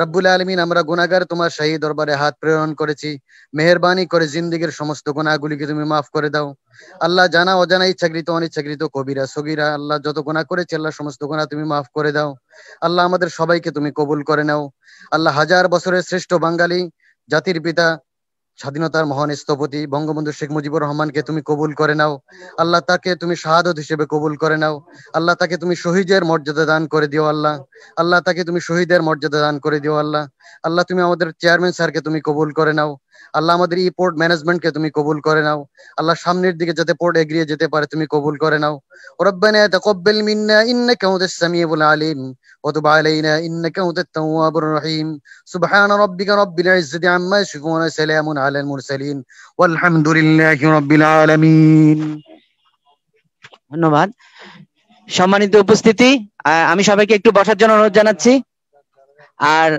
রব্বুল আলামিন, আমরা গুনাহগার তোমার শাহী দরবারে হাত প্রেরণ করেছি, মেহেরবানি করে জিন্দেগীর সমস্ত গুনাহগুলিকে তুমি মাফ করে দাও। আল্লাহ, জানা অজানা, ইচ্ছাকৃত অনিচ্ছাকৃত, কবিরা সগীরা, আল্লাহ যত গুনাহ করেছি আল্লাহ সমস্ত গুনাহ তুমি মাফ করে দাও। আল্লাহ, আমাদের সবাইকে তুমি কবুল করে নাও। আল্লাহ, 1000 বছরের শ্রেষ্ঠ বাঙালি জাতির পিতা স্বাধীনতার মহান স্থপতি বঙ্গবন্ধু শেখ মুজিবুর রহমানকে তুমি কবুল করে নাও। আল্লাহ, তাকে তুমি শাহাদত হিসেবে কবুল করে নাও। আল্লাহ, তাকে তুমি শহীদের মর্যাদা দান করে দিও। আল্লাহ আল্লাহ তাকে তুমি শহীদের মর্যাদা দান করে দিও। আল্লাহ আল্লাহ তুমি আমাদের চেয়ারম্যান স্যারকে তুমি কবুল করে নাও। আল্লাহ, আমাদের এই পোর্ট ম্যানেজমেন্টকে তুমি কবুল করে নাও। আল্লাহ, সামনের দিকে যাতে পোর্ট এগিয়ে যেতে পারে তুমি কবুল করে নাও। রব্বানা তাকাব্বাল মিন্না ইন্নাকা আনতাস সামিউল আলিম ওয়া তুব আলাইনা ইন্নাকা আনতাত তাওয়াবুর রহিম। সুবহানা রাব্বিকা রাব্বিল ইজ্জাতি আম্মা ইয়াসিফুন ওয়া সালামুন আলাল মুরসালিন ওয়ালহামদুলিল্লাহি রাব্বিল আলামিন। ধন্যবাদ। সম্মানিত উপস্থিতি, আমি সবাইকে একটু বসার জন্য অনুরোধ জানাচ্ছি। আর